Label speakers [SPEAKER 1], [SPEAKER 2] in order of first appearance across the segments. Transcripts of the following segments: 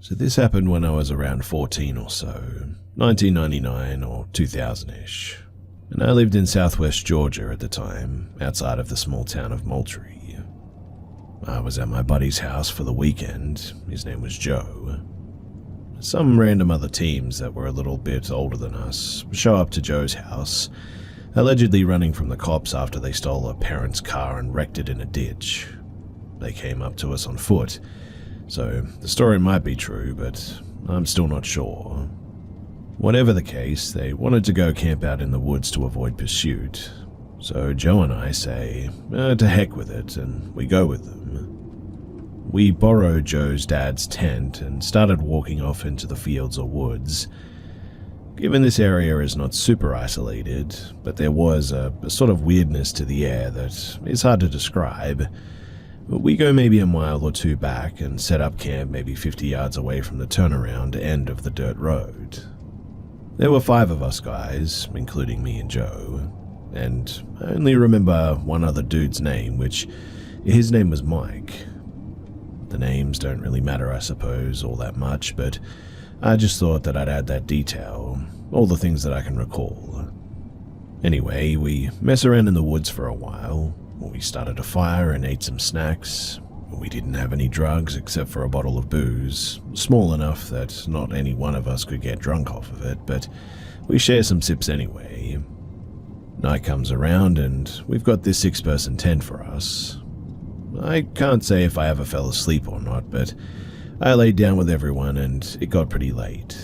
[SPEAKER 1] So this happened when I was around 14 or so, 1999 or 2000-ish. And I lived in southwest Georgia at the time, outside of the small town of Moultrie. I was at my buddy's house for the weekend. His name was Joe. Some random other teams that were a little bit older than us show up to Joe's house, allegedly running from the cops after they stole a parent's car and wrecked it in a ditch. They came up to us on foot, so the story might be true, but I'm still not sure. Whatever the case, they wanted to go camp out in the woods to avoid pursuit. So Joe and I say, to heck with it, and we go with them. We borrowed Joe's dad's tent and started walking off into the fields or woods. Given this area is not super isolated, but there was a sort of weirdness to the air that is hard to describe. We go maybe a mile or two back and set up camp maybe 50 yards away from the turnaround end of the dirt road. There were 5 of us guys, including me and Joe, and I only remember one other dude's name, which his name was Mike. The names don't really matter, I suppose, all that much, but I just thought that I'd add that detail, all the things that I can recall. Anyway, we mess around in the woods for a while. We started a fire and ate some snacks. We didn't have any drugs except for a bottle of booze, small enough that not any one of us could get drunk off of it, but we share some sips anyway. Night comes around and we've got this 6-person tent for us. I can't say if I ever fell asleep or not, but I laid down with everyone and it got pretty late.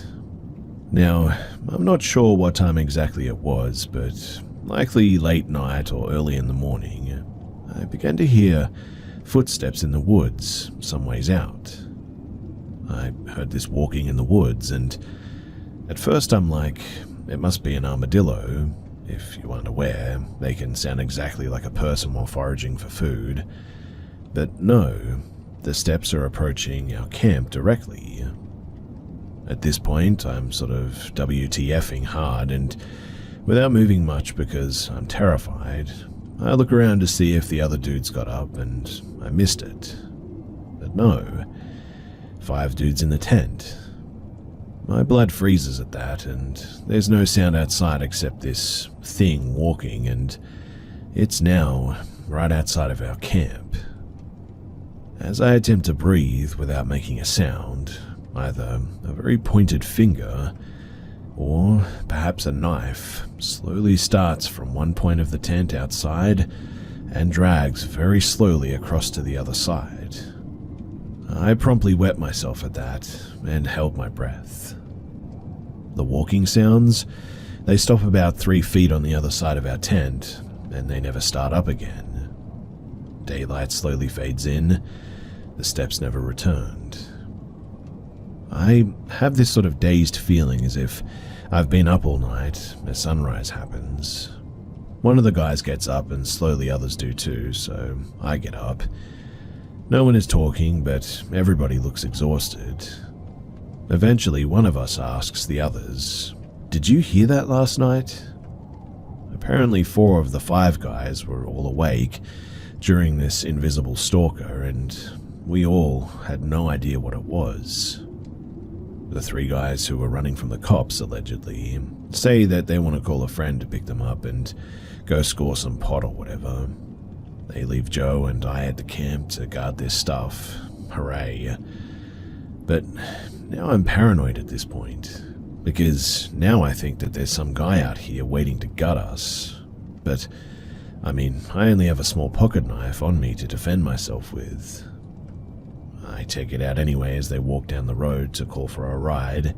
[SPEAKER 1] Now, I'm not sure what time exactly it was, but likely late night or early in the morning, I began to hear footsteps in the woods some ways out. I heard this walking in the woods, and at first I'm like, it must be an armadillo. If you aren't aware, they can sound exactly like a person while foraging for food. But no, the steps are approaching our camp directly. At this point, I'm sort of WTFing hard, and without moving much because I'm terrified, I look around to see if the other dudes got up, and I missed it. But no, 5 dudes in the tent. My blood freezes at that, and there's no sound outside except this thing walking, and it's now right outside of our camp. As I attempt to breathe without making a sound, either a very pointed finger or perhaps a knife slowly starts from one point of the tent outside and drags very slowly across to the other side. I promptly wet myself at that and held my breath. The walking sounds, they stop about 3 feet on the other side of our tent, and they never start up again. Daylight slowly fades in, the steps never returned. I have this sort of dazed feeling as if I've been up all night as sunrise happens. One of the guys gets up and slowly others do too, so I get up. No one is talking, but everybody looks exhausted. Eventually, one of us asks the others, "Did you hear that last night?" Apparently 4 of the 5 guys were all awake during this invisible stalker, and we all had no idea what it was. The 3 guys who were running from the cops, allegedly, say that they want to call a friend to pick them up and go score some pot or whatever. They leave Joe and I at the camp to guard their stuff. Hooray. But now I'm paranoid at this point, because now I think that there's some guy out here waiting to gut us. But, I mean, I only have a small pocket knife on me to defend myself with. I take it out anyway as they walk down the road to call for a ride.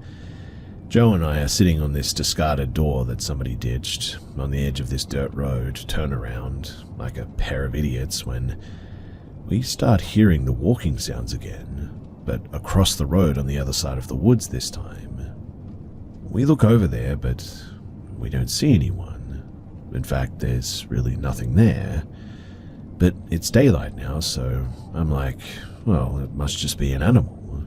[SPEAKER 1] Joe and I are sitting on this discarded door that somebody ditched on the edge of this dirt road, turnaround, like a pair of idiots, when we start hearing the walking sounds again, but across the road on the other side of the woods this time. We look over there, but we don't see anyone. In fact, there's really nothing there. But it's daylight now, so I'm like, well, it must just be an animal.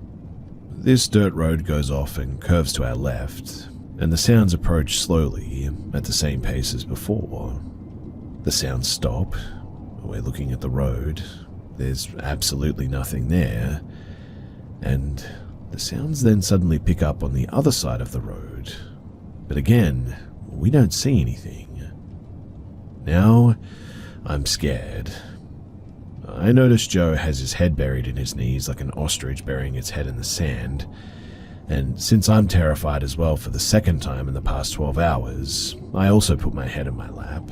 [SPEAKER 1] This dirt road goes off and curves to our left, and the sounds approach slowly, at the same pace as before. The sounds stop. We're looking at the road. There's absolutely nothing there. And The sounds then suddenly pick up on the other side of the road, but again, we don't see anything. Now, I'm scared. I notice Joe has his head buried in his knees like an ostrich burying its head in the sand, and since I'm terrified as well for the second time in the past 12 hours, I also put my head in my lap.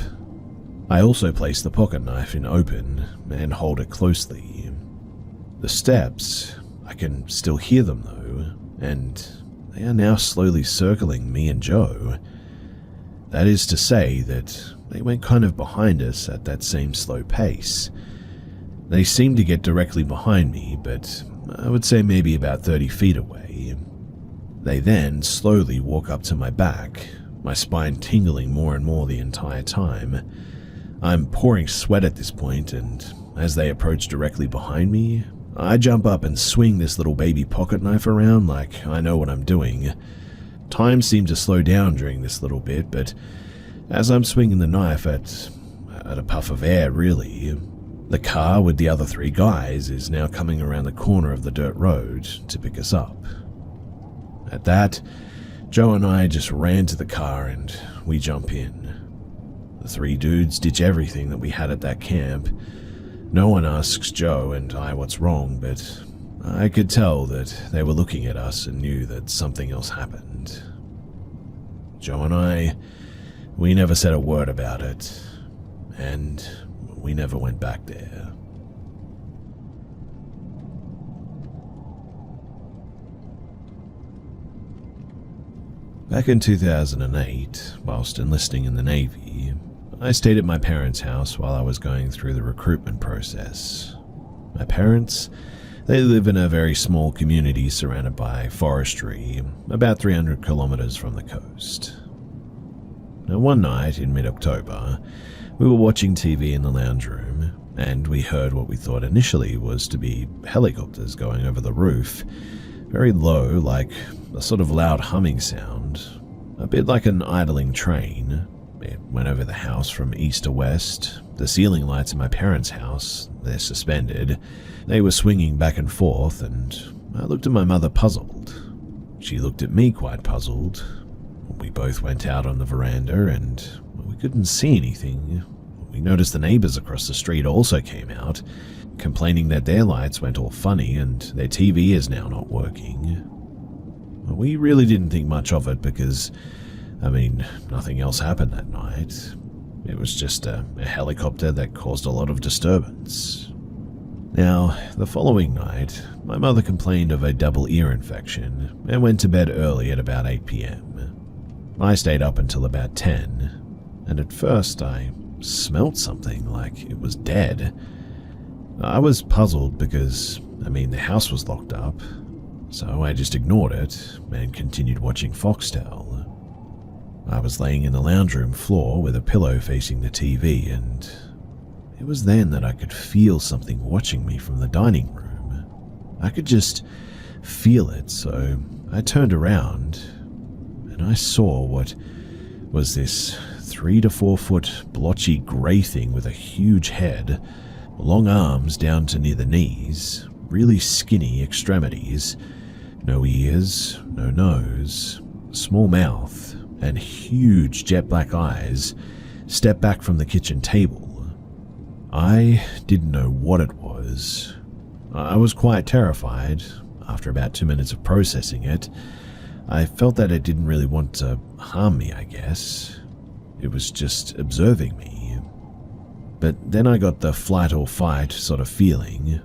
[SPEAKER 1] I also place the pocket knife in open and hold it closely. The steps, I can still hear them though, and they are now slowly circling me and Joe. That is to say that they went kind of behind us at that same slow pace. They seemed to get directly behind me, but I would say maybe about 30 feet away. They then slowly walk up to my back, my spine tingling more and more the entire time. I'm pouring sweat at this point, and as they approach directly behind me, I jump up and swing this little baby pocket knife around like I know what I'm doing. Time seemed to slow down during this little bit, but as I'm swinging the knife at a puff of air really, the car with the other 3 guys is now coming around the corner of the dirt road to pick us up. At that, Joe and I just ran to the car and we jump in. The 3 dudes ditch everything that we had at that camp. No one asks Joe and I what's wrong, but I could tell that they were looking at us and knew that something else happened. Joe and I, we never said a word about it, and we never went back there. Back in 2008, whilst enlisting in the Navy, I stayed at my parents' house while I was going through the recruitment process. My parents, they live in a very small community surrounded by forestry, about 300 kilometers from the coast. Now, one night in mid-October, we were watching TV in the lounge room, and we heard what we thought initially was to be helicopters going over the roof, very low, like a sort of loud humming sound, a bit like an idling train. It went over the house from east to west. The ceiling lights in my parents' house, they're suspended. They were swinging back and forth, and I looked at my mother puzzled. She looked at me quite puzzled. We both went out on the veranda, and we couldn't see anything. We noticed the neighbors across the street also came out, complaining that their lights went all funny and their TV is now not working. We really didn't think much of it because, nothing else happened that night. It was just a helicopter that caused a lot of disturbance. Now, the following night, my mother complained of a double ear infection and went to bed early at about 8 p.m. I stayed up until about 10, and at first I smelled something like it was dead. I was puzzled because, the house was locked up, so I just ignored it and continued watching Foxtel. I was laying in the lounge room floor with a pillow facing the TV, and it was then that I could feel something watching me from the dining room. I could just feel it, so I turned around, and I saw what was this 3 to 4 foot blotchy grey thing with a huge head, long arms down to near the knees, really skinny extremities, no ears, no nose, small mouth, and huge jet black eyes, stepped back from the kitchen table. I didn't know what it was. I was quite terrified. After about 2 minutes of processing it, I felt that it didn't really want to harm me, I guess. It was just observing me. But then I got the flight or fight sort of feeling.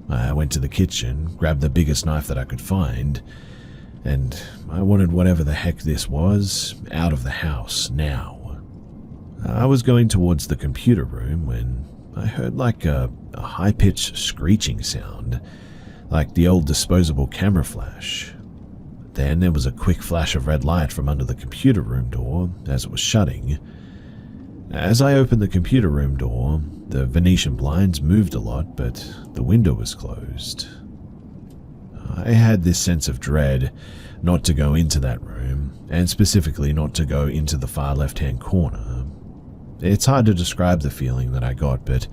[SPEAKER 1] I went to the kitchen, grabbed the biggest knife that I could find, and I wanted whatever the heck this was out of the house now. I was going towards the computer room when I heard like a high-pitched screeching sound, like the old disposable camera flash. Then there was a quick flash of red light from under the computer room door as it was shutting. As I opened the computer room door, the Venetian blinds moved a lot, but the window was closed. I had this sense of dread not to go into that room, and specifically not to go into the far left-hand corner. It's hard to describe the feeling that I got, but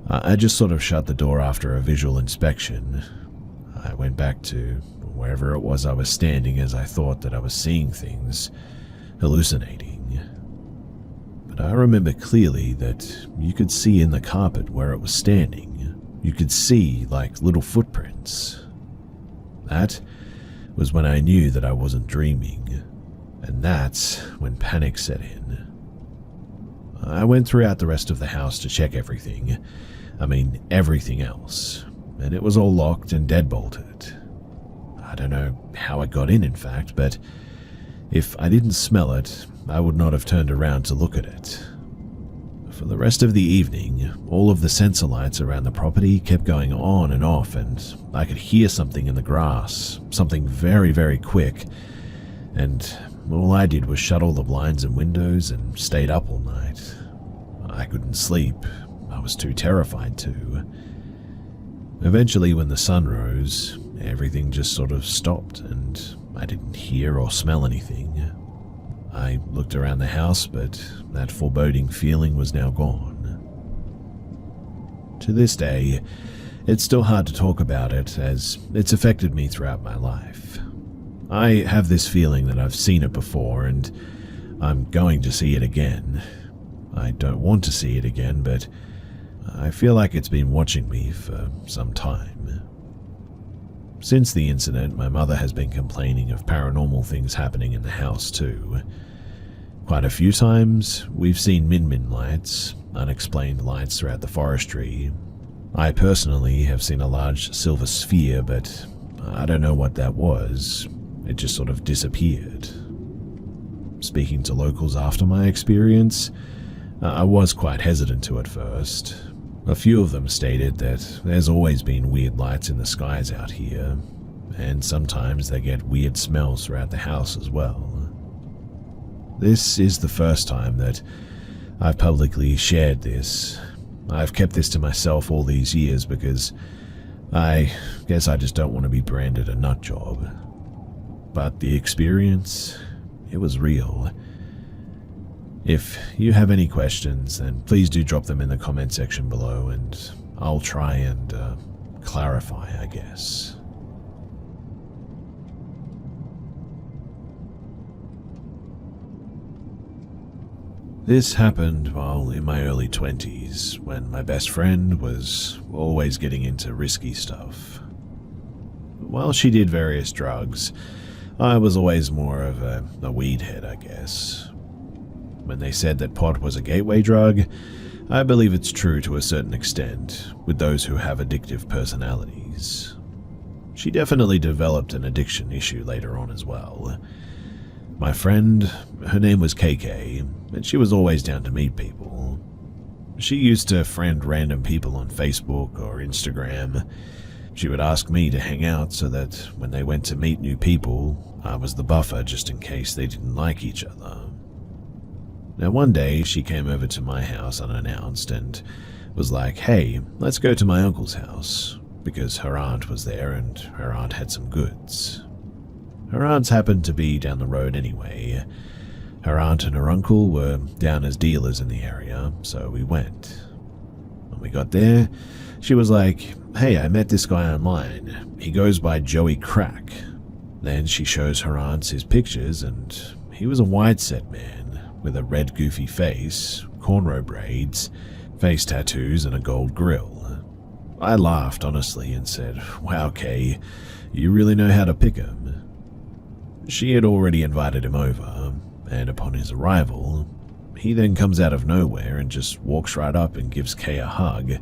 [SPEAKER 1] I just sort of shut the door after a visual inspection. I went back to wherever it was I was standing as I thought that I was seeing things, hallucinating. But I remember clearly that you could see in the carpet where it was standing. You could see like little footprints. That was when I knew that I wasn't dreaming, and that's when panic set in. I went throughout the rest of the house to check everything. I mean, everything else, and it was all locked and deadbolted. I don't know how it got in fact, but if I didn't smell it, I would not have turned around to look at it. For the rest of the evening, all of the sensor lights around the property kept going on and off, and I could hear something in the grass, something very, very quick, and all I did was shut all the blinds and windows and stayed up all night. I couldn't sleep. I was too terrified to. Eventually, when the sun rose, everything just sort of stopped, and I didn't hear or smell anything. I looked around the house, but that foreboding feeling was now gone. To this day, it's still hard to talk about it, as it's affected me throughout my life. I have this feeling that I've seen it before, and I'm going to see it again. I don't want to see it again, but I feel like it's been watching me for some time. Since the incident, my mother has been complaining of paranormal things happening in the house too. Quite a few times, we've seen min-min lights, unexplained lights throughout the forestry. I personally have seen a large silver sphere, but I don't know what that was. It just sort of disappeared. Speaking to locals after my experience, I was quite hesitant to at first. A few of them stated that there's always been weird lights in the skies out here, and sometimes they get weird smells throughout the house as well. This is the first time that I've publicly shared this. I've kept this to myself all these years because I guess I just don't want to be branded a nut job. But the experience, it was real. If you have any questions, then please do drop them in the comment section below, and I'll try and clarify, I guess. This happened while in my early 20s, when my best friend was always getting into risky stuff. While she did various drugs, I was always more of a weed head, I guess. When they said that pot was a gateway drug, I believe it's true to a certain extent with those who have addictive personalities. She definitely developed an addiction issue later on as well. My friend, her name was KK, and she was always down to meet people. She used to friend random people on Facebook or Instagram. She would ask me to hang out so that when they went to meet new people, I was the buffer just in case they didn't like each other. Now one day, she came over to my house unannounced and was like, "Hey, let's go to my uncle's house," because her aunt was there and her aunt had some goods. Her aunts happened to be down the road anyway. Her aunt and her uncle were down as dealers in the area, so we went. When we got there, she was like, "Hey, I met this guy online. He goes by Joey Crack." Then she shows her aunts his pictures, and he was a wide-set man with a red goofy face, cornrow braids, face tattoos, and a gold grill. I laughed honestly and said, "Wow, Kay, you really know how to pick 'em." She had already invited him over, and upon his arrival, he then comes out of nowhere and just walks right up and gives Kay a hug,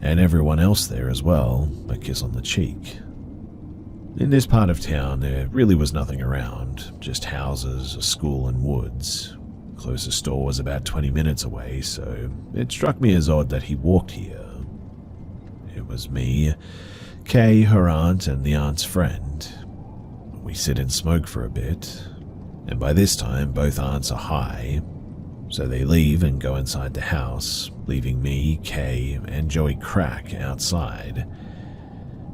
[SPEAKER 1] and everyone else there as well, a kiss on the cheek. In this part of town, there really was nothing around, just houses, a school, and woods. Closest store was about 20 minutes away, so it struck me as odd that he walked here. It was me, Kay, her aunt, and the aunt's friend. We sit and smoke for a bit, and by this time both aunts are high, so they leave and go inside the house, leaving me, Kay, and Joey Crack outside.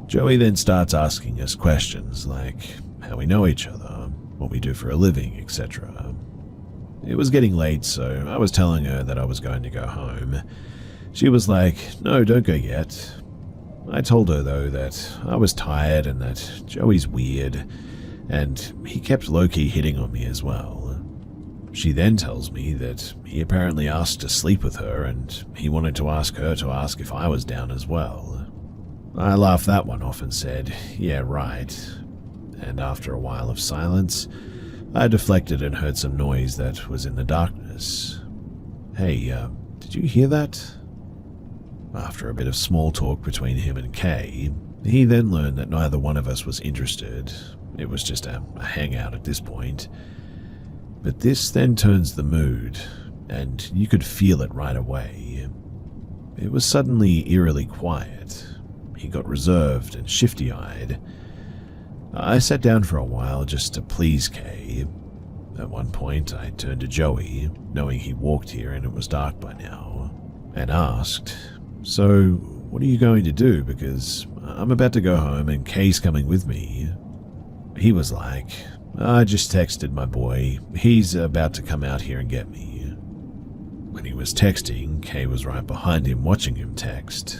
[SPEAKER 1] Joey then starts asking us questions like how we know each other, what we do for a living, etc. It was getting late, so I was telling her that I was going to go home. She was like, "No, don't go yet." I told her, though, that I was tired and that Joey's weird, and he kept low-key hitting on me as well. She then tells me that he apparently asked to sleep with her and he wanted to ask her to ask if I was down as well. I laughed that one off and said, yeah, right. And after a while of silence, I deflected and heard some noise that was in the darkness. Hey, did you hear that? After a bit of small talk between him and Kay, he then learned that neither one of us was interested. It was just a hangout at this point. But this then turns the mood, and you could feel it right away. It was suddenly eerily quiet. He got reserved and shifty-eyed. I sat down for a while just to please Kay. At one point, I turned to Joey, knowing he walked here and it was dark by now, and asked, so what are you going to do, because I'm about to go home and Kay's coming with me. He was like, I just texted my boy. He's about to come out here and get me. When he was texting, Kay was right behind him watching him text.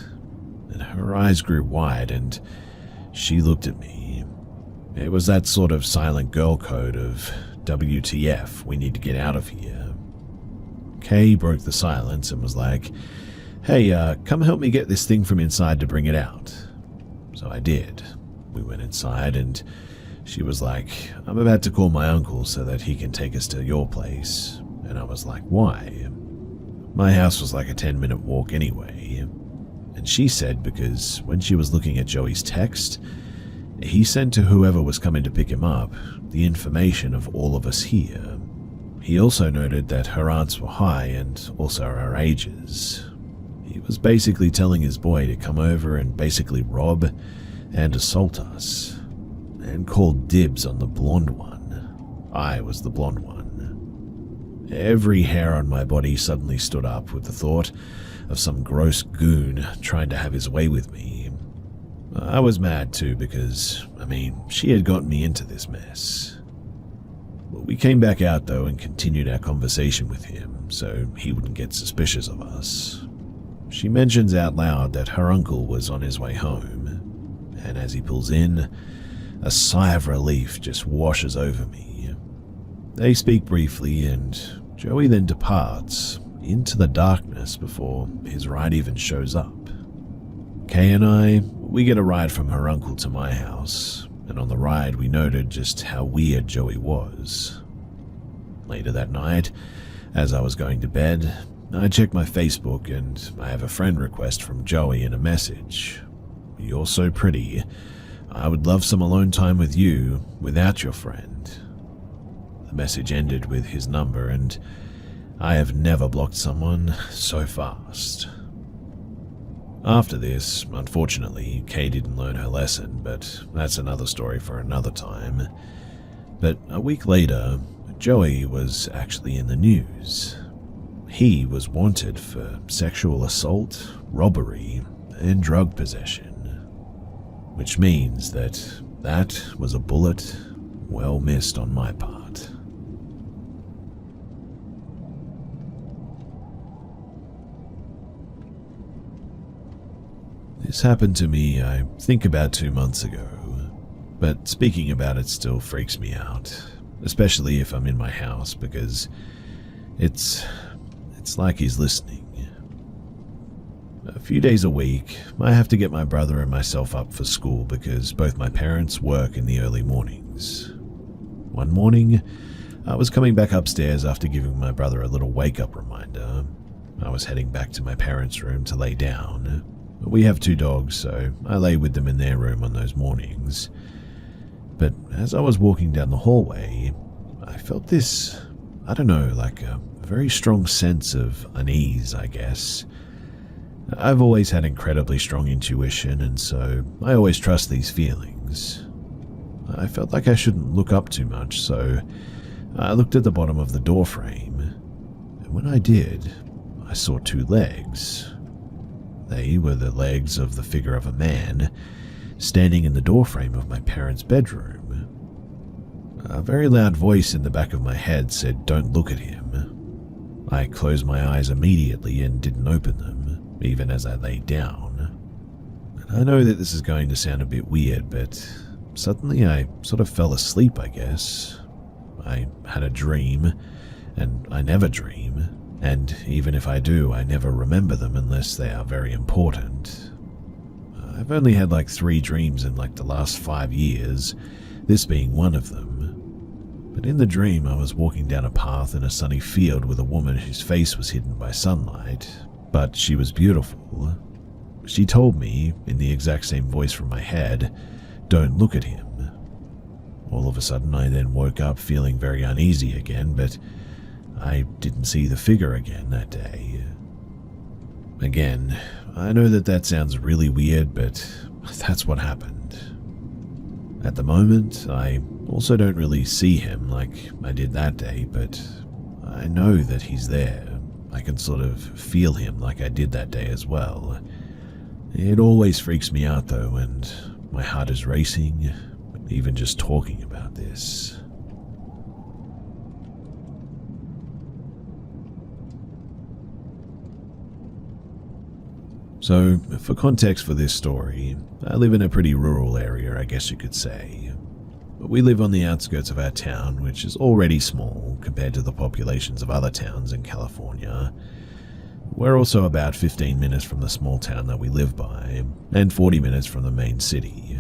[SPEAKER 1] And her eyes grew wide and she looked at me. It was that sort of silent girl code of WTF, we need to get out of here. Kay broke the silence and was like, hey, come help me get this thing from inside to bring it out. So I did. We went inside and she was like, I'm about to call my uncle so that he can take us to your place. And I was like, why? My house was like a 10-minute walk anyway. And she said because when she was looking at Joey's text, he sent to whoever was coming to pick him up the information of all of us here. He also noted that her aunts were high and also our ages. He was basically telling his boy to come over and basically rob and assault us. And called dibs on the blonde one. I was the blonde one. Every hair on my body suddenly stood up with the thought of some gross goon trying to have his way with me. I was mad too because, she had gotten me into this mess. We came back out though and continued our conversation with him so he wouldn't get suspicious of us. She mentions out loud that her uncle was on his way home, and as he pulls in, a sigh of relief just washes over me. They speak briefly and Joey then departs into the darkness before his ride even shows up. Kay and we get a ride from her uncle to my house, and on the ride we noted just how weird Joey was. Later that night, as I was going to bed, I checked my Facebook and I have a friend request from Joey in a message. You're so pretty. I would love some alone time with you without your friend. The message ended with his number, and I have never blocked someone so fast. After this, unfortunately, Kay didn't learn her lesson, but that's another story for another time. But a week later, Joey was actually in the news. He was wanted for sexual assault, robbery, and drug possession. Which means that was a bullet well missed on my part. This happened to me, I think, about 2 months ago, but speaking about it still freaks me out, especially if I'm in my house because it's like he's listening. A few days a week, I have to get my brother and myself up for school because both my parents work in the early mornings. One morning, I was coming back upstairs after giving my brother a little wake-up reminder. I was heading back to my parents' room to lay down. We have 2 dogs, so I lay with them in their room on those mornings. But as I was walking down the hallway, I felt this, like a very strong sense of unease, I guess. I've always had incredibly strong intuition, and so I always trust these feelings. I felt like I shouldn't look up too much, so I looked at the bottom of the door frame, and when I did, I saw 2 legs. They were the legs of the figure of a man standing in the doorframe of my parents' bedroom. A very loud voice in the back of my head said, "Don't look at him." I closed my eyes immediately and didn't open them, even as I lay down. I know that this is going to sound a bit weird, but suddenly I sort of fell asleep, I guess. I had a dream, and I never dream, and even if I do, I never remember them unless they are very important. I've only had like 3 dreams in like the last 5 years, this being one of them. But in the dream, I was walking down a path in a sunny field with a woman whose face was hidden by sunlight, but she was beautiful. She told me, in the exact same voice from my head, "Don't look at him." All of a sudden, I then woke up feeling very uneasy again, but I didn't see the figure again that day. Again, I know that sounds really weird, but that's what happened. At the moment, I also don't really see him like I did that day, but I know that he's there. I can sort of feel him like I did that day as well. It always freaks me out though, and my heart is racing, even just talking about this. So, for context for this story, I live in a pretty rural area, I guess you could say. But we live on the outskirts of our town, which is already small compared to the populations of other towns in California. We're also about 15 minutes from the small town that we live by, and 40 minutes from the main city.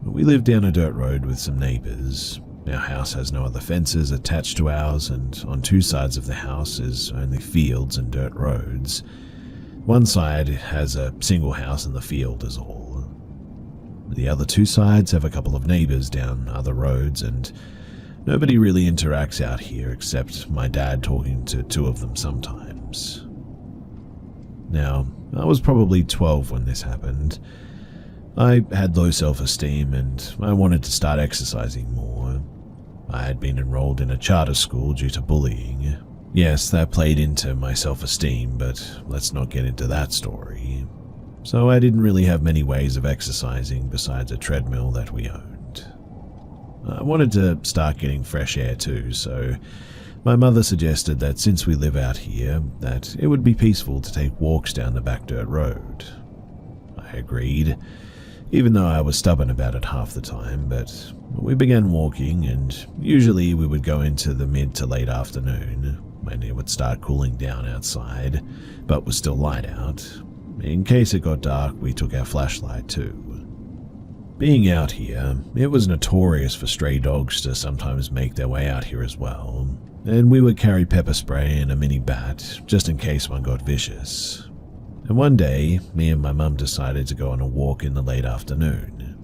[SPEAKER 1] We live down a dirt road with some neighbors. Our house has no other fences attached to ours, and on 2 sides of the house is only fields and dirt roads. One side has a single house and the field is all. The other 2 sides have a couple of neighbors down other roads, and nobody really interacts out here except my dad talking to 2 of them sometimes. Now, I was probably 12 when this happened. I had low self-esteem and I wanted to start exercising more. I had been enrolled in a charter school due to bullying. Yes, that played into my self-esteem, but let's not get into that story. So I didn't really have many ways of exercising besides a treadmill that we owned. I wanted to start getting fresh air too, so my mother suggested that since we live out here, that it would be peaceful to take walks down the back dirt road. I agreed, even though I was stubborn about it half the time, but we began walking, and usually we would go into the mid to late afternoon, when it would start cooling down outside, but was still light out. In case it got dark, we took our flashlight too. Being out here, it was notorious for stray dogs to sometimes make their way out here as well, and we would carry pepper spray and a mini bat, just in case one got vicious. And one day, me and my mum decided to go on a walk in the late afternoon.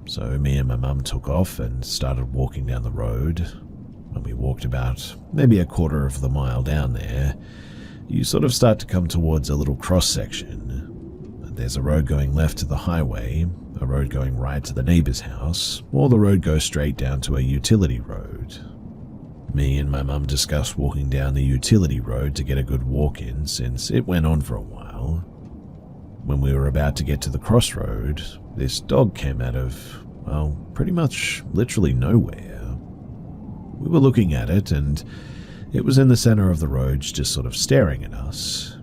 [SPEAKER 1] So me and my mum took off and started walking down the road. When we walked about maybe a quarter of the mile down there, you sort of start to come towards a little cross section. There's a road going left to the highway, a road going right to the neighbor's house, or the road goes straight down to a utility road. Me and my mum discussed walking down the utility road to get a good walk in since it went on for a while. When we were about to get to the crossroad, this dog came out of, well, pretty much literally nowhere. We were looking at it, and it was in the center of the road, just sort of staring at us.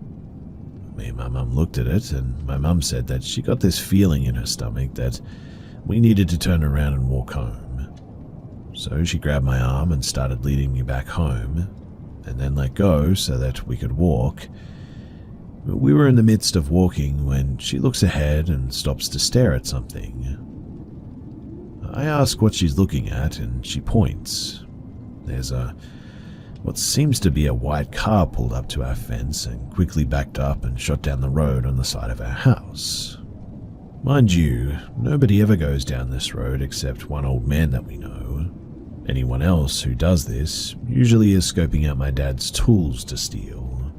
[SPEAKER 1] Me and my mum looked at it, and my mum said that she got this feeling in her stomach that we needed to turn around and walk home. So she grabbed my arm and started leading me back home, and then let go so that we could walk. We were in the midst of walking when she looks ahead and stops to stare at something. I ask what she's looking at, and she points. There's what seems to be a white car pulled up to our fence and quickly backed up and shot down the road on the side of our house. Mind you, nobody ever goes down this road except one old man that we know. Anyone else who does this usually is scoping out my dad's tools to steal.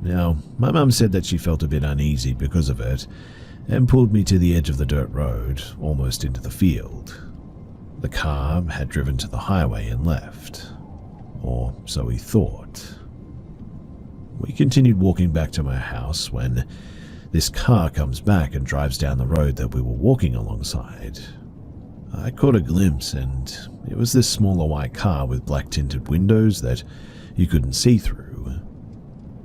[SPEAKER 1] Now, my mum said that she felt a bit uneasy because of it and pulled me to the edge of the dirt road, almost into the field. The car had driven to the highway and left. Or so we thought. We continued walking back to my house when this car comes back and drives down the road that we were walking alongside. I caught a glimpse, and it was this smaller white car with black tinted windows that you couldn't see through.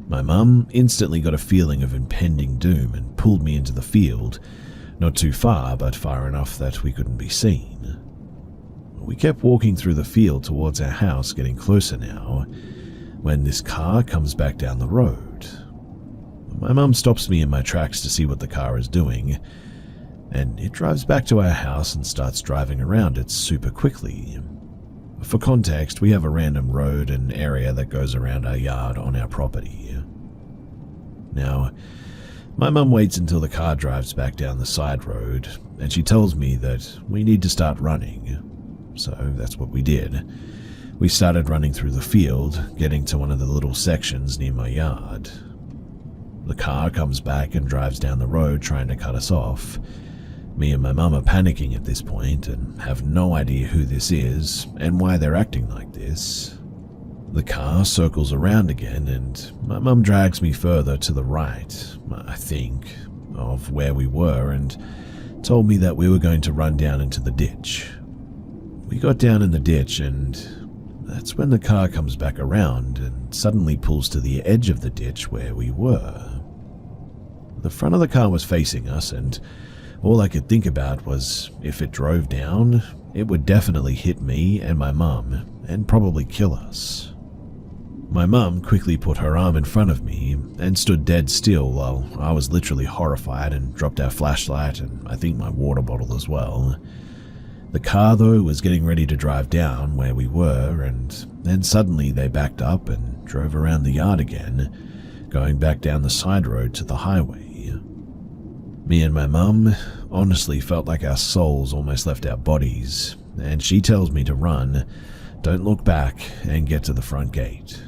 [SPEAKER 1] My mum instantly got a feeling of impending doom and pulled me into the field, not too far, but far enough that we couldn't be seen. We kept walking through the field towards our house, getting closer now, when this car comes back down the road. My mum stops me in my tracks to see what the car is doing, and it drives back to our house and starts driving around it super quickly. For context, we have a random road and area that goes around our yard on our property. Now, my mum waits until the car drives back down the side road, and she tells me that we need to start running. So that's what we did. We started running through the field, getting to one of the little sections near my yard. The car comes back and drives down the road trying to cut us off. Me and my mum are panicking at this point and have no idea who this is and why they're acting like this. The car circles around again and my mum drags me further to the right, I think, of where we were and told me that we were going to run down into the ditch. We got down in the ditch and that's when the car comes back around and suddenly pulls to the edge of the ditch where we were. The front of the car was facing us and all I could think about was if it drove down, it would definitely hit me and my mum and probably kill us. My mum quickly put her arm in front of me and stood dead still while I was literally horrified and dropped our flashlight and I think my water bottle as well. The car, though, was getting ready to drive down where we were, and then suddenly they backed up and drove around the yard again, going back down the side road to the highway. Me and my mum honestly felt like our souls almost left our bodies, and she tells me to run, don't look back, and get to the front gate.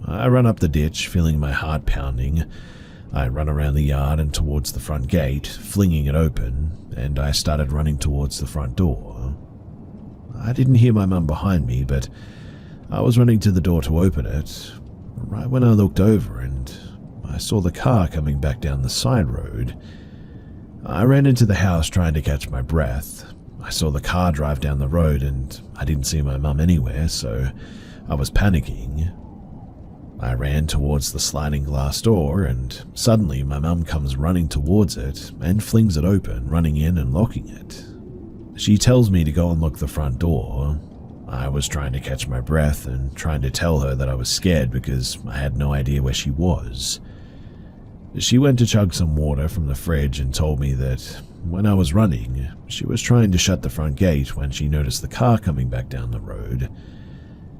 [SPEAKER 1] I run up the ditch, feeling my heart pounding. I run around the yard and towards the front gate, flinging it open, and I started running towards the front door. I didn't hear my mum behind me, but I was running to the door to open it, right when I looked over and I saw the car coming back down the side road. I ran into the house trying to catch my breath. I saw the car drive down the road and I didn't see my mum anywhere, so I was panicking. I ran towards the sliding glass door and suddenly my mum comes running towards it and flings it open, running in and locking it. She tells me to go and lock the front door. I was trying to catch my breath and trying to tell her that I was scared because I had no idea where she was. She went to chug some water from the fridge and told me that when I was running, she was trying to shut the front gate when she noticed the car coming back down the road.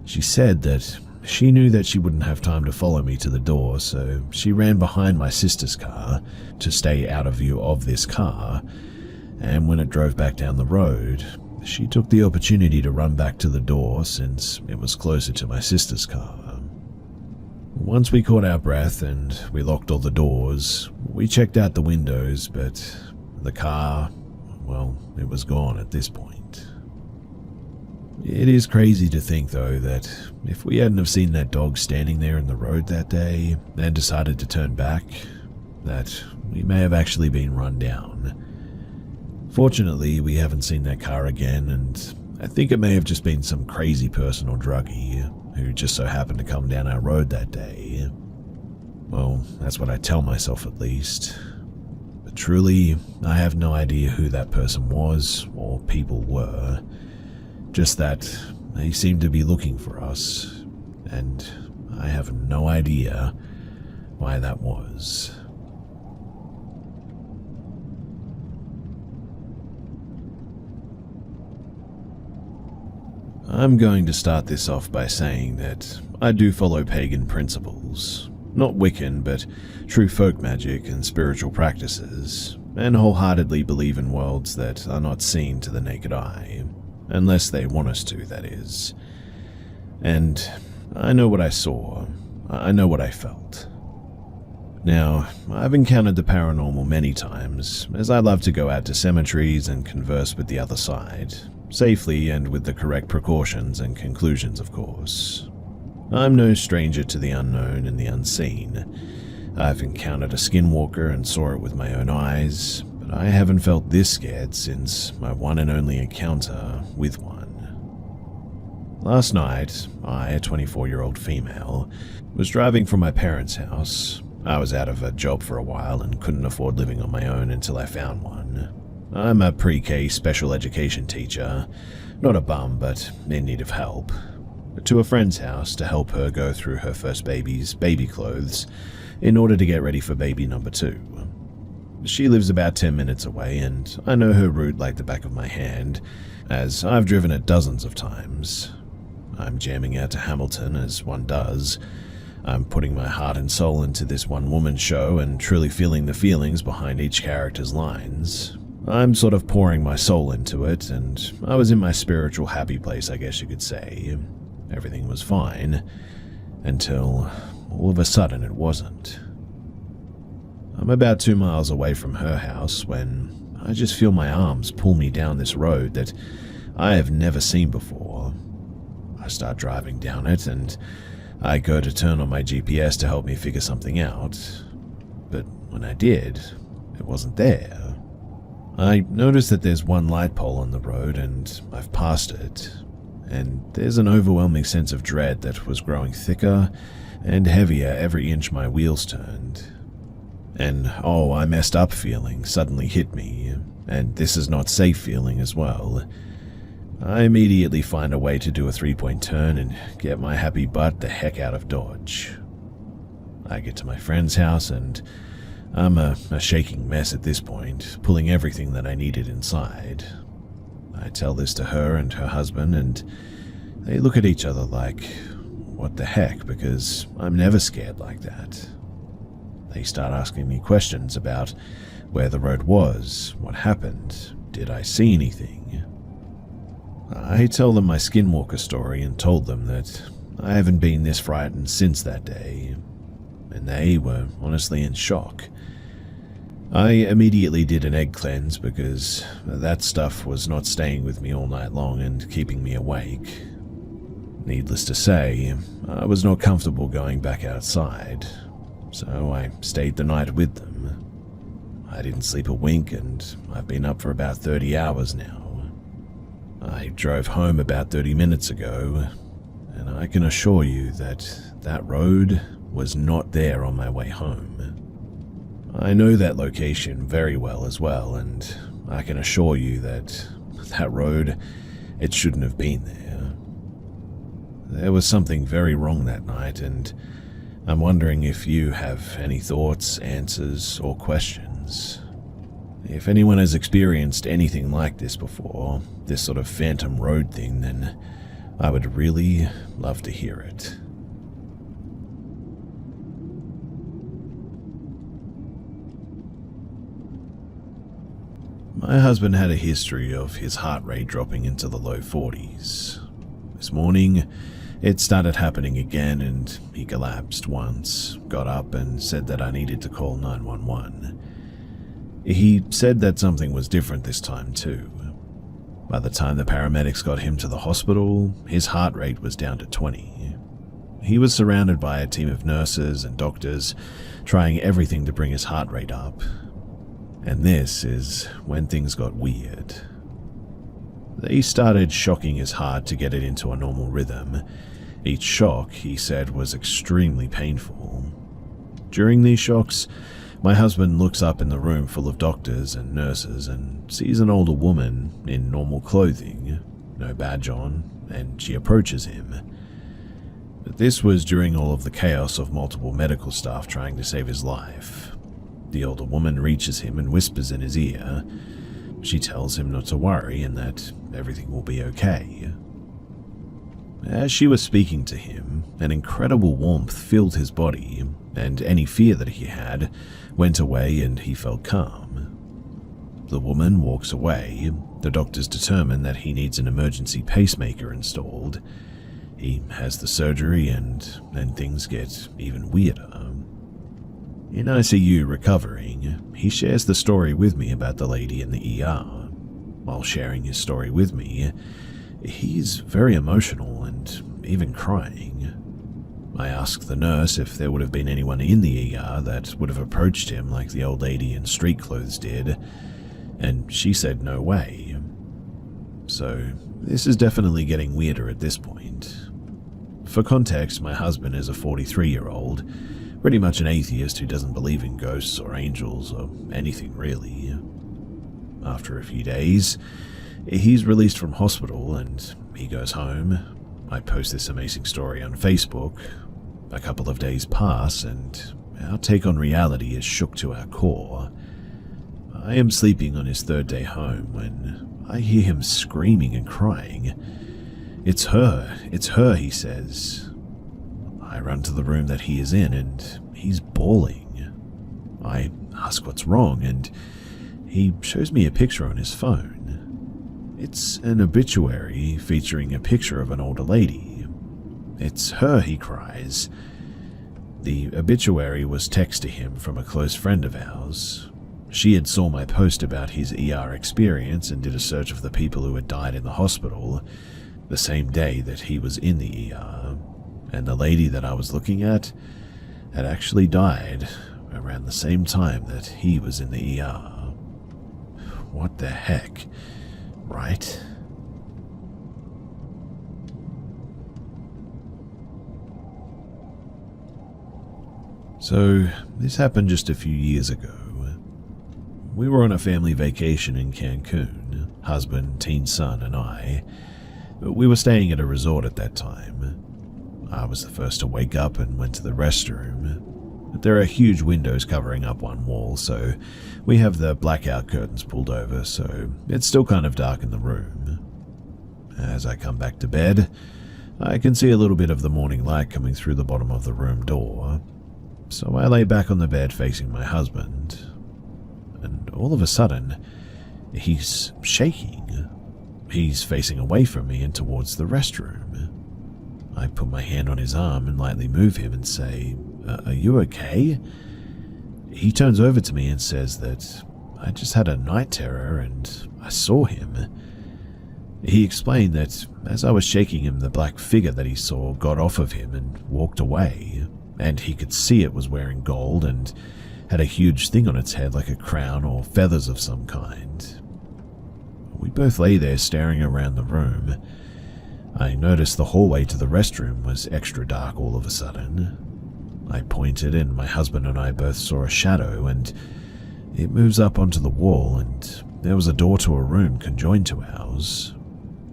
[SPEAKER 1] She said that she knew that she wouldn't have time to follow me to the door, so she ran behind my sister's car to stay out of view of this car, and when it drove back down the road, she took the opportunity to run back to the door since it was closer to my sister's car. Once we caught our breath and we locked all the doors, we checked out the windows, but the car, well, it was gone at this point. It is crazy to think, though, that if we hadn't have seen that dog standing there in the road that day and decided to turn back, that we may have actually been run down. Fortunately, we haven't seen that car again, and I think it may have just been some crazy person or druggie who just so happened to come down our road that day. Well, that's what I tell myself at least. But truly, I have no idea who that person was or people were. Just that they seem to be looking for us, and I have no idea why that was. I'm going to start this off by saying that I do follow pagan principles, not Wiccan, but true folk magic and spiritual practices, and wholeheartedly believe in worlds that are not seen to the naked eye. Unless they want us to, that is. And I know what I saw. I know what I felt. Now, I've encountered the paranormal many times, as I love to go out to cemeteries and converse with the other side, safely and with the correct precautions and conclusions, of course. I'm no stranger to the unknown and the unseen. I've encountered a skinwalker and saw it with my own eyes, but I haven't felt this scared since my one and only encounter with one. Last night, I, a 24-year-old female, was driving from my parents' house. I was out of a job for a while and couldn't afford living on my own until I found one. I'm a pre-K special education teacher, not a bum but in need of help. To a friend's house to help her go through her first baby's baby clothes in order to get ready for baby number 2. She lives about 10 minutes away and I know her route like the back of my hand, as I've driven it dozens of times. I'm jamming out to Hamilton as one does. I'm putting my heart and soul into this one-woman show and truly feeling the feelings behind each character's lines. I'm sort of pouring my soul into it, and I was in my spiritual happy place, I guess you could say. Everything was fine, until all of a sudden it wasn't. I'm about 2 miles away from her house when I just feel my arms pull me down this road that I have never seen before. I start driving down it, and I go to turn on my GPS to help me figure something out, but when I did, it wasn't there. I notice that there's one light pole on the road and I've passed it, and there's an overwhelming sense of dread that was growing thicker and heavier every inch my wheels turned. And oh, I messed up feeling suddenly hit me, and this is not safe feeling as well. I immediately find a way to do a 3-point turn and get my happy butt the heck out of Dodge. I get to my friend's house and I'm a shaking mess at this point, pulling everything that I needed inside. I tell this to her and her husband, and they look at each other like, what the heck, because I'm never scared like that. They start asking me questions about where the road was, what happened, did I see anything. I tell them my skinwalker story and told them that I haven't been this frightened since that day, and they were honestly in shock. I immediately did an egg cleanse because that stuff was not staying with me all night long and keeping me awake. Needless to say, I was not comfortable going back outside, so I stayed the night with them. I didn't sleep a wink and I've been up for about 30 hours now. I drove home about 30 minutes ago, and I can assure you that that road was not there on my way home. I know that location very well as well, and I can assure you that that road, it shouldn't have been there. There was something very wrong that night, and I'm wondering if you have any thoughts, answers, or questions. If anyone has experienced anything like this before, this sort of phantom road thing, then I would really love to hear it. My husband had a history of his heart rate dropping into the low 40s. This morning, it started happening again and he collapsed once, got up and said that I needed to call 911. He said that something was different this time too. By the time the paramedics got him to the hospital, his heart rate was down to 20. He was surrounded by a team of nurses and doctors, trying everything to bring his heart rate up. And this is when things got weird. They started shocking his heart to get it into a normal rhythm. Each shock, he said, was extremely painful. During these shocks, my husband looks up in the room full of doctors and nurses and sees an older woman in normal clothing, no badge on, and she approaches him. But this was during all of the chaos of multiple medical staff trying to save his life. The older woman reaches him and whispers in his ear. She tells him not to worry and that everything will be okay. As she was speaking to him, an incredible warmth filled his body, and any fear that he had went away and he felt calm. The woman walks away. The doctors determine that he needs an emergency pacemaker installed. He has the surgery and then things get even weirder. In ICU recovering, he shares the story with me about the lady in the ER. While sharing his story with me, he's very emotional and even crying. I ask the nurse if there would have been anyone in the ER that would have approached him like the old lady in street clothes did, and she said no way. so this is definitely getting weirder at this point. For context, my husband is a 43-year-old, pretty much an atheist who doesn't believe in ghosts or angels or anything really. After a few days, he's released from hospital and he goes home. I post this amazing story on Facebook. A couple of days pass and our take on reality is shook to our core. I am sleeping on his third day home when I hear him screaming and crying. It's her, he says. I run to the room that he is in and he's bawling. I ask what's wrong and he shows me a picture on his phone. It's an obituary featuring a picture of an older lady. It's her, he cries. The obituary was text to him from a close friend of ours. She had saw my post about his ER experience and did a search of the people who had died in the hospital the same day that he was in the ER, and the lady that I was looking at had actually died around the same time that he was in the ER. What the heck, right? So, this happened just a few years ago. We were on a family vacation in Cancun, husband, teen son, and I. We were staying at a resort at that time. I was the first to wake up and went to the restroom. There are huge windows covering up one wall, so we have the blackout curtains pulled over, so it's still kind of dark in the room. As I come back to bed, I can see a little bit of the morning light coming through the bottom of the room door. So I lay back on the bed facing my husband, and all of a sudden, he's shaking. He's facing away from me and towards the restroom. I put my hand on his arm and lightly move him and say, "Are you okay?" He turns over to me and says that I just had a night terror and I saw him. He explained that as I was shaking him, the black figure that he saw got off of him and walked away, and he could see it was wearing gold and had a huge thing on its head like a crown or feathers of some kind. We both lay there staring around the room. I noticed the hallway to the restroom was extra dark all of a sudden. I pointed and my husband and I both saw a shadow, and it moves up onto the wall, and there was a door to a room conjoined to ours.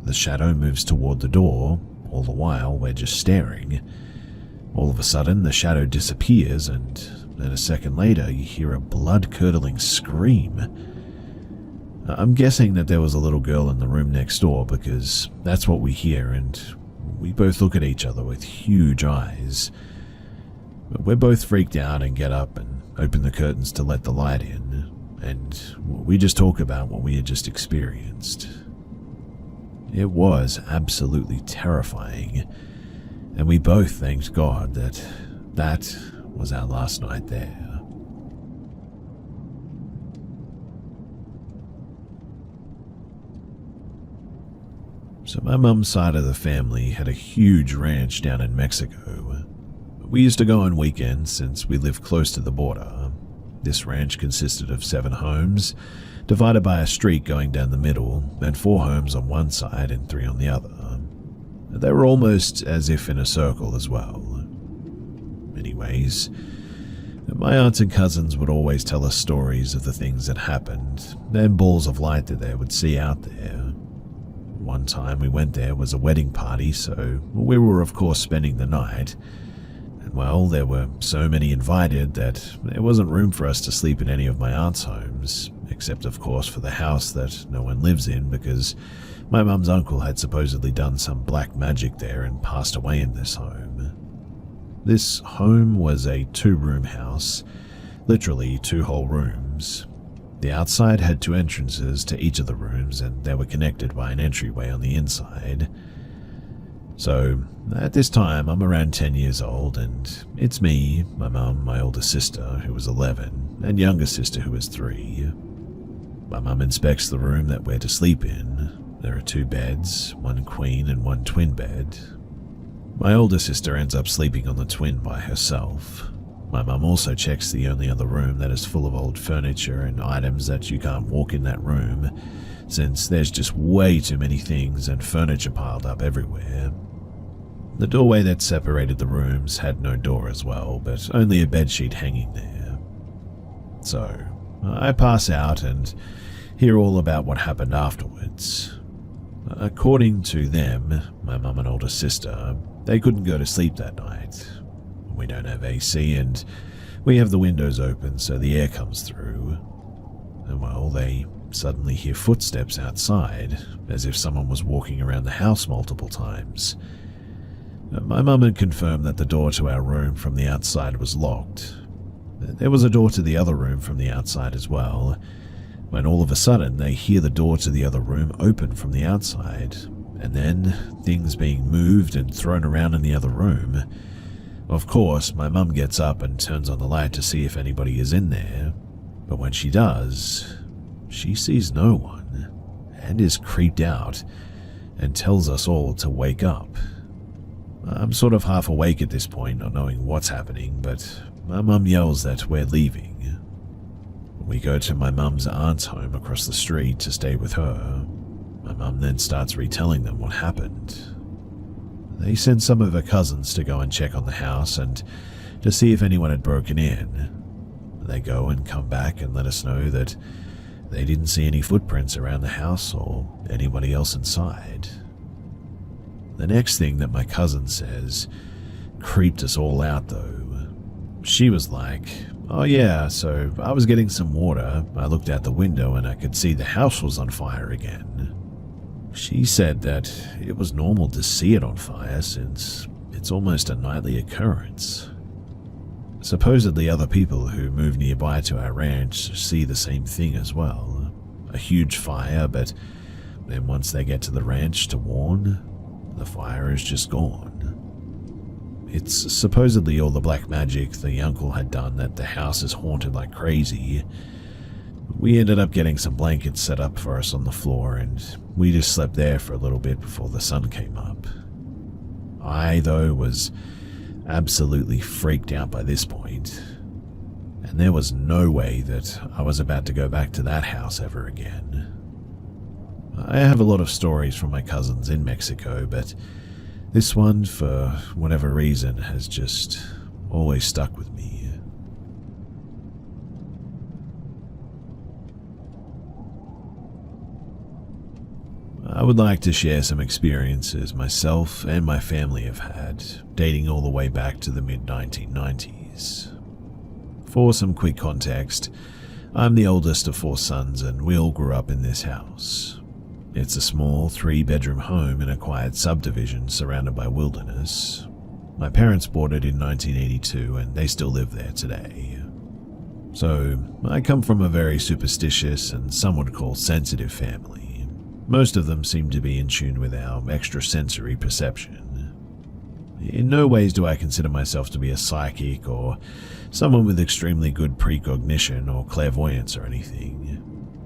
[SPEAKER 1] The shadow moves toward the door, all the while we're just staring. All of a sudden the shadow disappears, and then a second later you hear a blood-curdling scream. I'm guessing that there was a little girl in the room next door because that's what we hear, and we both look at each other with huge eyes. We're both freaked out and get up and open the curtains to let the light in, and we just talk about what we had just experienced. It was absolutely terrifying, and we both thanked God that that was our last night there. So my mum's side of the family had a huge ranch down in Mexico. We used to go on weekends since we lived close to the border. This ranch consisted of 7 homes, divided by a street going down the middle, and 4 homes on one side and 3 on the other. They were almost as if in a circle as well. Anyways, my aunts and cousins would always tell us stories of the things that happened, and balls of light that they would see out there. One time we went there was a wedding party, so we were of course spending the night. And well, there were so many invited that there wasn't room for us to sleep in any of my aunt's homes, except of course for the house that no one lives in because my mum's uncle had supposedly done some black magic there and passed away in this home. This home was a 2-room house, literally 2 whole rooms. The outside had 2 entrances to each of the rooms, and they were connected by an entryway on the inside. So, at this time, I'm around 10 years old, and it's me, my mum, my older sister, who was 11, and younger sister, who was 3. My mum inspects the room that we're to sleep in. There are 2 beds, 1 queen and 1 twin bed. My older sister ends up sleeping on the twin by herself. My mum also checks the only other room that is full of old furniture and items that you can't walk in that room, since there's just way too many things and furniture piled up everywhere. The doorway that separated the rooms had no door as well, but only a bedsheet hanging there. So, I pass out and hear all about what happened afterwards. According to them, my mum and older sister, they couldn't go to sleep that night. We don't have AC and we have the windows open so the air comes through. And well, they suddenly hear footsteps outside, as if someone was walking around the house multiple times. My mum had confirmed that the door to our room from the outside was locked. There was a door to the other room from the outside as well, when all of a sudden they hear the door to the other room open from the outside, and then things being moved and thrown around in the other room. Of course, my mum gets up and turns on the light to see if anybody is in there, but when she does, she sees no one, and is creeped out, and tells us all to wake up. I'm sort of half awake at this point, not knowing what's happening, but my mum yells that we're leaving. We go to my mum's aunt's home across the street to stay with her. My mum then starts retelling them what happened. They send some of her cousins to go and check on the house and to see if anyone had broken in. They go and come back and let us know that they didn't see any footprints around the house or anybody else inside. The next thing that my cousin says creeped us all out though. She was like, "Oh yeah, so I was getting some water. I looked out the window and I could see the house was on fire again." She said that it was normal to see it on fire since it's almost a nightly occurrence. Supposedly other people who move nearby to our ranch see the same thing as well. A huge fire, but then once they get to the ranch to warn, the fire is just gone. It's supposedly all the black magic the uncle had done that the house is haunted like crazy. We ended up getting some blankets set up for us on the floor and we just slept there for a little bit before the sun came up. I, though, was absolutely freaked out by this point, and there was no way that I was about to go back to that house ever again. I have a lot of stories from my cousins in Mexico, but this one, for whatever reason, has just always stuck with me. I would like to share some experiences myself and my family have had, dating all the way back to the mid-1990s. For some quick context, I'm the oldest of 4 sons and we all grew up in this house. It's a small 3-bedroom home in a quiet subdivision surrounded by wilderness. My parents bought it in 1982 and they still live there today. So, I come from a very superstitious and some would call sensitive family. Most of them seem to be in tune with our extrasensory perception. In no ways do I consider myself to be a psychic or someone with extremely good precognition or clairvoyance or anything,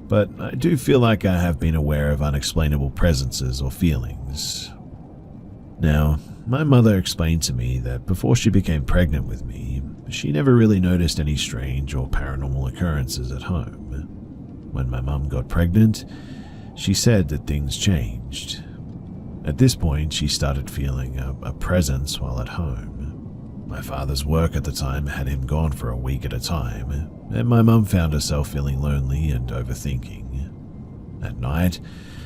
[SPEAKER 1] but I do feel like I have been aware of unexplainable presences or feelings. Now, my mother explained to me that before she became pregnant with me, she never really noticed any strange or paranormal occurrences at home. When my mum got pregnant, she said that things changed. At this point, she started feeling a presence while at home. My father's work at the time had him gone for a week at a time, and my mum found herself feeling lonely and overthinking. At night,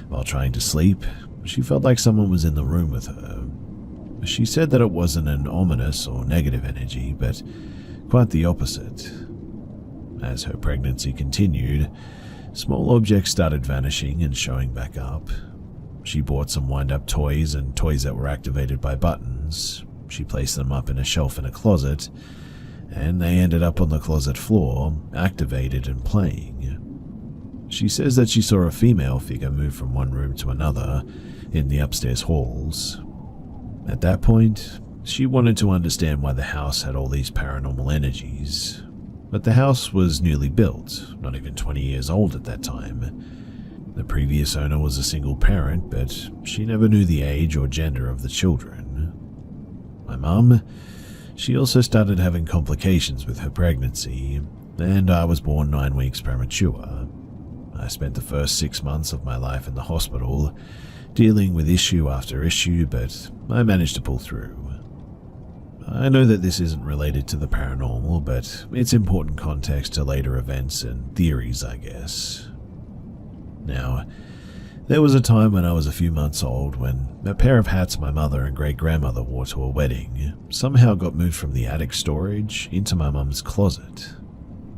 [SPEAKER 1] while trying to sleep, she felt like someone was in the room with her. She said that it wasn't an ominous or negative energy, but quite the opposite. As her pregnancy continued, small objects started vanishing and showing back up. She bought some wind-up toys and toys that were activated by buttons. She placed them up in a shelf in a closet, and they ended up on the closet floor, activated and playing. She says that she saw a female figure move from one room to another in the upstairs halls. At that point, she wanted to understand why the house had all these paranormal energies. But the house was newly built, not even 20 years old at that time. The previous owner was a single parent, but she never knew the age or gender of the children. My mum, she also started having complications with her pregnancy, and I was born 9 weeks premature. I spent the first 6 months of my life in the hospital, dealing with issue after issue, but I managed to pull through. I know that this isn't related to the paranormal, but it's important context to later events and theories, I guess. Now, there was a time when I was a few months old when a pair of hats my mother and great-grandmother wore to a wedding somehow got moved from the attic storage into my mum's closet.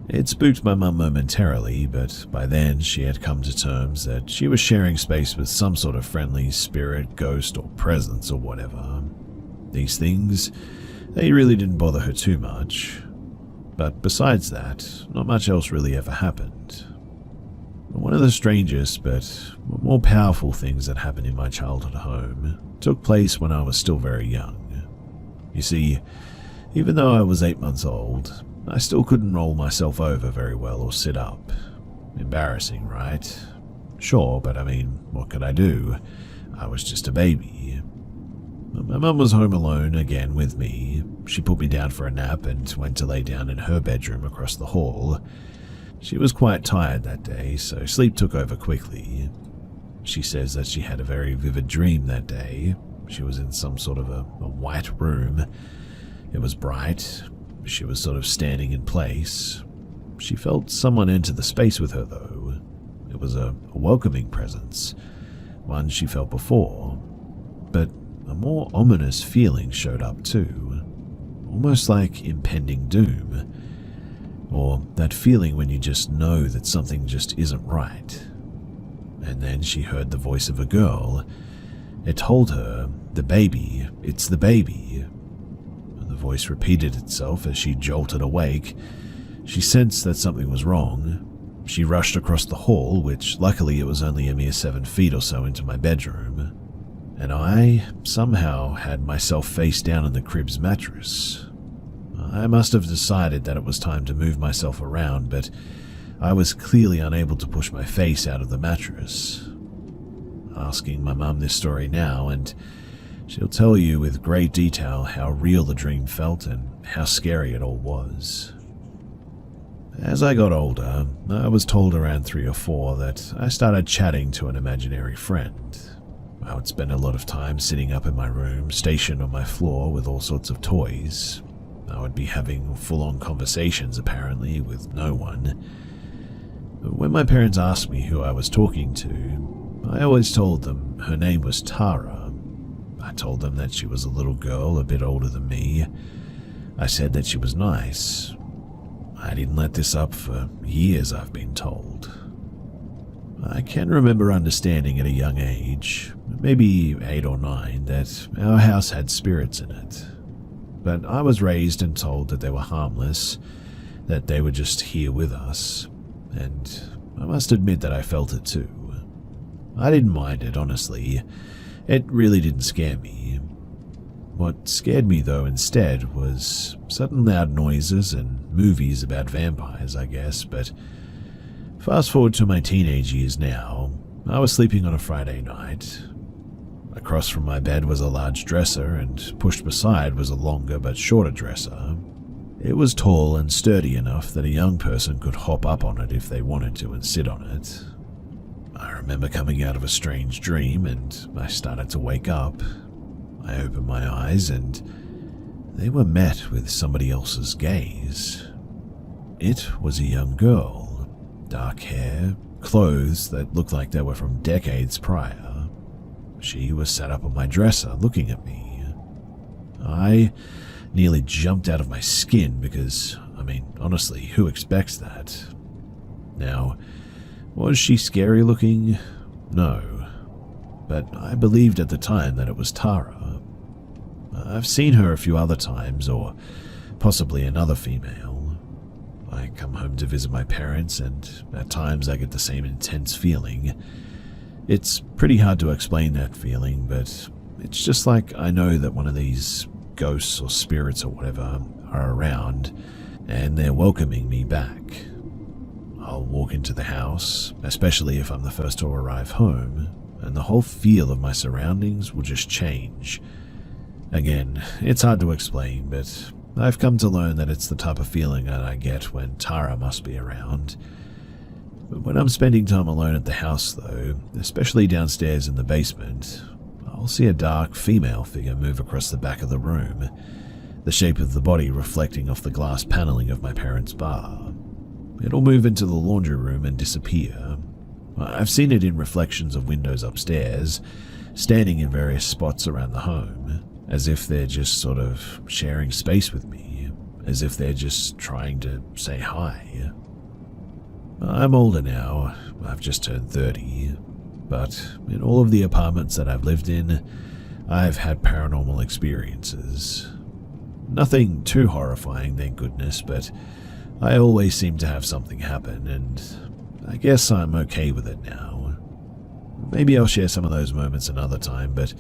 [SPEAKER 1] It spooked my mum momentarily, but by then she had come to terms that she was sharing space with some sort of friendly spirit, ghost, or presence or whatever. These things, they really didn't bother her too much. But besides that, not much else really ever happened. One of the strangest but more powerful things that happened in my childhood home took place when I was still very young. You see, even though I was 8 months old, I still couldn't roll myself over very well or sit up. Embarrassing, right? Sure, but I mean, what could I do? I was just a baby. My mum was home alone again with me. She put me down for a nap and went to lay down in her bedroom across the hall. She was quite tired that day, so sleep took over quickly. She says that she had a very vivid dream that day. She was in some sort of a white room. It was bright. She was sort of standing in place. She felt someone enter the space with her, though. It was a welcoming presence, one she felt before. But a more ominous feeling showed up too, almost like impending doom, or that feeling when you just know that something just isn't right. And then she heard the voice of a girl. It told her, "The baby, it's the baby." The voice repeated itself as she jolted awake. She sensed that something was wrong. She rushed across the hall, which luckily it was only a mere 7 feet or so into my bedroom. And I somehow had myself face down in the crib's mattress. I must have decided that it was time to move myself around, but I was clearly unable to push my face out of the mattress. Asking my mum this story now, and she'll tell you with great detail how real the dream felt and how scary it all was. As I got older, I was told around 3 or 4 that I started chatting to an imaginary friend. I would spend a lot of time sitting up in my room, stationed on my floor with all sorts of toys. I would be having full-on conversations, apparently, with no one. When my parents asked me who I was talking to, I always told them her name was Tara. I told them that she was a little girl, a bit older than me. I said that she was nice. I didn't let this up for years, I've been told. I can remember understanding at a young age, maybe 8 or 9, that our house had spirits in it. But I was raised and told that they were harmless, that they were just here with us, and I must admit that I felt it too. I didn't mind it, honestly. It really didn't scare me. What scared me, though, instead, was sudden loud noises and movies about vampires, I guess, but fast forward to my teenage years now. I was sleeping on a Friday night. Across from my bed was a large dresser, and pushed beside was a longer but shorter dresser. It was tall and sturdy enough that a young person could hop up on it if they wanted to and sit on it. I remember coming out of a strange dream, and I started to wake up. I opened my eyes, and they were met with somebody else's gaze. It was a young girl, dark hair, clothes that looked like they were from decades prior. She was sat up on my dresser, looking at me. I nearly jumped out of my skin because, honestly, who expects that? Now, was she scary looking? No. But I believed at the time that it was Tara. I've seen her a few other times, or possibly another female. I come home to visit my parents, and at times I get the same intense feeling. It's pretty hard to explain that feeling, but it's just like I know that one of these ghosts or spirits or whatever are around, and they're welcoming me back. I'll walk into the house, especially if I'm the first to arrive home, and the whole feel of my surroundings will just change. Again, it's hard to explain, but I've come to learn that it's the type of feeling that I get when Tara must be around. When I'm spending time alone at the house though, especially downstairs in the basement, I'll see a dark female figure move across the back of the room, the shape of the body reflecting off the glass paneling of my parents' bar. It'll move into the laundry room and disappear. I've seen it in reflections of windows upstairs, standing in various spots around the home, as if they're just sort of sharing space with me, as if they're just trying to say hi. I'm older now, I've just turned 30, but in all of the apartments that I've lived in, I've had paranormal experiences. Nothing too horrifying, thank goodness, but I always seem to have something happen, and I guess I'm okay with it now. Maybe I'll share some of those moments another time, but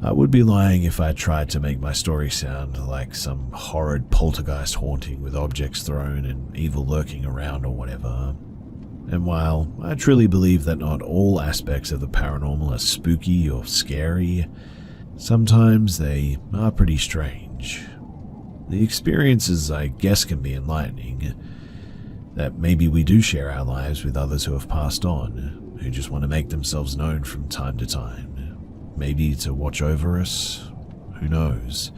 [SPEAKER 1] I would be lying if I tried to make my story sound like some horrid poltergeist haunting with objects thrown and evil lurking around or whatever. And while I truly believe that not all aspects of the paranormal are spooky or scary, sometimes they are pretty strange. The experiences, I guess, can be enlightening, that maybe we do share our lives with others who have passed on, who just want to make themselves known from time to time. Maybe to watch over us, who knows.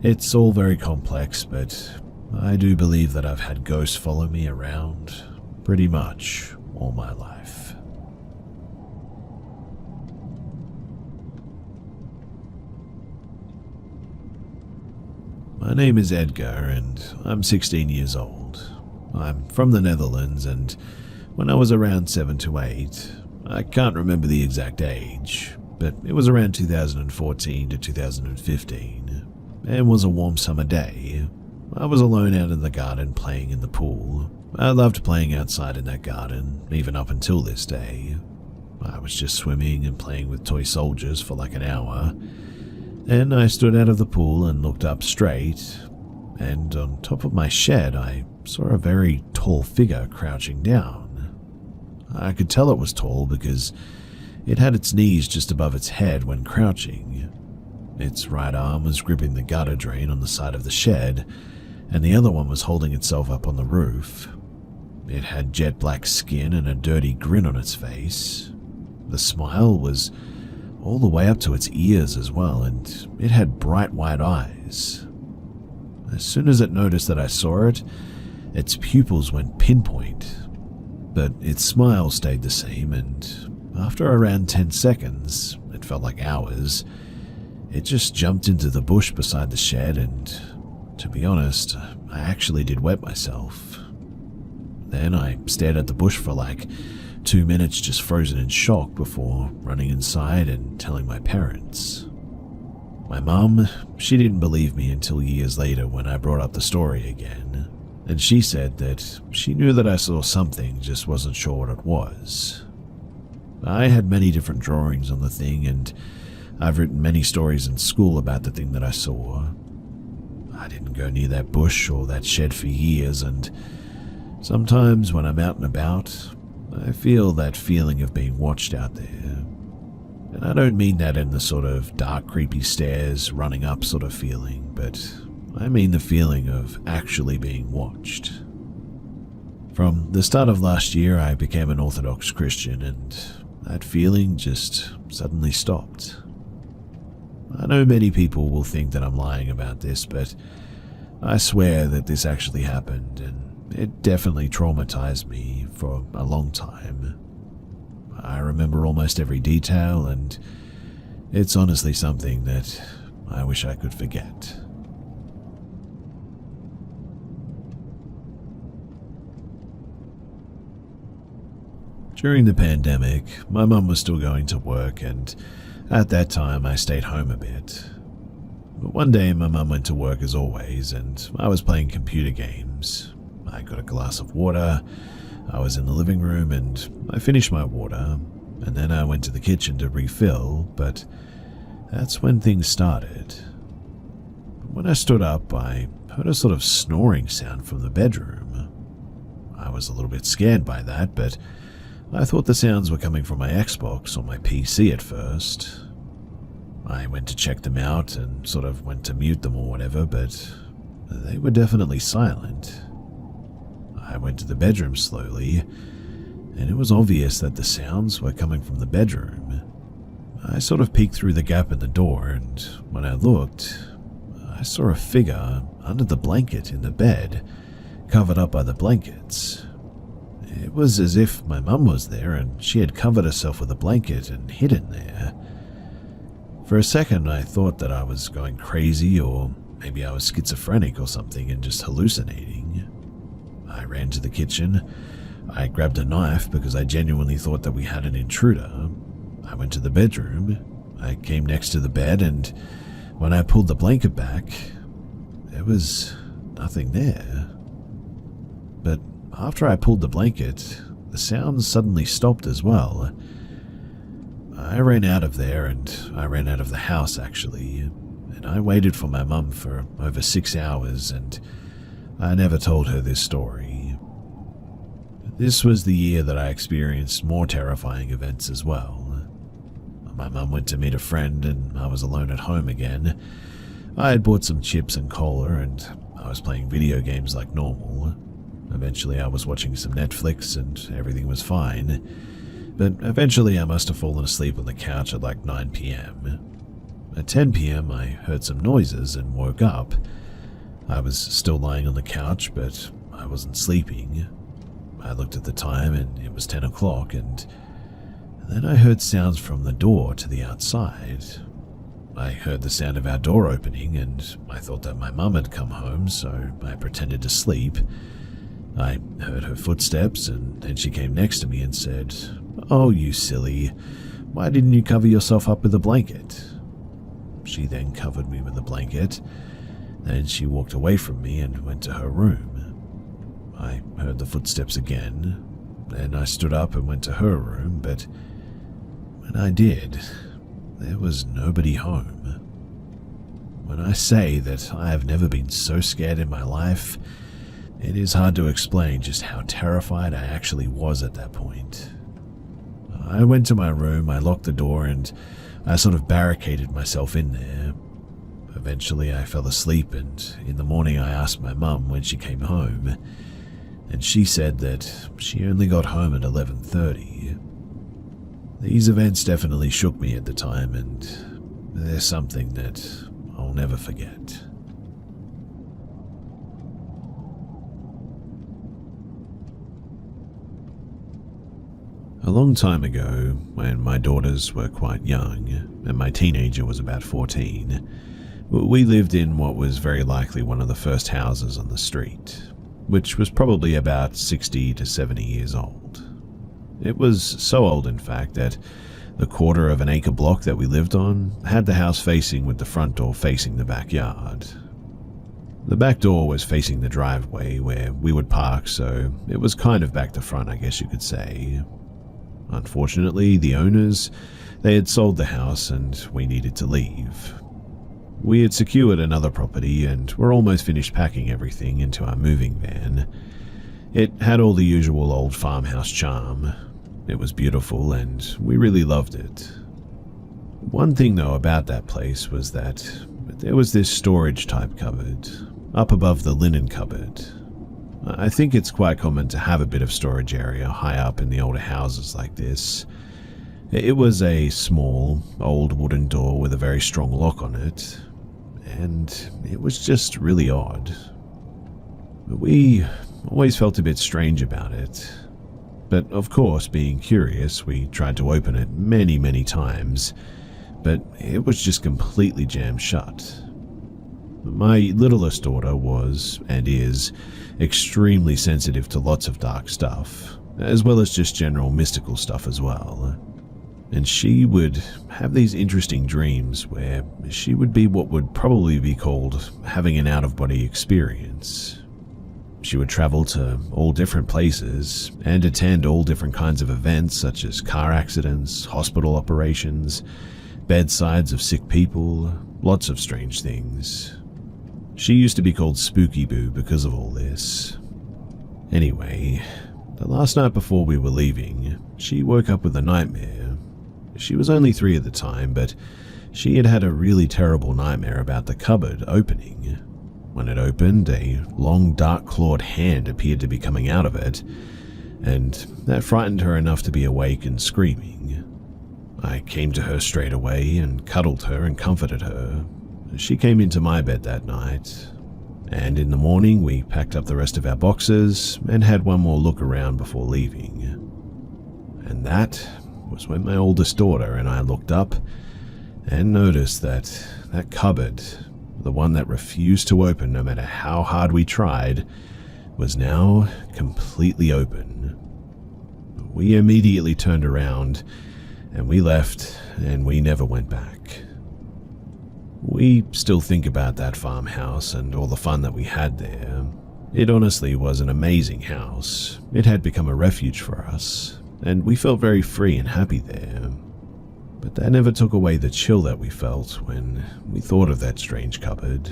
[SPEAKER 1] It's all very complex, but I do believe that I've had ghosts follow me around pretty much all my life. My name is Edgar and I'm 16 years old. I'm from the Netherlands, and when I was around 7 to 8, I can't remember the exact age, but it was around 2014 to 2015, and was a warm summer day. I was alone out in the garden playing in the pool. I loved playing outside in that garden, even up until this day. I was just swimming and playing with toy soldiers for like an hour. Then I stood out of the pool and looked up straight, and on top of my shed I saw a very tall figure crouching down. I could tell it was tall because it had its knees just above its head when crouching. Its right arm was gripping the gutter drain on the side of the shed, and the other one was holding itself up on the roof. It had jet black skin and a dirty grin on its face. The smile was all the way up to its ears as well, and it had bright white eyes. As soon as it noticed that I saw it, its pupils went pinpoint, but its smile stayed the same, and after around 10 seconds, it felt like hours, it just jumped into the bush beside the shed, and to be honest, I actually did wet myself. Then I stared at the bush for like 2 minutes, just frozen in shock, before running inside and telling my parents. My mum, she didn't believe me until years later when I brought up the story again, and she said that she knew that I saw something, just wasn't sure what it was. I had many different drawings on the thing, and I've written many stories in school about the thing that I saw. I didn't go near that bush or that shed for years, and sometimes when I'm out and about, I feel that feeling of being watched out there. And I don't mean that in the sort of dark, creepy stairs, running up sort of feeling, but I mean the feeling of actually being watched. From the start of last year, I became an Orthodox Christian, and that feeling just suddenly stopped. I know many people will think that I'm lying about this, but I swear that this actually happened, and it definitely traumatized me for a long time. I remember almost every detail, and it's honestly something that I wish I could forget. During the pandemic, my mum was still going to work, and at that time I stayed home a bit. But one day my mum went to work as always, and I was playing computer games. I got a glass of water, I was in the living room, and I finished my water, and then I went to the kitchen to refill, but that's when things started. When I stood up, I heard a sort of snoring sound from the bedroom. I was a little bit scared by that, but I thought the sounds were coming from my Xbox or my PC at first. I went to check them out and sort of went to mute them or whatever, but they were definitely silent. I went to the bedroom slowly, and it was obvious that the sounds were coming from the bedroom. I sort of peeked through the gap in the door, and when I looked, I saw a figure under the blanket in the bed, covered up by the blankets. It was as if my mum was there and she had covered herself with a blanket and hidden there. For a second, I thought that I was going crazy, or maybe I was schizophrenic or something and just hallucinating. I ran to the kitchen. I grabbed a knife because I genuinely thought that we had an intruder. I went to the bedroom. I came next to the bed, and when I pulled the blanket back, there was nothing there. But after I pulled the blanket, the sounds suddenly stopped as well. I ran out of there, and I ran out of the house actually, and I waited for my mum for over 6 hours, and I never told her this story. This was the year that I experienced more terrifying events as well. My mum went to meet a friend, and I was alone at home again. I had bought some chips and cola, and I was playing video games like normal. Eventually I was watching some Netflix, and everything was fine. But eventually I must have fallen asleep on the couch at like 9 p.m. At 10 p.m. I heard some noises and woke up. I was still lying on the couch, but I wasn't sleeping. I looked at the time, and it was 10 o'clock, and then I heard sounds from the door to the outside. I heard the sound of our door opening, and I thought that my mum had come home, so I pretended to sleep. I heard her footsteps, and then she came next to me and said, "Oh, you silly, why didn't you cover yourself up with a blanket?" She then covered me with a blanket, then she walked away from me and went to her room. I heard the footsteps again, then I stood up and went to her room, but when I did, there was nobody home. When I say that I have never been so scared in my life, it is hard to explain just how terrified I actually was at that point. I went to my room, I locked the door, and I sort of barricaded myself in there. Eventually I fell asleep, and in the morning I asked my mum when she came home, and she said that she only got home at 11:30. These events definitely shook me at the time, and they're something that I'll never forget. A long time ago, when my daughters were quite young, and my teenager was about 14, we lived in what was very likely one of the first houses on the street, which was probably about 60 to 70 years old. It was so old, in fact, that the quarter of an acre block that we lived on had the house facing with the front door facing the backyard. The back door was facing the driveway where we would park, so it was kind of back to front, I guess you could say. Unfortunately, the owners, they had sold the house and we needed to leave. We had secured another property and were almost finished packing everything into our moving van. It had all the usual old farmhouse charm. It was beautiful and we really loved it. One thing though about that place was that there was this storage type cupboard up above the linen cupboard. I think it's quite common to have a bit of storage area high up in the older houses like this. It was a small, old wooden door with a very strong lock on it, and it was just really odd. We always felt a bit strange about it, but of course, being curious, we tried to open it many times, but it was just completely jammed shut. My littlest daughter was, and is, extremely sensitive to lots of dark stuff, as well as just general mystical stuff as well. And she would have these interesting dreams where she would be what would probably be called having an out-of-body experience. She would travel to all different places and attend all different kinds of events such as car accidents, hospital operations, bedsides of sick people, lots of strange things. She used to be called Spooky Boo because of all this. Anyway, the last night before we were leaving, she woke up with a nightmare. She was only 3 at the time, but she had had a really terrible nightmare about the cupboard opening. When it opened, a long dark clawed hand appeared to be coming out of it. and that frightened her enough to be awake and screaming. I came to her straight away and cuddled her and comforted her. She came into my bed that night, and in the morning we packed up the rest of our boxes and had one more look around before leaving. And that was when my oldest daughter and I looked up and noticed that that cupboard, the one that refused to open no matter how hard we tried, was now completely open. We immediately turned around and we left, and we never went back. We still think about that farmhouse and all the fun that we had there. It honestly was an amazing house. It had become a refuge for us, and we felt very free and happy there. But that never took away the chill that we felt when we thought of that strange cupboard.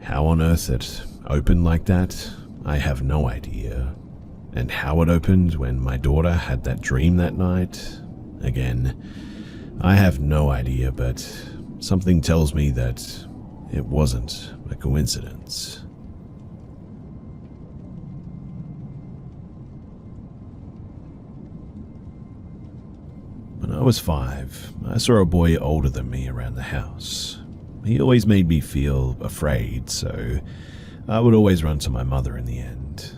[SPEAKER 1] How on earth it opened like that, I have no idea. And how it opened when my daughter had that dream that night, again, I have no idea, but something tells me that it wasn't a coincidence. When I was 5, I saw a boy older than me around the house. He always made me feel afraid, so I would always run to my mother in the end.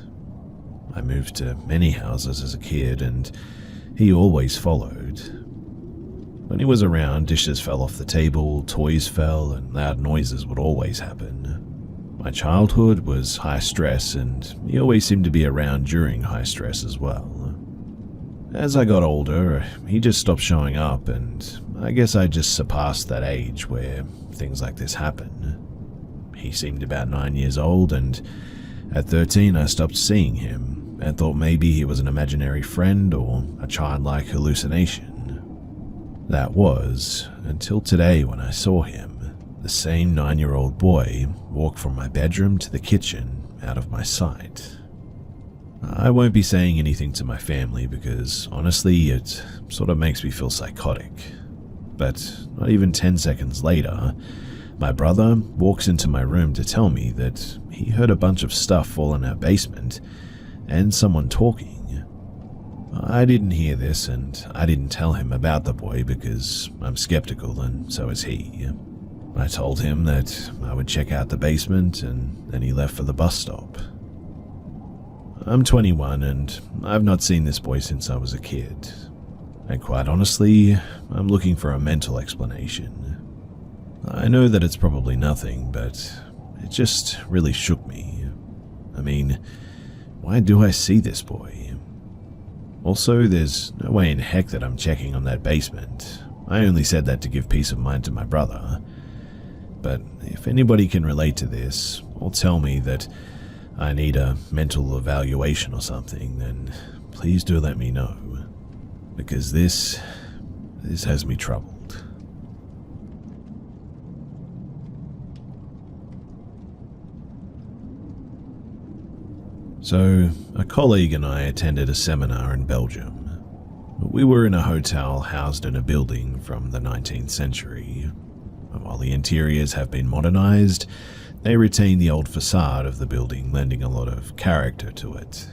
[SPEAKER 1] I moved to many houses as a kid, and he always followed. When he was around, dishes fell off the table, toys fell, and loud noises would always happen. My childhood was high stress, and he always seemed to be around during high stress as well. As I got older, he just stopped showing up, and I guess I just surpassed that age where things like this happen. He seemed about 9 years old, and at 13 I stopped seeing him and thought maybe he was an imaginary friend or a childlike hallucination. That was until today when I saw him, the same 9-year-old boy, walk from my bedroom to the kitchen out of my sight. I won't be saying anything to my family because honestly it sort of makes me feel psychotic. But not even 10 seconds later, my brother walks into my room to tell me that he heard a bunch of stuff fall in our basement and someone talking. I didn't hear this, and I didn't tell him about the boy because I'm skeptical and so is he. I told him that I would check out the basement, and then he left for the bus stop. I'm 21 and I've not seen this boy since I was a kid. And quite honestly, I'm looking for a mental explanation. I know that it's probably nothing, but it just really shook me. I mean, why do I see this boy? Also, there's no way in heck that I'm checking on that basement. I only said that to give peace of mind to my brother. But if anybody can relate to this, or tell me that I need a mental evaluation or something, then please do let me know. Because this has me troubled. So, a colleague and I attended a seminar in Belgium. We were in a hotel housed in a building from the 19th century. While the interiors have been modernized, they retain the old facade of the building, lending a lot of character to it.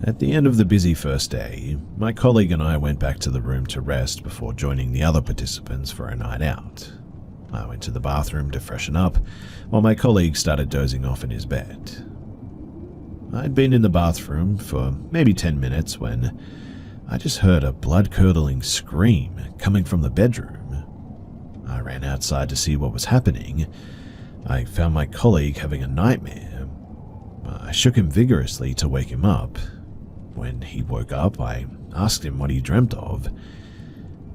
[SPEAKER 1] At the end of the busy first day, my colleague and I went back to the room to rest before joining the other participants for a night out. I went to the bathroom to freshen up, while my colleague started dozing off in his bed. I'd been in the bathroom for maybe 10 minutes when I just heard a blood-curdling scream coming from the bedroom. I ran outside to see what was happening. I found my colleague having a nightmare. I shook him vigorously to wake him up. When he woke up, I asked him what he dreamt of.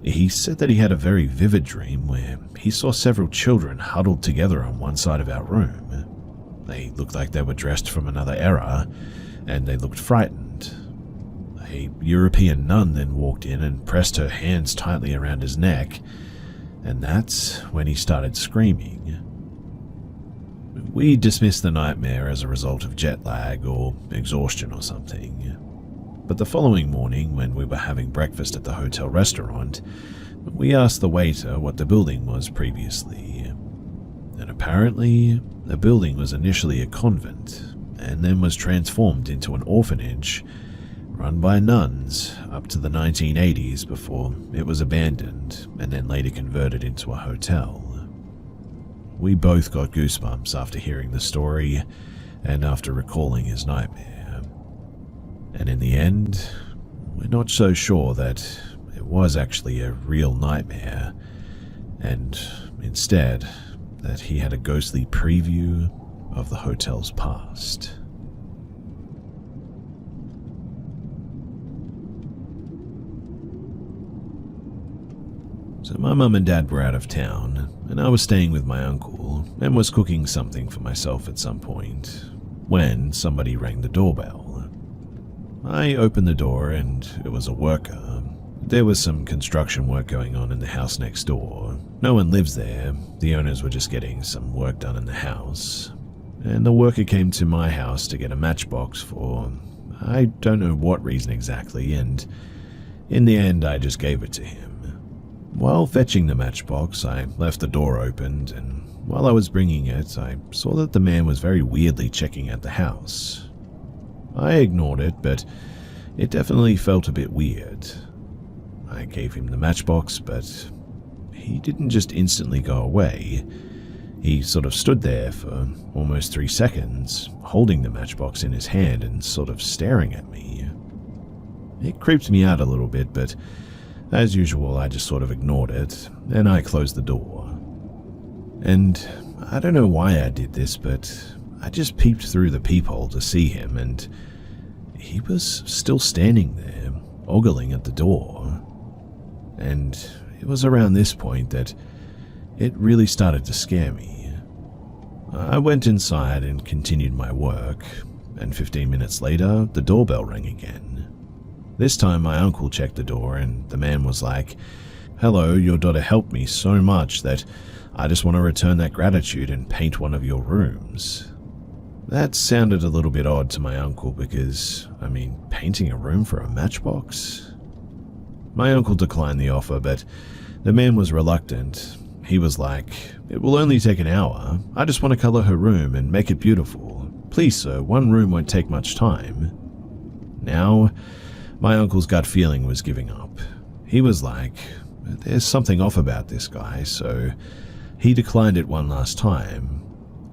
[SPEAKER 1] He said that he had a very vivid dream where he saw several children huddled together on one side of our room. They looked like they were dressed from another era, and they looked frightened. A European nun then walked in and pressed her hands tightly around his neck, and that's when he started screaming. We dismissed the nightmare as a result of jet lag or exhaustion or something. But the following morning, when we were having breakfast at the hotel restaurant, we asked the waiter what the building was previously. And apparently, the building was initially a convent, and then was transformed into an orphanage run by nuns up to the 1980s before it was abandoned and then later converted into a hotel. We both got goosebumps after hearing the story and after recalling his nightmare. And in the end, we're not so sure that it was actually a real nightmare, and instead that he had a ghostly preview of the hotel's past. So my mum and dad were out of town, and I was staying with my uncle and was cooking something for myself at some point, when somebody rang the doorbell. I opened the door and it was a worker. There was some construction work going on in the house next door. No one lives there, the owners were just getting some work done in the house. And the worker came to my house to get a matchbox for, I don't know what reason exactly, and in the end I just gave it to him. While fetching the matchbox, I left the door opened, and while I was bringing it, I saw that the man was very weirdly checking out the house. I ignored it, but it definitely felt a bit weird. I gave him the matchbox, but he didn't just instantly go away. He sort of stood there for almost 3 seconds, holding the matchbox in his hand and sort of staring at me. It creeped me out a little bit, but as usual, I just sort of ignored it, and I closed the door. And I don't know why I did this, but I just peeped through the peephole to see him, and he was still standing there, ogling at the door. And it was around this point that it really started to scare me. I went inside and continued my work, and 15 minutes later, the doorbell rang again. This time my uncle checked the door and the man was like, "Hello, your daughter helped me so much that I just want to return that gratitude and paint one of your rooms." That sounded a little bit odd to my uncle because, painting a room for a matchbox? My uncle declined the offer, but the man was reluctant. He was like, "It will only take an hour. I just want to color her room and make it beautiful. Please, sir, one room won't take much time." Now, my uncle's gut feeling was giving up. He was like, there's something off about this guy, so he declined it one last time.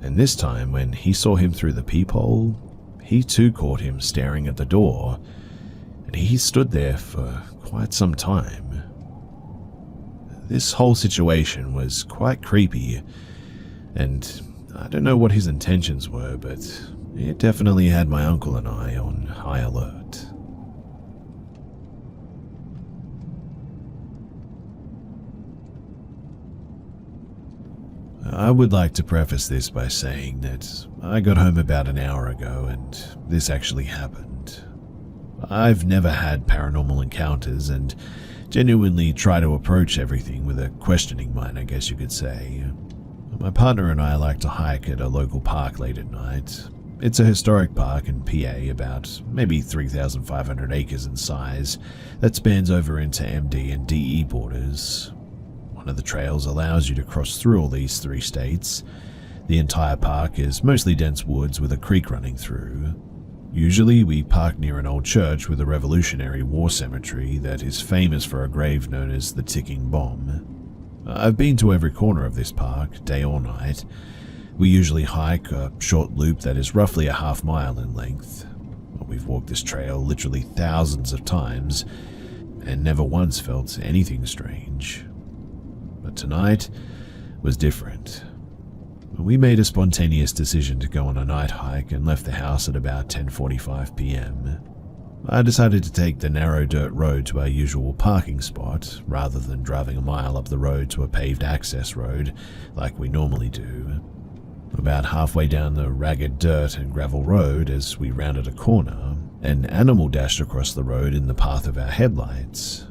[SPEAKER 1] And this time, when he saw him through the peephole, he too caught him staring at the door, and he stood there for quite some time. This whole situation was quite creepy, and I don't know what his intentions were, but it definitely had my uncle and I on high alert. I would like to preface this by saying that I got home about an hour ago and this actually happened. I've never had paranormal encounters and genuinely try to approach everything with a questioning mind, I guess you could say. My partner and I like to hike at a local park late at night. It's a historic park in PA, about maybe 3,500 acres in size, that spans over into MD and DE borders. One of the trails allows you to cross through all these 3 states. The entire park is mostly dense woods with a creek running through. Usually we park near an old church with a Revolutionary War cemetery that is famous for a grave known as the Ticking Bomb. I've been to every corner of this park, day or night. We usually hike a short loop that is roughly a half mile in length. We've walked this trail literally thousands of times and never once felt anything strange. But tonight was different. We made a spontaneous decision to go on a night hike and left the house at about 10:45 p.m. I decided to take the narrow dirt road to our usual parking spot rather than driving a mile up the road to a paved access road like we normally do. About halfway down the ragged dirt and gravel road, as we rounded a corner, an animal dashed across the road in the path of our headlights.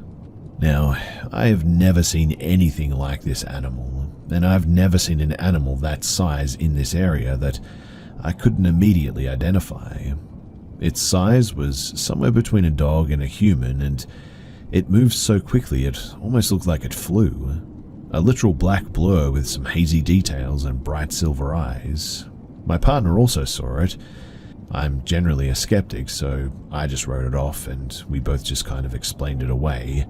[SPEAKER 1] Now, I have never seen anything like this animal, and I've never seen an animal that size in this area that I couldn't immediately identify. Its size was somewhere between a dog and a human, and it moved so quickly it almost looked like it flew. A literal black blur with some hazy details and bright silver eyes. My partner also saw it. I'm generally a skeptic, so I just wrote it off and we both just kind of explained it away.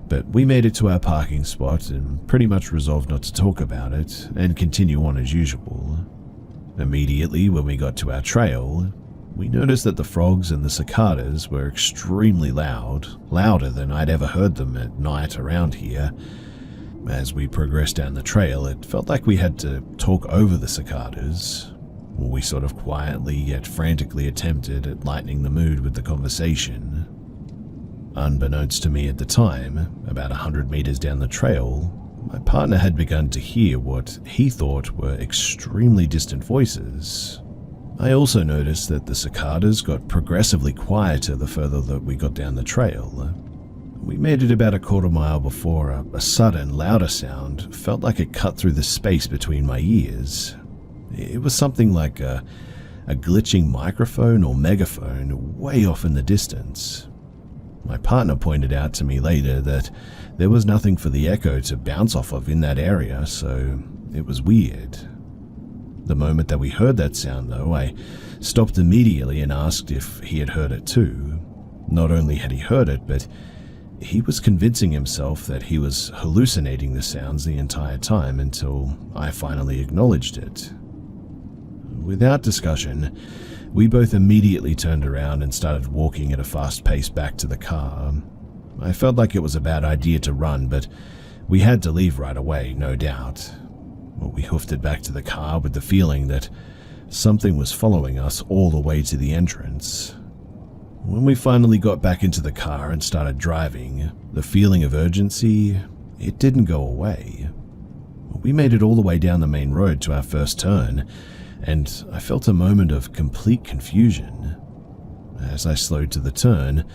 [SPEAKER 1] But we made it to our parking spot and pretty much resolved not to talk about it and continue on as usual. Immediately when we got to our trail, we noticed that the frogs and the cicadas were extremely loud, louder than I'd ever heard them at night around here. As we progressed down the trail, it felt like we had to talk over the cicadas. We sort of quietly yet frantically attempted at lightening the mood with the conversation. Unbeknownst to me at the time, about 100 meters down the trail, my partner had begun to hear what he thought were extremely distant voices. I also noticed that the cicadas got progressively quieter the further that we got down the trail. We made it about a quarter mile before a sudden, louder sound felt like it cut through the space between my ears. It was something like a glitching microphone or megaphone way off in the distance. My partner pointed out to me later that there was nothing for the echo to bounce off of in that area, so it was weird. The moment that we heard that sound, though, I stopped immediately and asked if he had heard it too. Not only had he heard it, but he was convincing himself that he was hallucinating the sounds the entire time until I finally acknowledged it. Without discussion, we both immediately turned around and started walking at a fast pace back to the car. I felt like it was a bad idea to run, but we had to leave right away, no doubt. We hoofed it back to the car with the feeling that something was following us all the way to the entrance. When we finally got back into the car and started driving, the feeling of urgency, it didn't go away. We made it all the way down the main road to our first turn, and I felt a moment of complete confusion. As I slowed to the turn,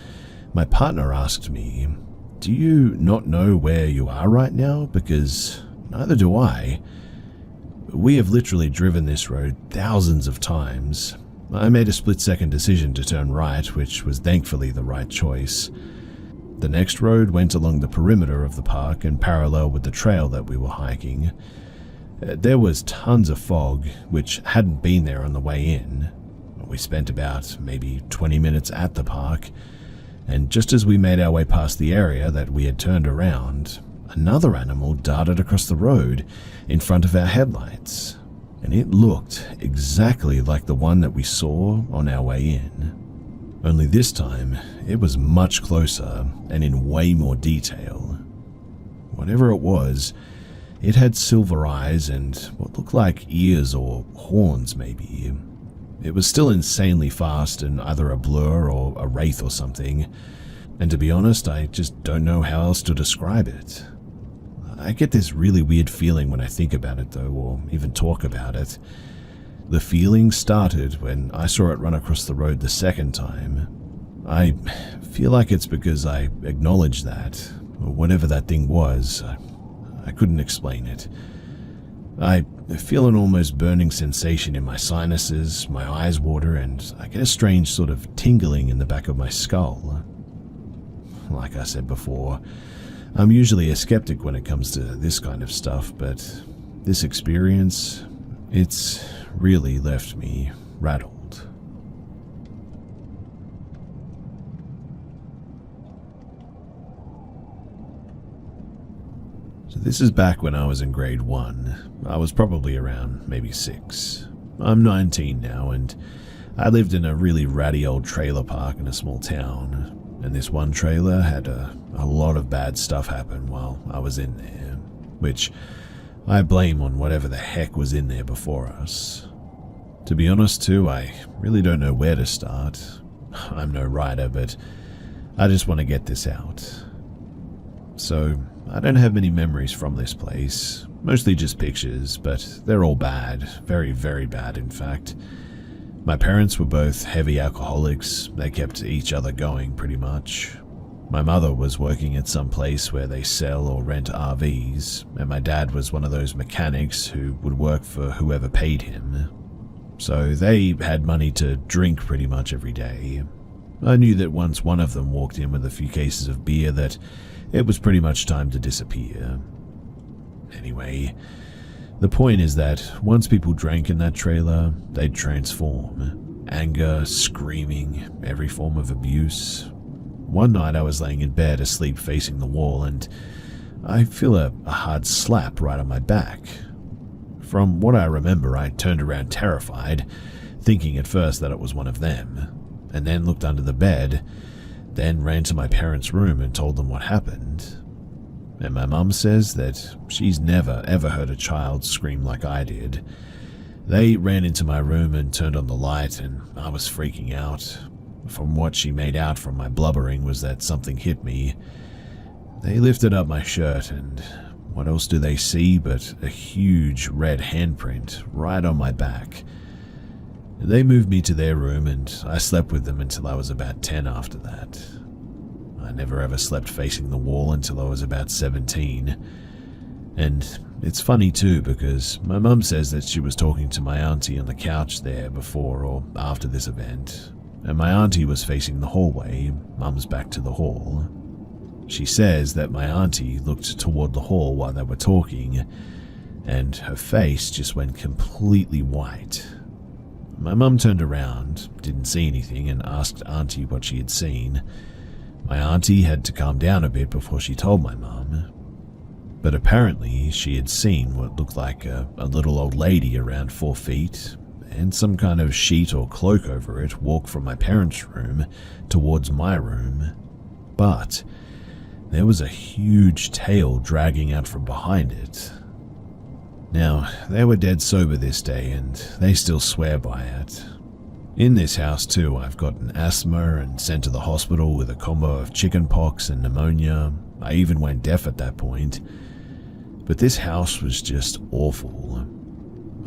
[SPEAKER 1] my partner asked me, "Do you not know where you are right now? Because neither do I. We have literally driven this road thousands of times." I made a split-second decision to turn right, which was thankfully the right choice. The next road went along the perimeter of the park and parallel with the trail that we were hiking. There was tons of fog, which hadn't been there on the way in. We spent about maybe 20 minutes at the park, and just as we made our way past the area that we had turned around, another animal darted across the road in front of our headlights, and it looked exactly like the one that we saw on our way in. Only this time, it was much closer and in way more detail. Whatever it was, it had silver eyes and what looked like ears or horns maybe. It was still insanely fast and either a blur or a wraith or something, and to be honest, I just don't know how else to describe it. I get this really weird feeling when I think about it though, or even talk about it. The feeling started when I saw it run across the road the second time. I feel like it's because I acknowledged that, or whatever that thing was. I couldn't explain it. I feel an almost burning sensation in my sinuses, my eyes water, and I get a strange sort of tingling in the back of my skull. Like I said before, I'm usually a skeptic when it comes to this kind of stuff, but this experience, it's really left me rattled. So this is back when I was in grade 1. I was probably around maybe 6. I'm 19 now, and I lived in a really ratty old trailer park in a small town, and this one trailer had a lot of bad stuff happen while I was in there, which I blame on whatever the heck was in there before us. To be honest too, I really don't know where to start. I'm no writer, but I just want to get this out. So, I don't have many memories from this place, mostly just pictures, but they're all bad, very, very bad in fact. My parents were both heavy alcoholics, they kept each other going pretty much. My mother was working at some place where they sell or rent RVs, and my dad was one of those mechanics who would work for whoever paid him. So they had money to drink pretty much every day. I knew that once one of them walked in with a few cases of beer that it was pretty much time to disappear. Anyway, the point is that once people drank in that trailer, they'd transform. Anger, screaming, every form of abuse. One night I was laying in bed asleep facing the wall and I feel a hard slap right on my back. From what I remember, I turned around terrified, thinking at first that it was one of them, and then looked under the bed, then ran to my parents' room and told them what happened. And my mum says that she's never ever heard a child scream like I did. They ran into my room and turned on the light, and I was freaking out. From what she made out from my blubbering was that something hit me. They lifted up my shirt, and what else do they see but a huge red handprint right on my back. They moved me to their room, and I slept with them until I was about 10 after that. I never ever slept facing the wall until I was about 17. And it's funny too, because my mum says that she was talking to my auntie on the couch there before or after this event, and my auntie was facing the hallway, mum's back to the hall. She says that my auntie looked toward the hall while they were talking, and her face just went completely white. My mum turned around, didn't see anything, and asked auntie what she had seen. My auntie had to calm down a bit before she told my mum. But apparently she had seen what looked like a little old lady around 4 feet and some kind of sheet or cloak over it walk from my parents' room towards my room. But there was a huge tail dragging out from behind it. Now, they were dead sober this day and they still swear by it. In this house too, I've gotten asthma and sent to the hospital with a combo of chickenpox and pneumonia. I even went deaf at that point. But this house was just awful.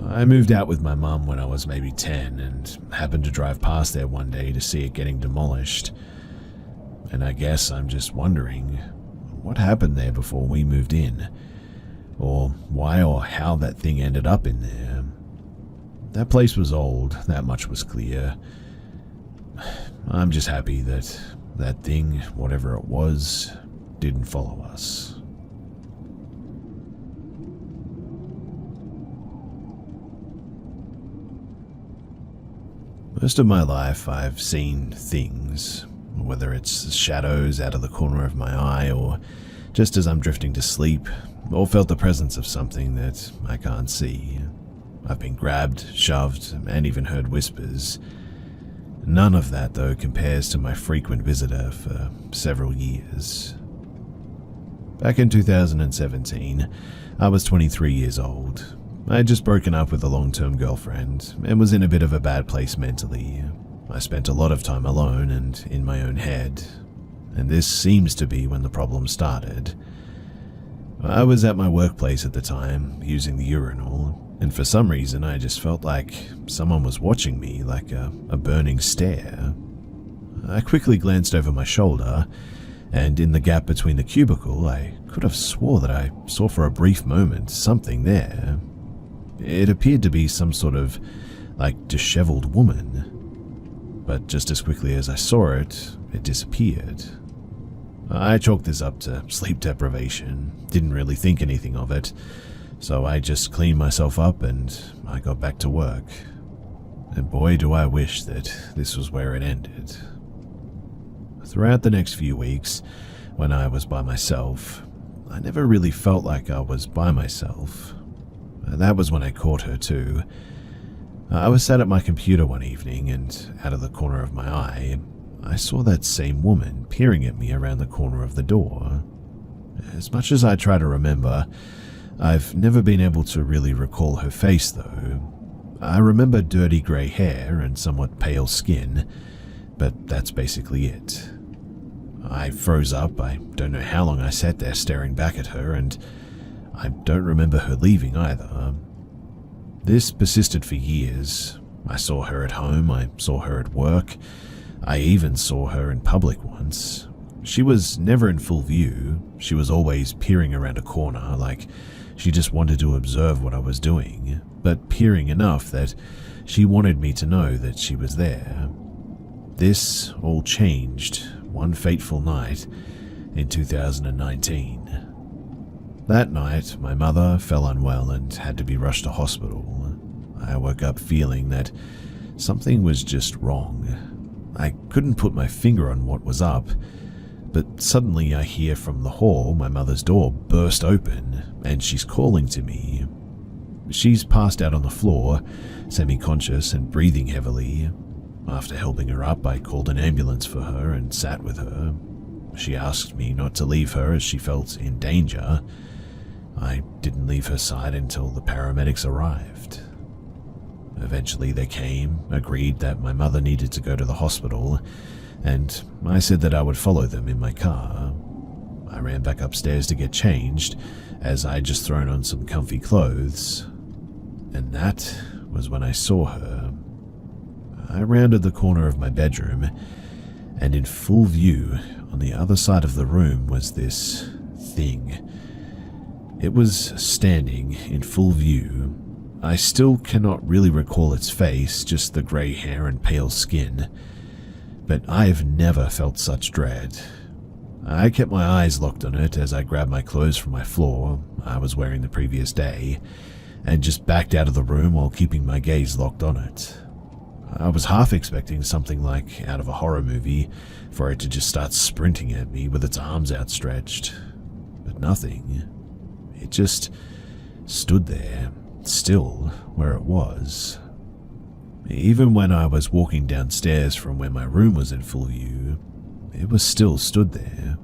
[SPEAKER 1] I moved out with my mum when I was maybe 10 and happened to drive past there one day to see it getting demolished. And I guess I'm just wondering, what happened there before we moved in? Or why or how that thing ended up in there? That place was old, that much was clear. I'm just happy that that thing, whatever it was, didn't follow us. Most of my life I've seen things, whether it's shadows out of the corner of my eye or just as I'm drifting to sleep, or felt the presence of something that I can't see. I've been grabbed, shoved, and even heard whispers. None of that, though, compares to my frequent visitor for several years. Back in 2017, I was 23 years old. I had just broken up with a long-term girlfriend and was in a bit of a bad place mentally. I spent a lot of time alone and in my own head, and this seems to be when the problem started. I was at my workplace at the time, using the urinal, and for some reason I just felt like someone was watching me, like a burning stare. I quickly glanced over my shoulder, and in the gap between the cubicle, I could have swore that I saw for a brief moment something there. It appeared to be some sort of, disheveled woman. But just as quickly as I saw it, it disappeared. I chalked this up to sleep deprivation, didn't really think anything of it, so I just cleaned myself up and I got back to work. And boy do I wish that this was where it ended. Throughout the next few weeks, when I was by myself, I never really felt like I was by myself. That was when I caught her too. I was sat at my computer one evening and out of the corner of my eye, I saw that same woman peering at me around the corner of the door. As much as I try to remember, I've never been able to really recall her face though. I remember dirty grey hair and somewhat pale skin, but that's basically it. I froze up. I don't know how long I sat there staring back at her, and I don't remember her leaving either. This persisted for years. I saw her at home, I saw her at work, I even saw her in public once. She was never in full view, she was always peering around a corner, like she just wanted to observe what I was doing, but peering enough that she wanted me to know that she was there. This all changed one fateful night in 2019. That night, my mother fell unwell and had to be rushed to hospital. I woke up feeling that Something was just wrong. I couldn't put my finger on what was up, but suddenly I hear from the hall my mother's door burst open and she's calling to me. She's passed out on the floor, semi-conscious and breathing heavily. After helping her up, I called an ambulance for her and sat with her. She asked me not to leave her as she felt in danger. I didn't leave her side until the paramedics arrived. Eventually they came, agreed that my mother needed to go to the hospital, and I said that I would follow them in my car. I ran back upstairs to get changed, as I'd just thrown on some comfy clothes. And that was when I saw her. I rounded the corner of my bedroom, and in full view, on the other side of the room was this thing. It was standing in full view. I still cannot really recall its face, just the grey hair and pale skin. But I've never felt such dread. I kept my eyes locked on it as I grabbed my clothes from my floor I was wearing the previous day, and just backed out of the room while keeping my gaze locked on it. I was half expecting something like out of a horror movie, for it to just start sprinting at me with its arms outstretched. But nothing. It just stood there, still where it was. Even when I was walking downstairs from where my room was in full view, it was still stood there.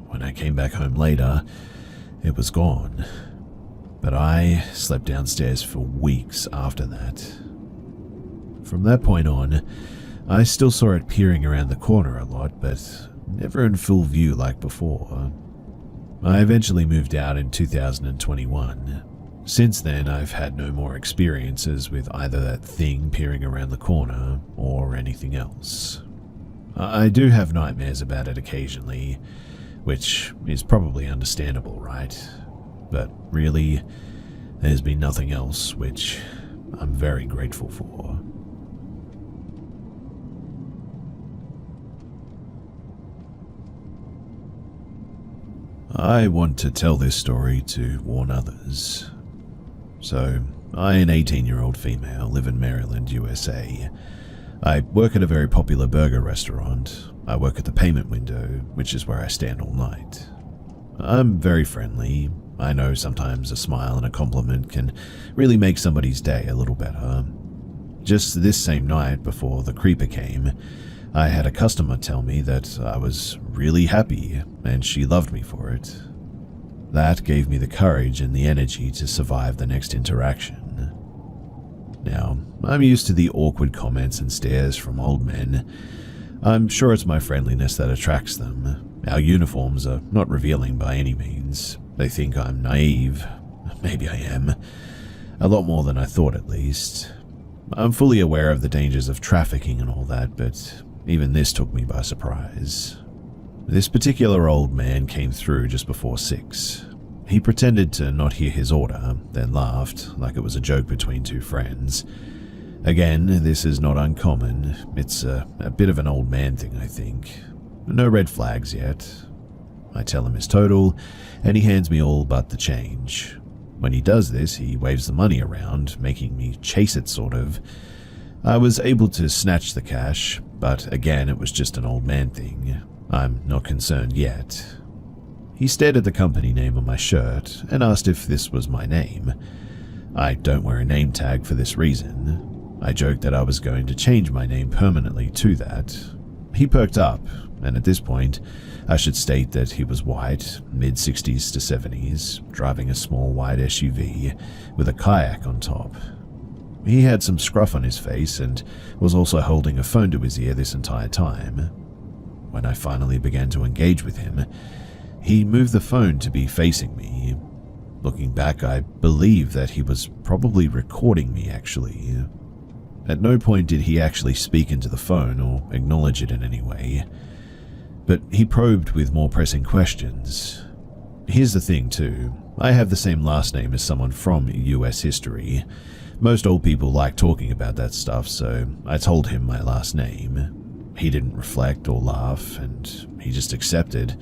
[SPEAKER 1] When I came back home later, it was gone. But I slept downstairs for weeks after that. From that point on, I still saw it peering around the corner a lot, but never in full view like before. I eventually moved out in 2021. Since then, I've had no more experiences with either that thing peering around the corner or anything else. I do have nightmares about it occasionally, which is probably understandable, right? But really, there's been nothing else, which I'm very grateful for. I want to tell this story to warn others. So, I, an 18-year-old female, live in Maryland, USA. I work at a very popular burger restaurant. I work at the payment window, which is where I stand all night. I'm very friendly. I know sometimes a smile and a compliment can really make somebody's day a little better. Just this same night before the creeper came, I had a customer tell me that I was really happy and she loved me for it. That gave me the courage and the energy to survive the next interaction. Now, I'm used to the awkward comments and stares from old men. I'm sure it's my friendliness that attracts them. Our uniforms are not revealing by any means. They think I'm naive. Maybe I am. A lot more than I thought, at least. I'm fully aware of the dangers of trafficking and all that, but even this took me by surprise. This particular old man came through just before 6. He pretended to not hear his order, then laughed like it was a joke between two friends. Again, this is not uncommon. It's a bit of an old man thing, I think. No red flags yet. I tell him his total, and he hands me all but the change. When he does this, he waves the money around, making me chase it sort of. I was able to snatch the cash, but again, it was just an old man thing. I'm not concerned yet. He stared at the company name on my shirt and asked if this was my name. I don't wear a name tag for this reason. I joked that I was going to change my name permanently to that. He perked up, and at this point, I should state that he was white, mid-60s to 70s, driving a small white SUV with a kayak on top. He had some scruff on his face and was also holding a phone to his ear this entire time. When I finally began to engage with him, he moved the phone to be facing me. Looking back, I believe that he was probably recording me, actually. At no point did he actually speak into the phone or acknowledge it in any way, but he probed with more pressing questions. Here's the thing, too. I have the same last name as someone from US history. Most old people like talking about that stuff, so I told him my last name. He didn't reflect or laugh, and he just accepted,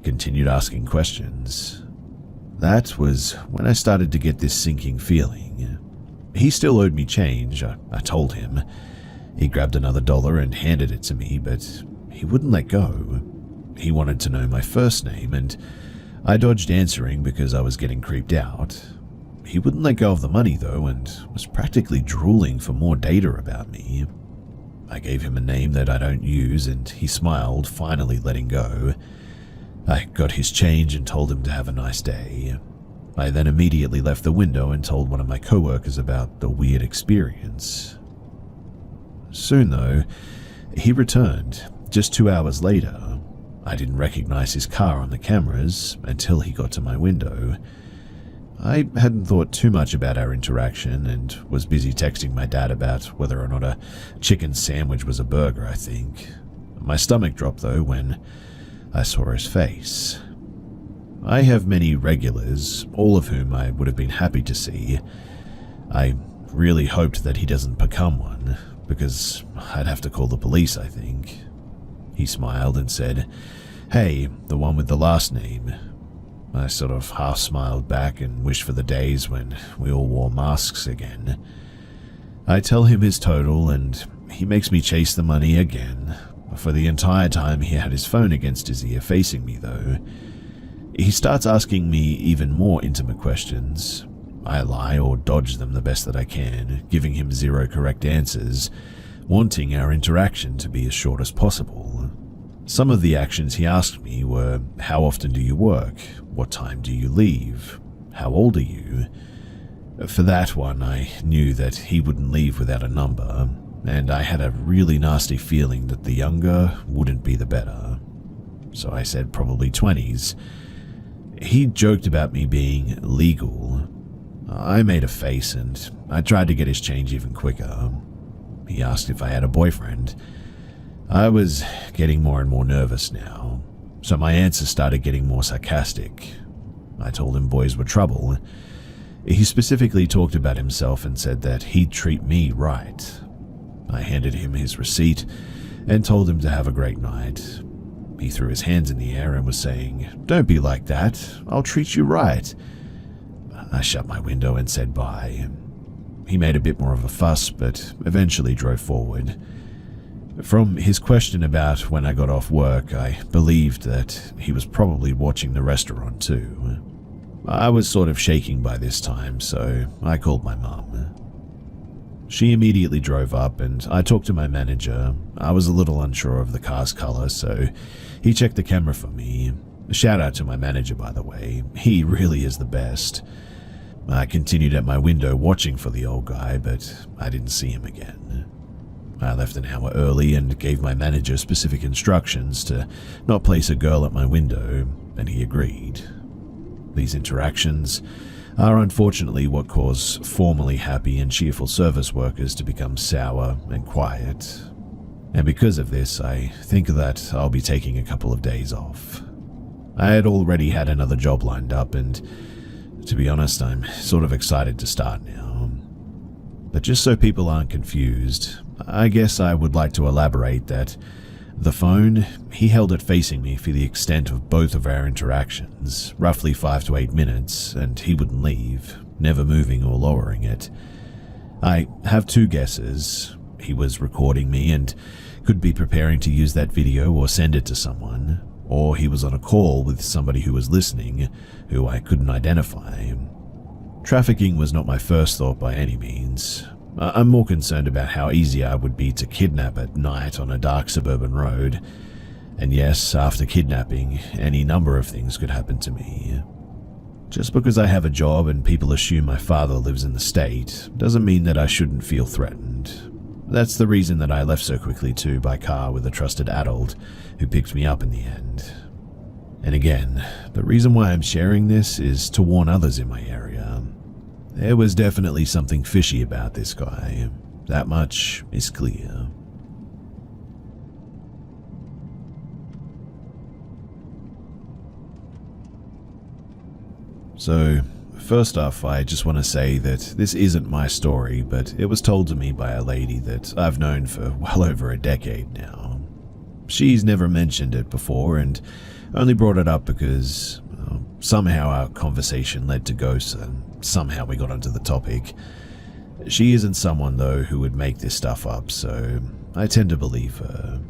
[SPEAKER 1] continued asking questions. That was when I started to get this sinking feeling. He still owed me change, I told him. He grabbed another dollar and handed it to me, but he wouldn't let go. He wanted to know my first name, and I dodged answering because I was getting creeped out. He wouldn't let go of the money, though, and was practically drooling for more data about me. I gave him a name that I don't use, and he smiled, finally letting go. I got his change and told him to have a nice day. I then immediately left the window and told one of my coworkers about the weird experience. Soon, though, he returned, just 2 hours later. I didn't recognize his car on the cameras until he got to my window. I hadn't thought too much about our interaction and was busy texting my dad about whether or not a chicken sandwich was a burger, I think. My stomach dropped, though, when I saw his face. I have many regulars, all of whom I would have been happy to see. I really hoped that he doesn't become one, because I'd have to call the police, I think. He smiled and said, "Hey, the one with the last name." I sort of half smiled back and wished for the days when we all wore masks again. I tell him his total and he makes me chase the money again. For the entire time he had his phone against his ear facing me, though. He starts asking me even more intimate questions. I lie or dodge them the best that I can, giving him 0 correct answers, wanting our interaction to be as short as possible. Some of the actions he asked me were, how often do you work? What time do you leave? How old are you? For that one, I knew that he wouldn't leave without a number, and I had a really nasty feeling that the younger wouldn't be the better. So I said probably 20s. He joked about me being legal. I made a face and I tried to get his change even quicker. He asked if I had a boyfriend. I was getting more and more nervous now, so my answers started getting more sarcastic. I told him boys were trouble. He specifically talked about himself and said that he'd treat me right. I handed him his receipt and told him to have a great night. He threw his hands in the air and was saying, "Don't be like that, I'll treat you right." I shut my window and said bye. He made a bit more of a fuss, but eventually drove forward. From his question about when I got off work, I believed that he was probably watching the restaurant too. I was sort of shaking by this time, so I called my mum. She immediately drove up and I talked to my manager. I was a little unsure of the car's color, so he checked the camera for me. Shout out to my manager, by the way. He really is the best. I continued at my window watching for the old guy, but I didn't see him again. I left an hour early and gave my manager specific instructions to not place a girl at my window, and he agreed. These interactions are unfortunately what cause formerly happy and cheerful service workers to become sour and quiet. And because of this, I think that I'll be taking a couple of days off. I had already had another job lined up, and to be honest, I'm sort of excited to start now. But just so people aren't confused, I guess I would like to elaborate that the phone, he held it facing me for the extent of both of our interactions, roughly 5 to 8 minutes, and he wouldn't leave, never moving or lowering it. I have 2 guesses. He was recording me and could be preparing to use that video or send it to someone, or he was on a call with somebody who was listening, who I couldn't identify. Trafficking was not my first thought by any means. I'm more concerned about how easy I would be to kidnap at night on a dark suburban road. And yes, after kidnapping, any number of things could happen to me. Just because I have a job and people assume my father lives in the state doesn't mean that I shouldn't feel threatened. That's the reason that I left so quickly too by car with a trusted adult who picked me up in the end. And again, the reason why I'm sharing this is to warn others in my area. There was definitely something fishy about this guy. That much is clear. So, first off, I just want to say that this isn't my story, but it was told to me by a lady that I've known for well over a decade now. She's never mentioned it before and only brought it up because somehow our conversation led to ghosts and somehow we got onto the topic. She isn't someone, though, who would make this stuff up, so I tend to believe her.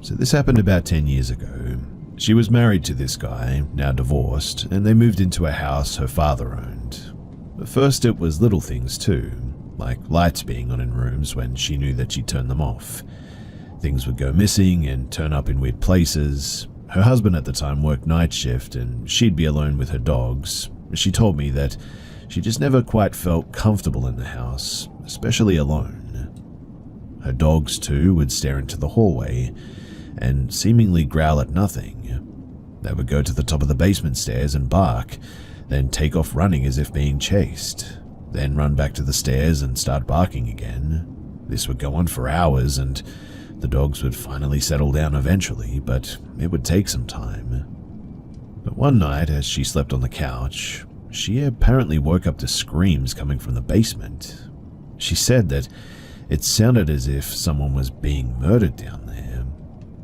[SPEAKER 1] So this happened about 10 years ago. She was married to this guy, now divorced, and they moved into a house her father owned. At first it was little things too, like lights being on in rooms when she knew that she'd turn them off. Things would go missing and turn up in weird places. Her husband at the time worked night shift and she'd be alone with her dogs. She told me that she just never quite felt comfortable in the house, especially alone. Her dogs too would stare into the hallway and seemingly growl at nothing. They would go to the top of the basement stairs and bark, then take off running as if being chased, then run back to the stairs and start barking again. This would go on for hours and the dogs would finally settle down eventually, but it would take some time. But one night, as she slept on the couch, she apparently woke up to screams coming from the basement. She said that it sounded as if someone was being murdered down there.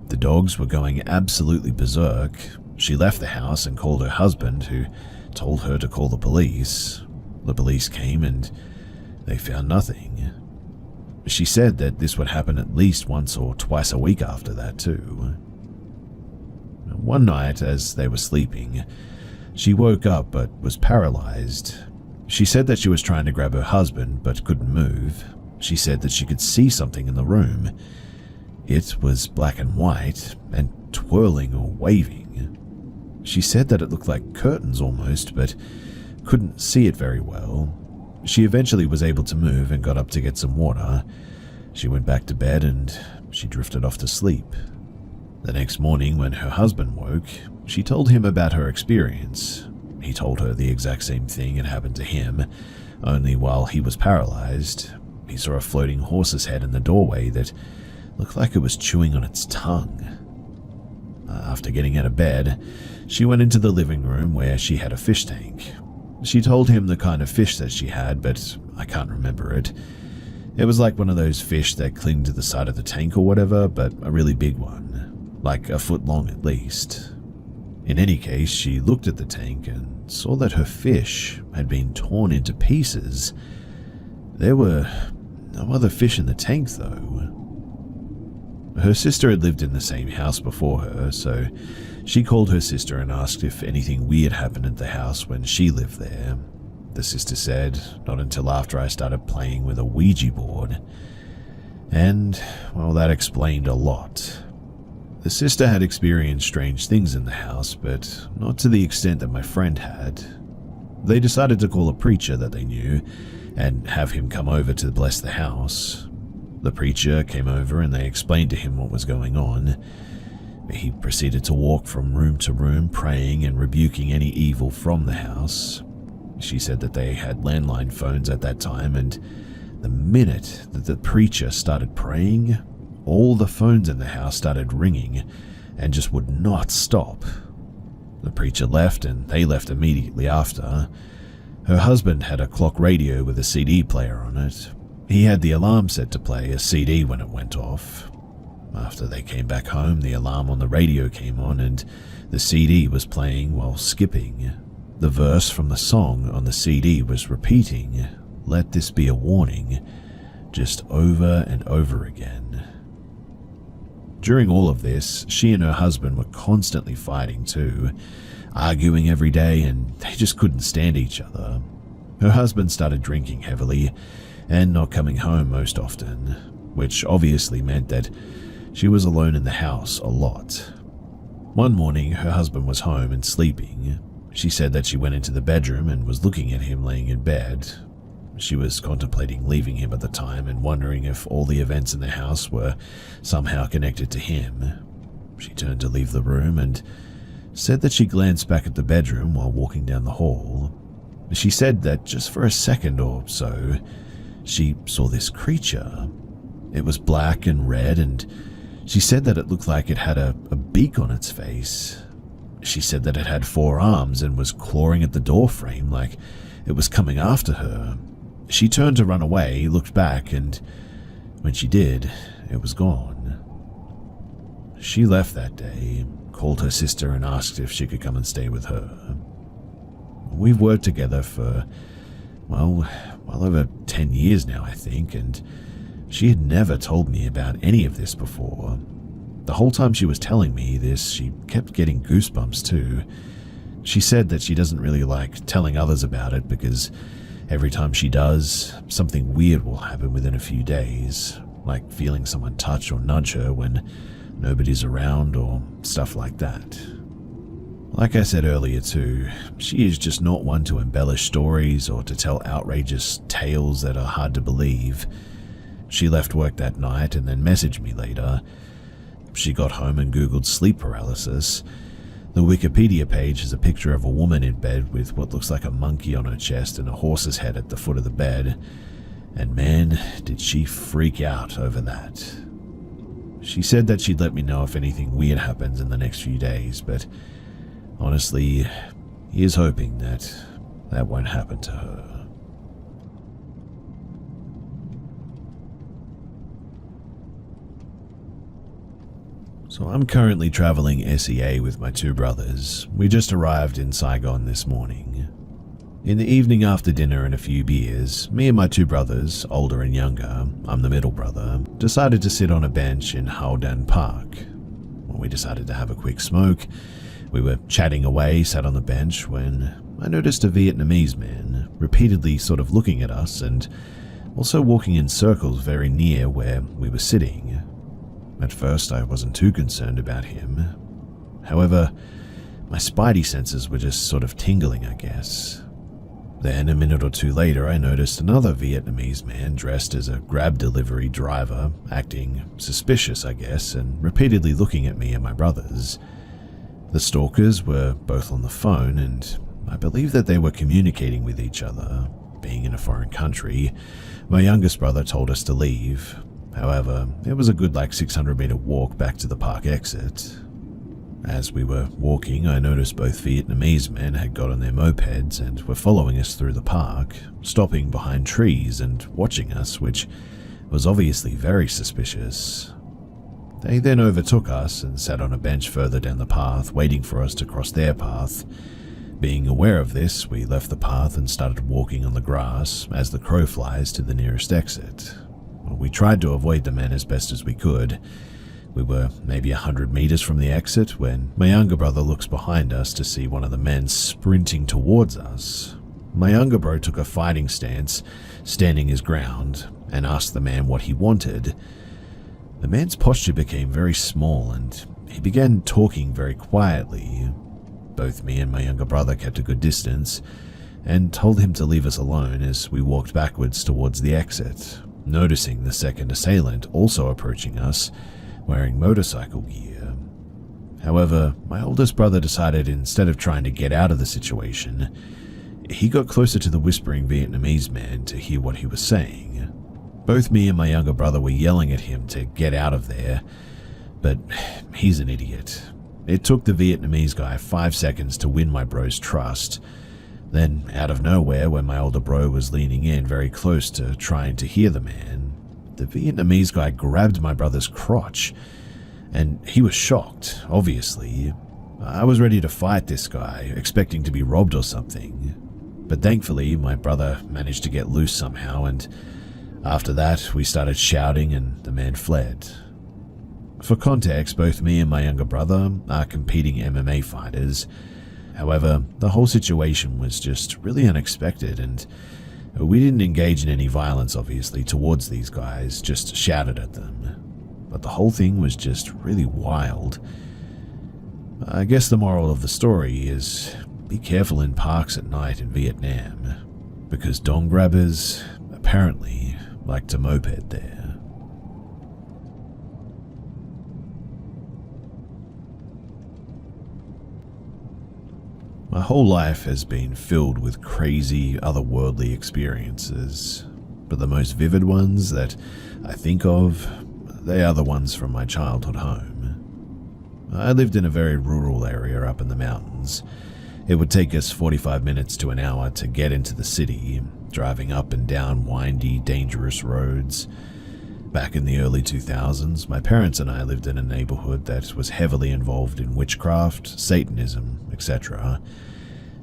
[SPEAKER 1] The dogs were going absolutely berserk. She left the house and called her husband, who told her to call the police. The police came and they found nothing. She said that this would happen at least once or twice a week after that too. One night, as they were sleeping, she woke up but was paralyzed. She said that she was trying to grab her husband but couldn't move. She said that she could see something in the room. It was black and white and twirling or waving. She said that it looked like curtains almost, but couldn't see it very well. She eventually was able to move and got up to get some water. She went back to bed and she drifted off to sleep. The next morning, when her husband woke, she told him about her experience. He told her the exact same thing had happened to him, only while he was paralyzed. He saw a floating horse's head in the doorway that looked like it was chewing on its tongue. After getting out of bed, she went into the living room where she had a fish tank. She told him the kind of fish that she had, but I can't remember it. It was like one of those fish that cling to the side of the tank or whatever, but a really big one, like a foot long at least. In any case, she looked at the tank and saw that her fish had been torn into pieces. There were no other fish in the tank though. Her sister had lived in the same house before her, so she called her sister and asked if anything weird happened at the house when she lived there. The sister said, not until after I started playing with a Ouija board. And, well, that explained a lot. The sister had experienced strange things in the house, but not to the extent that my friend had. They decided to call a preacher that they knew and have him come over to bless the house. The preacher came over and they explained to him what was going on. He proceeded to walk from room to room, praying and rebuking any evil from the house. She said that they had landline phones at that time, and the minute that the preacher started praying, all the phones in the house started ringing and just would not stop. The preacher left and they left immediately after. Her husband had a clock radio with a CD player on it. He had the alarm set to play a CD when it went off. After they came back home, the alarm on the radio came on and the CD was playing while skipping. The verse from the song on the CD was repeating, "Let this be a warning," just over and over again. During all of this, she and her husband were constantly fighting too, arguing every day, and they just couldn't stand each other. Her husband started drinking heavily and not coming home most often, which obviously meant that she was alone in the house a lot. One morning, her husband was home and sleeping. She said that she went into the bedroom and was looking at him laying in bed. She was contemplating leaving him at the time and wondering if all the events in the house were somehow connected to him. She turned to leave the room and said that she glanced back at the bedroom while walking down the hall. She said that just for a second or so, she saw this creature. It was black and red, and she said that it looked like it had a beak on its face. She said that it had 4 arms and was clawing at the door frame like it was coming after her. She turned to run away, looked back, and when she did, it was gone. She left that day, called her sister and asked if she could come and stay with her. We've worked together for well over 10 years now, I think, and she had never told me about any of this before. The whole time she was telling me this, she kept getting goosebumps too. She said that she doesn't really like telling others about it because every time she does, something weird will happen within a few days, like feeling someone touch or nudge her when nobody's around or stuff like that. Like I said earlier too, she is just not one to embellish stories or to tell outrageous tales that are hard to believe. She left work that night and then messaged me later. She got home and Googled sleep paralysis. The Wikipedia page has a picture of a woman in bed with what looks like a monkey on her chest and a horse's head at the foot of the bed. And man, did she freak out over that. She said that she'd let me know if anything weird happens in the next few days, but honestly, he is hoping that that won't happen to her. So I'm currently traveling SEA with my two brothers. We just arrived in Saigon this morning. In the evening after dinner and a few beers, me and my two brothers, older and younger, I'm the middle brother, decided to sit on a bench in Hao Dan Park. We decided to have a quick smoke. We were chatting away, sat on the bench, when I noticed a Vietnamese man repeatedly sort of looking at us and also walking in circles very near where we were sitting. At first, I wasn't too concerned about him. However, my spidey senses were just sort of tingling, I guess. Then, a minute or two later, I noticed another Vietnamese man dressed as a grab delivery driver, acting suspicious, I guess, and repeatedly looking at me and my brothers. The stalkers were both on the phone, and I believe that they were communicating with each other. Being in a foreign country, my youngest brother told us to leave. However, it was a good 600-meter walk back to the park exit. As we were walking, I noticed both Vietnamese men had got on their mopeds and were following us through the park, stopping behind trees and watching us, which was obviously very suspicious. They then overtook us and sat on a bench further down the path, waiting for us to cross their path. Being aware of this, we left the path and started walking on the grass as the crow flies to the nearest exit. We tried to avoid the men as best as we could. We were maybe 100 meters from the exit when my younger brother looks behind us to see one of the men sprinting towards us. My younger bro took a fighting stance, standing his ground, and asked the man what he wanted. The man's posture became very small and he began talking very quietly. Both me and my younger brother kept a good distance and told him to leave us alone as we walked backwards towards the exit, noticing the second assailant also approaching us, wearing motorcycle gear. However, my oldest brother decided instead of trying to get out of the situation, he got closer to the whispering Vietnamese man to hear what he was saying. Both me and my younger brother were yelling at him to get out of there, but he's an idiot. It took the Vietnamese guy 5 seconds to win my bro's trust. Then, out of nowhere, when my older bro was leaning in very close to trying to hear the man, the Vietnamese guy grabbed my brother's crotch, and he was shocked, obviously. I was ready to fight this guy, expecting to be robbed or something. But thankfully, my brother managed to get loose somehow, and after that, we started shouting and the man fled. For context, both me and my younger brother are competing MMA fighters. However, the whole situation was just really unexpected, and we didn't engage in any violence, obviously, towards these guys, just shouted at them. But the whole thing was just really wild. I guess the moral of the story is be careful in parks at night in Vietnam, because dong grabbers apparently like to moped there. My whole life has been filled with crazy, otherworldly experiences, but the most vivid ones that I think of, they are the ones from my childhood home. I lived in a very rural area up in the mountains. It would take us 45 minutes to an hour to get into the city, driving up and down windy, dangerous roads. Back in the early 2000s, my parents and I lived in a neighborhood that was heavily involved in witchcraft, Satanism, etc.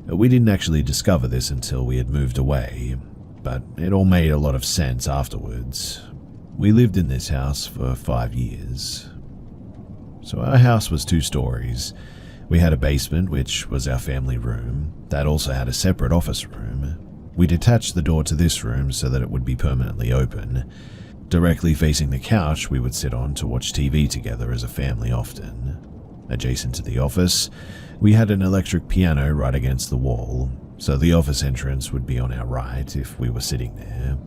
[SPEAKER 1] We didn't actually discover this until we had moved away, but it all made a lot of sense afterwards. We lived in this house for 5 years. So our house was 2 stories. We had a basement, which was our family room. That also had a separate office room. We detached the door to this room so that it would be permanently open. Directly facing the couch we would sit on to watch TV together as a family often. Adjacent to the office, we had an electric piano right against the wall, so the office entrance would be on our right if we were sitting there.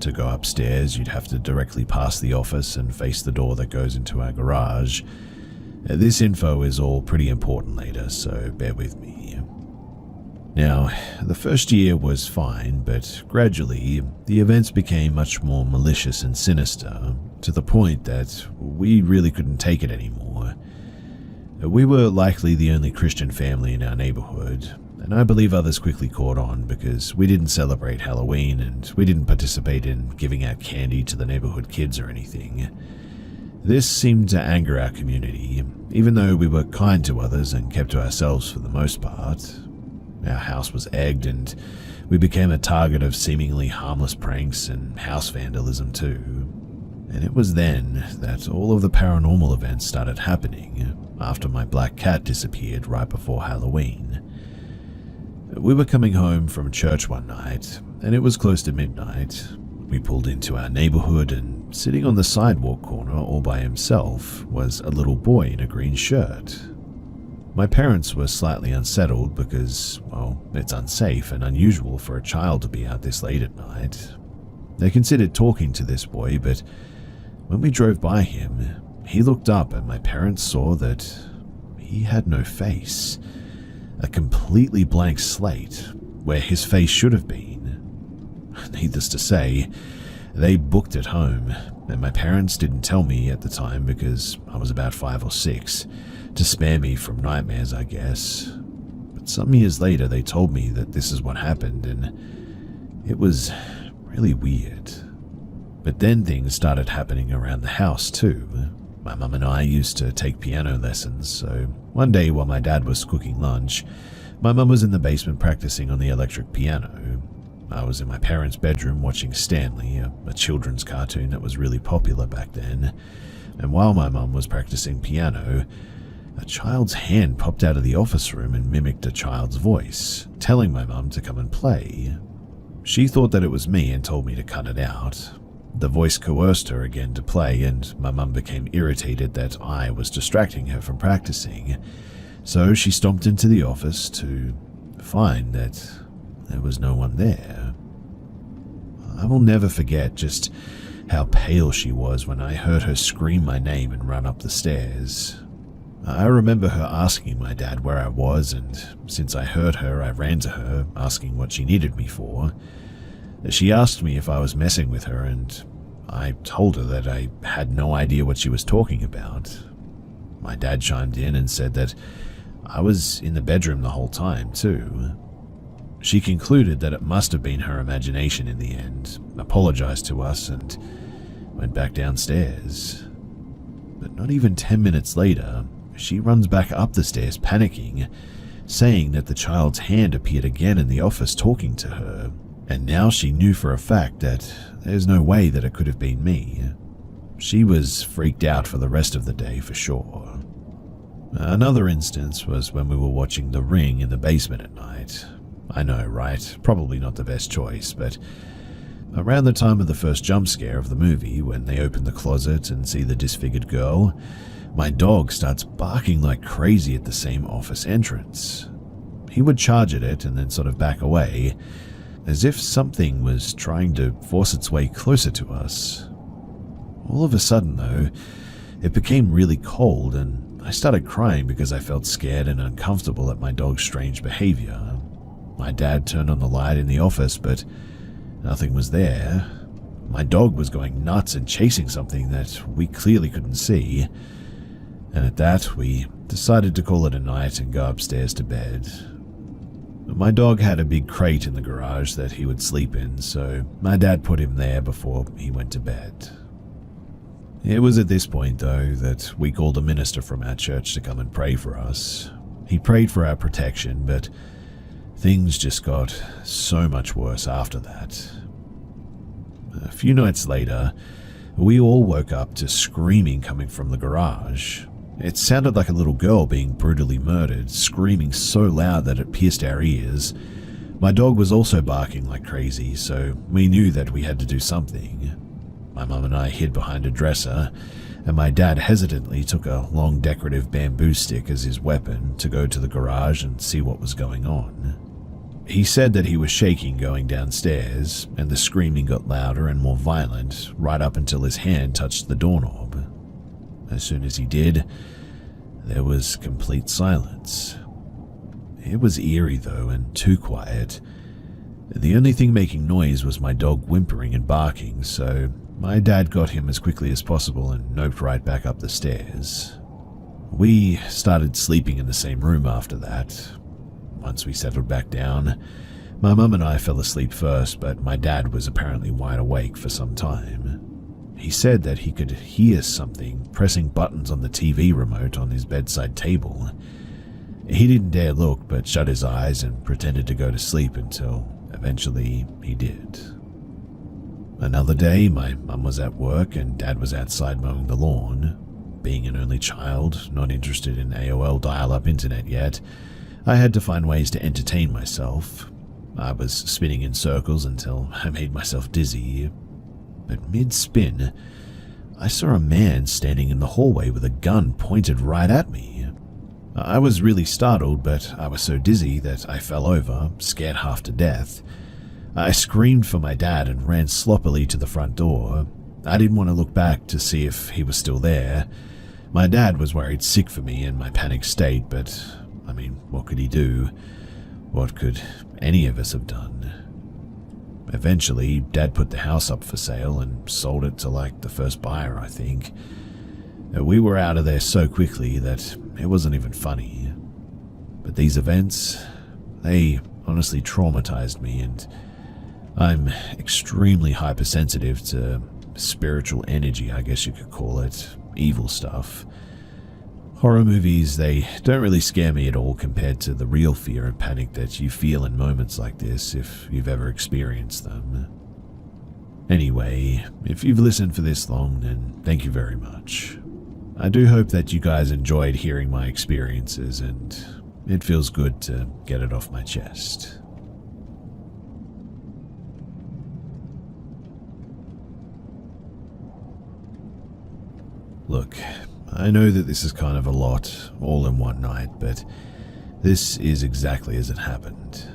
[SPEAKER 1] To go upstairs, you'd have to directly pass the office and face the door that goes into our garage. This info is all pretty important later, so bear with me. Now, the first year was fine, but gradually, the events became much more malicious and sinister, to the point that we really couldn't take it anymore. We were likely the only Christian family in our neighborhood, and I believe others quickly caught on because we didn't celebrate Halloween and we didn't participate in giving out candy to the neighborhood kids or anything. This seemed to anger our community, even though we were kind to others and kept to ourselves for the most part. Our house was egged and we became a target of seemingly harmless pranks and house vandalism too. And it was then that all of the paranormal events started happening after my black cat disappeared right before Halloween. We were coming home from church one night and it was close to midnight. We pulled into our neighborhood and sitting on the sidewalk corner all by himself was a little boy in a green shirt. My parents were slightly unsettled because, well, it's unsafe and unusual for a child to be out this late at night. They considered talking to this boy, but when we drove by him, he looked up and my parents saw that he had no face. A completely blank slate where his face should have been. Needless to say, they booked it home, and my parents didn't tell me at the time because I was about 5 or 6. To spare me from nightmares, I guess. But some years later, they told me that this is what happened, and it was really weird. But then things started happening around the house too. My mum and I used to take piano lessons, so one day while my dad was cooking lunch, my mum was in the basement practicing on the electric piano. I was in my parents' bedroom watching Stanley, a children's cartoon that was really popular back then. And while my mum was practicing piano, a child's hand popped out of the office room and mimicked a child's voice, telling my mum to come and play. She thought that it was me and told me to cut it out. The voice coerced her again to play, and my mum became irritated that I was distracting her from practicing. So she stomped into the office to find that there was no one there. I will never forget just how pale she was when I heard her scream my name and run up the stairs. I remember her asking my dad where I was, and since I heard her, I ran to her, asking what she needed me for. She asked me if I was messing with her, and I told her that I had no idea what she was talking about. My dad chimed in and said that I was in the bedroom the whole time, too. She concluded that it must have been her imagination in the end, apologized to us, and went back downstairs. But not even 10 minutes later, she runs back up the stairs panicking, saying that the child's hand appeared again in the office talking to her, and now she knew for a fact that there's no way that it could have been me. She was freaked out for the rest of the day for sure. Another instance was when we were watching The Ring in the basement at night. I know, right? Probably not the best choice, but around the time of the first jump scare of the movie, when they open the closet and see the disfigured girl, my dog starts barking like crazy at the same office entrance. He would charge at it and then sort of back away, as if something was trying to force its way closer to us. All of a sudden, though, it became really cold and I started crying because I felt scared and uncomfortable at my dog's strange behavior. My dad turned on the light in the office, but nothing was there. My dog was going nuts and chasing something that we clearly couldn't see. And at that, we decided to call it a night and go upstairs to bed. My dog had a big crate in the garage that he would sleep in, so my dad put him there before he went to bed. It was at this point, though, that we called a minister from our church to come and pray for us. He prayed for our protection, but things just got so much worse after that. A few nights later, we all woke up to screaming coming from the garage. It sounded like a little girl being brutally murdered, screaming so loud that it pierced our ears. My dog was also barking like crazy, so we knew that we had to do something. My mum and I hid behind a dresser, and my dad hesitantly took a long decorative bamboo stick as his weapon to go to the garage and see what was going on. He said that he was shaking going downstairs, and the screaming got louder and more violent right up until his hand touched the doorknob. As soon as he did, there was complete silence. It was eerie though, and too quiet. The only thing making noise was my dog whimpering and barking, so my dad got him as quickly as possible and noped right back up the stairs. We started sleeping in the same room after that. Once we settled back down, my mum and I fell asleep first, but my dad was apparently wide awake for some time. He said that he could hear something pressing buttons on the TV remote on his bedside table. He didn't dare look, but shut his eyes and pretended to go to sleep until eventually he did. Another day, my mum was at work and dad was outside mowing the lawn. Being an only child, not interested in AOL dial-up internet yet, I had to find ways to entertain myself. I was spinning in circles until I made myself dizzy. But mid-spin, I saw a man standing in the hallway with a gun pointed right at me. I was really startled, but I was so dizzy that I fell over, scared half to death. I screamed for my dad and ran sloppily to the front door. I didn't want to look back to see if he was still there. My dad was worried sick for me in my panicked state, but what could he do? What could any of us have done? Eventually, Dad put the house up for sale and sold it to the first buyer, I think. We were out of there so quickly that it wasn't even funny. But these events, they honestly traumatized me, and I'm extremely hypersensitive to spiritual energy, I guess you could call it, evil stuff. Horror movies, they don't really scare me at all compared to the real fear and panic that you feel in moments like this if you've ever experienced them. Anyway, if you've listened for this long, then thank you very much. I do hope that you guys enjoyed hearing my experiences, and it feels good to get it off my chest. Look, I know that this is kind of a lot all in one night, but this is exactly as it happened.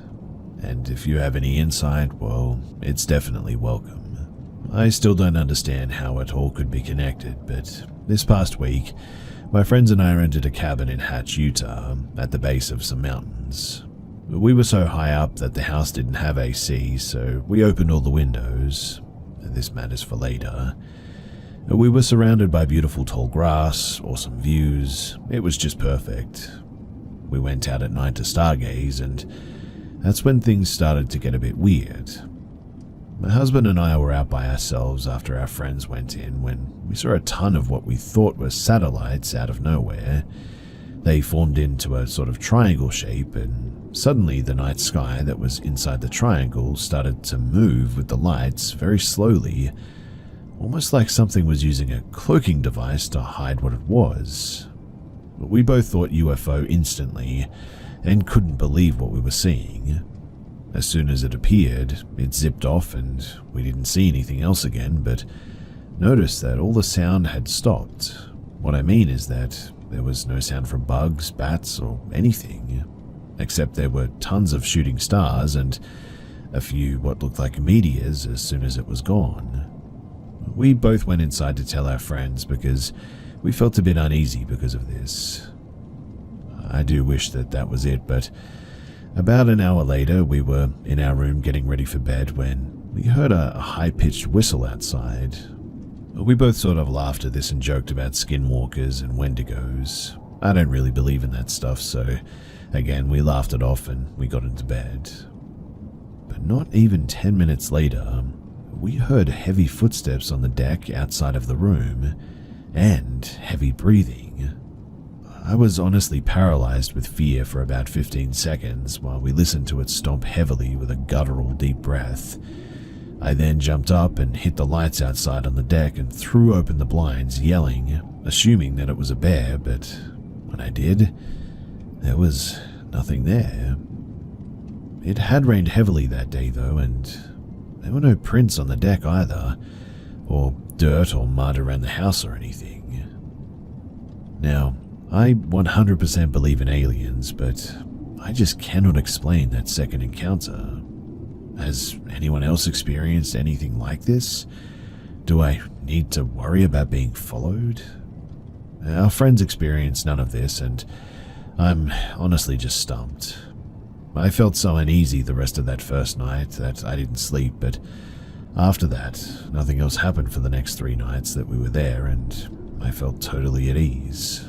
[SPEAKER 1] And if you have any insight, well, it's definitely welcome. I still don't understand how it all could be connected, but this past week, my friends and I rented a cabin in Hatch, Utah, at the base of some mountains. We were so high up that the house didn't have AC, so we opened all the windows. This matters for later. We were surrounded by beautiful tall grass, awesome views. It was just perfect. We went out at night to stargaze, and that's when things started to get a bit weird. My husband and I were out by ourselves after our friends went in when we saw a ton of what we thought were satellites out of nowhere. They formed into a sort of triangle shape, and suddenly the night sky that was inside the triangle started to move with the lights very slowly, almost like something was using a cloaking device to hide what it was. We both thought UFO instantly and couldn't believe what we were seeing. As soon as it appeared, it zipped off and we didn't see anything else again, but noticed that all the sound had stopped. What I mean is that there was no sound from bugs, bats, or anything, except there were tons of shooting stars and a few what looked like meteors as soon as it was gone. We both went inside to tell our friends because we felt a bit uneasy because of this. I do wish that that was it, but about an hour later we were in our room getting ready for bed when we heard a high-pitched whistle outside. We both sort of laughed at this and joked about skinwalkers and wendigos. I don't really believe in that stuff, so again we laughed it off and we got into bed. But not even 10 minutes later, we heard heavy footsteps on the deck outside of the room, and heavy breathing. I was honestly paralyzed with fear for about 15 seconds while we listened to it stomp heavily with a guttural deep breath. I then jumped up and hit the lights outside on the deck and threw open the blinds, yelling, assuming that it was a bear, but when I did, there was nothing there. It had rained heavily that day though, and there were no prints on the deck either, or dirt or mud around the house or anything. Now, I 100% believe in aliens, but I just cannot explain that second encounter. Has anyone else experienced anything like this? Do I need to worry about being followed? Our friends experienced none of this, and I'm honestly just stumped. I felt so uneasy the rest of that first night that I didn't sleep, but after that, nothing else happened for the next 3 nights that we were there, and I felt totally at ease.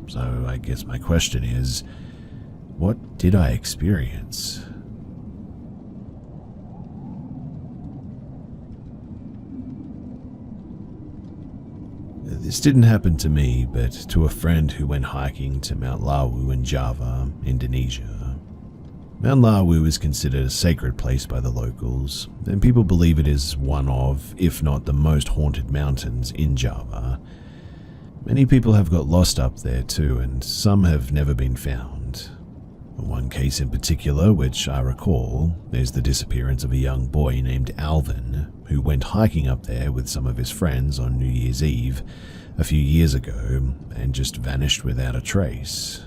[SPEAKER 1] So I guess my question is, what did I experience? This didn't happen to me, but to a friend who went hiking to Mount Lawu in Java, Indonesia. Mount Lawu is considered a sacred place by the locals, and people believe it is one of, if not the most haunted mountains in Java. Many people have got lost up there too, and some have never been found. One case in particular, which I recall, is the disappearance of a young boy named Alvin, who went hiking up there with some of his friends on New Year's Eve a few years ago and just vanished without a trace.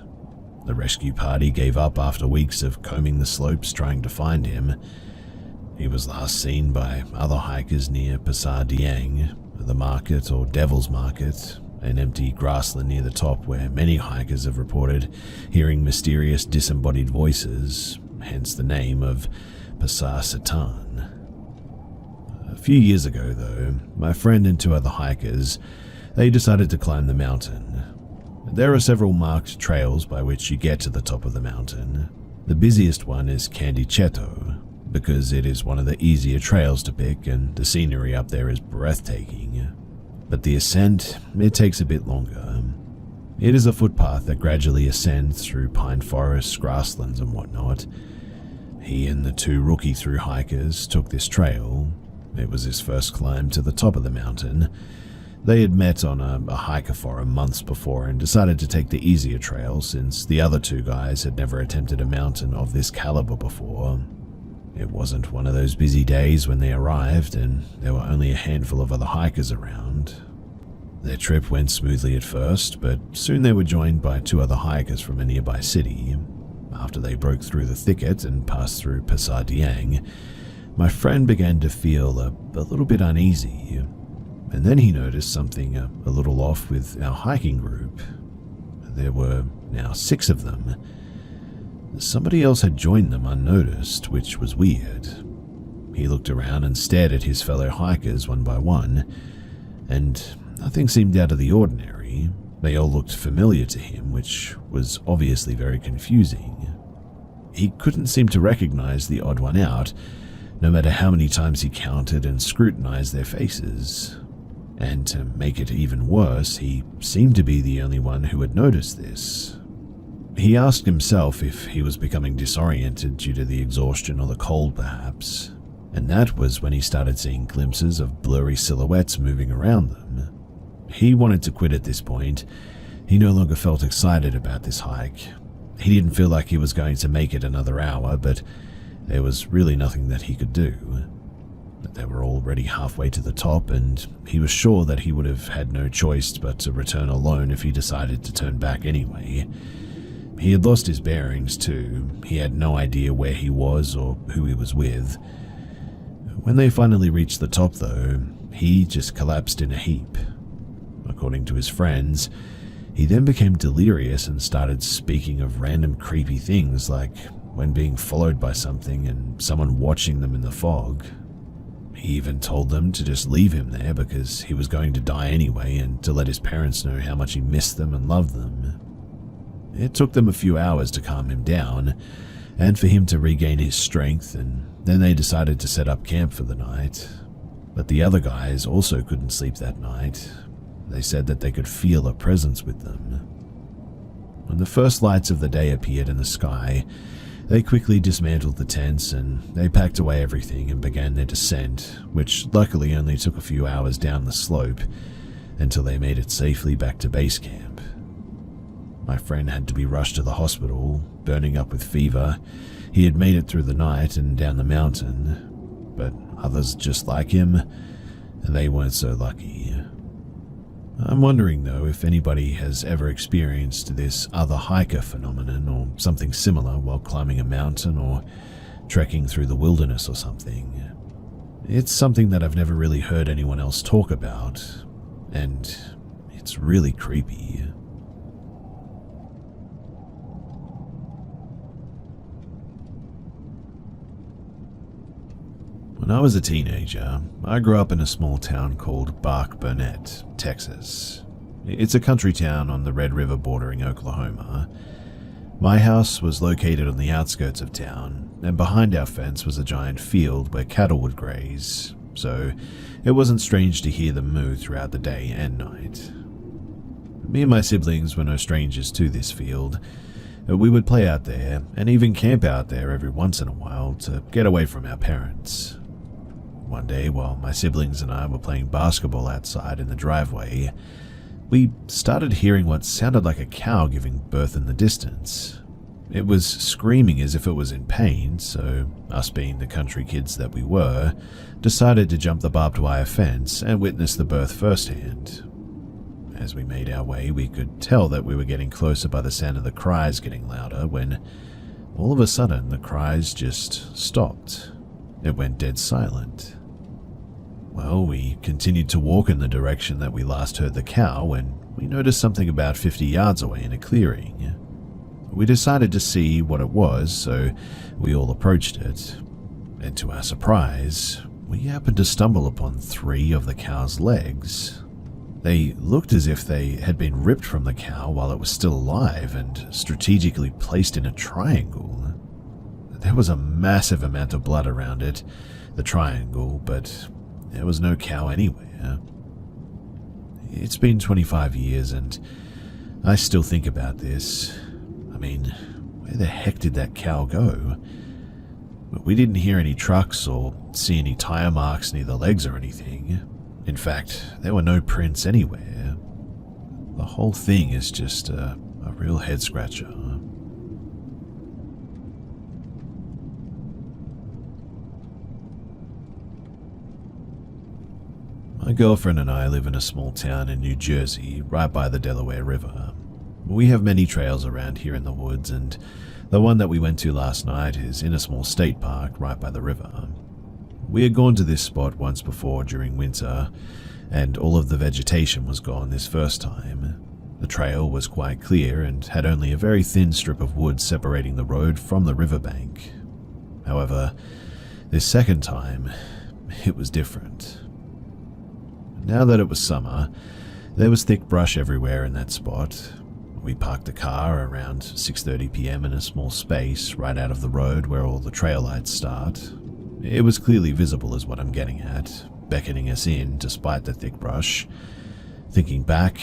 [SPEAKER 1] The rescue party gave up after weeks of combing the slopes trying to find him. He was last seen by other hikers near Pasar Dieng, the market or Devil's Market, an empty grassland near the top where many hikers have reported hearing mysterious disembodied voices, hence the name of Pasar Setan. A few years ago though, my friend and 2 other hikers, they decided to climb the mountain. There are several marked trails by which you get to the top of the mountain. The busiest one is Candi Cheto, because it is one of the easier trails to pick and the scenery up there is breathtaking. But the ascent, it takes a bit longer. It is a footpath that gradually ascends through pine forests, grasslands and whatnot. He and the 2 rookie-through hikers took this trail. It was his first climb to the top of the mountain. They had met on a hiker forum months before and decided to take the easier trail since the other 2 guys had never attempted a mountain of this caliber before. It wasn't one of those busy days when they arrived, and there were only a handful of other hikers around. Their trip went smoothly at first, but soon they were joined by 2 other hikers from a nearby city. After they broke through the thicket and passed through Pasar Dieng, my friend began to feel a little bit uneasy, and then he noticed something a little off with our hiking group. There were now 6 of them. Somebody else had joined them unnoticed, which was weird. He looked around and stared at his fellow hikers one by one, and nothing seemed out of the ordinary. They all looked familiar to him, which was obviously very confusing. He couldn't seem to recognize the odd one out, no matter how many times he counted and scrutinized their faces. And to make it even worse, he seemed to be the only one who had noticed this. He asked himself if he was becoming disoriented due to the exhaustion or the cold perhaps, and that was when he started seeing glimpses of blurry silhouettes moving around them. He wanted to quit at this point. He no longer felt excited about this hike. He didn't feel like he was going to make it another hour, but there was really nothing that he could do. They were already halfway to the top, and he was sure that he would have had no choice but to return alone if he decided to turn back anyway. He had lost his bearings too. He had no idea where he was or who he was with. When they finally reached the top though, he just collapsed in a heap. According to his friends, he then became delirious and started speaking of random creepy things like when being followed by something and someone watching them in the fog. He even told them to just leave him there because he was going to die anyway and to let his parents know how much he missed them and loved them. It took them a few hours to calm him down and for him to regain his strength, and then they decided to set up camp for the night. But the other guys also couldn't sleep that night. They said that they could feel a presence with them. When the first lights of the day appeared in the sky, They quickly dismantled the tents and they packed away everything and began their descent, which luckily only took a few hours down the slope until they made it safely back to base camp. My friend had to be rushed to the hospital, burning up with fever. He had made it through the night and down the mountain, but others just like him, they weren't so lucky. I'm wondering though if anybody has ever experienced this other hiker phenomenon or something similar while climbing a mountain or trekking through the wilderness or something. It's something that I've never really heard anyone else talk about, and it's really creepy. When I was a teenager, I grew up in a small town called Bark Burnett, Texas. It's a country town on the Red River bordering Oklahoma. My house was located on the outskirts of town, and behind our fence was a giant field where cattle would graze, so it wasn't strange to hear them moo throughout the day and night. Me and my siblings were no strangers to this field. We would play out there and even camp out there every once in a while to get away from our parents. One day, while my siblings and I were playing basketball outside in the driveway, we started hearing what sounded like a cow giving birth in the distance. It was screaming as if it was in pain, so us being the country kids that we were, decided to jump the barbed wire fence and witness the birth firsthand. As we made our way, we could tell that we were getting closer by the sound of the cries getting louder when, all of a sudden, the cries just stopped. It went dead silent. Well, we continued to walk in the direction that we last heard the cow when we noticed something about 50 yards away in a clearing. We decided to see what it was, so we all approached it. And to our surprise, we happened to stumble upon 3 of the cow's legs. They looked as if they had been ripped from the cow while it was still alive and strategically placed in a triangle. There was a massive amount of blood around it, the triangle, but there was no cow anywhere. It's been 25 years and I still think about this. I mean, where the heck did that cow go? We didn't hear any trucks or see any tire marks near the legs or anything. In fact, there were no prints anywhere. The whole thing is just a real head-scratcher. My girlfriend and I live in a small town in New Jersey, right by the Delaware River. We have many trails around here in the woods, and the one that we went to last night is in a small state park right by the river. We had gone to this spot once before during winter, and all of the vegetation was gone this first time. The trail was quite clear and had only a very thin strip of wood separating the road from the riverbank. However, this second time, it was different. Now that it was summer, there was thick brush everywhere in that spot. We parked the car around 6:30 p.m. in a small space right out of the road where all the trail lights start. It was clearly visible is what I'm getting at, beckoning us in despite the thick brush. Thinking back,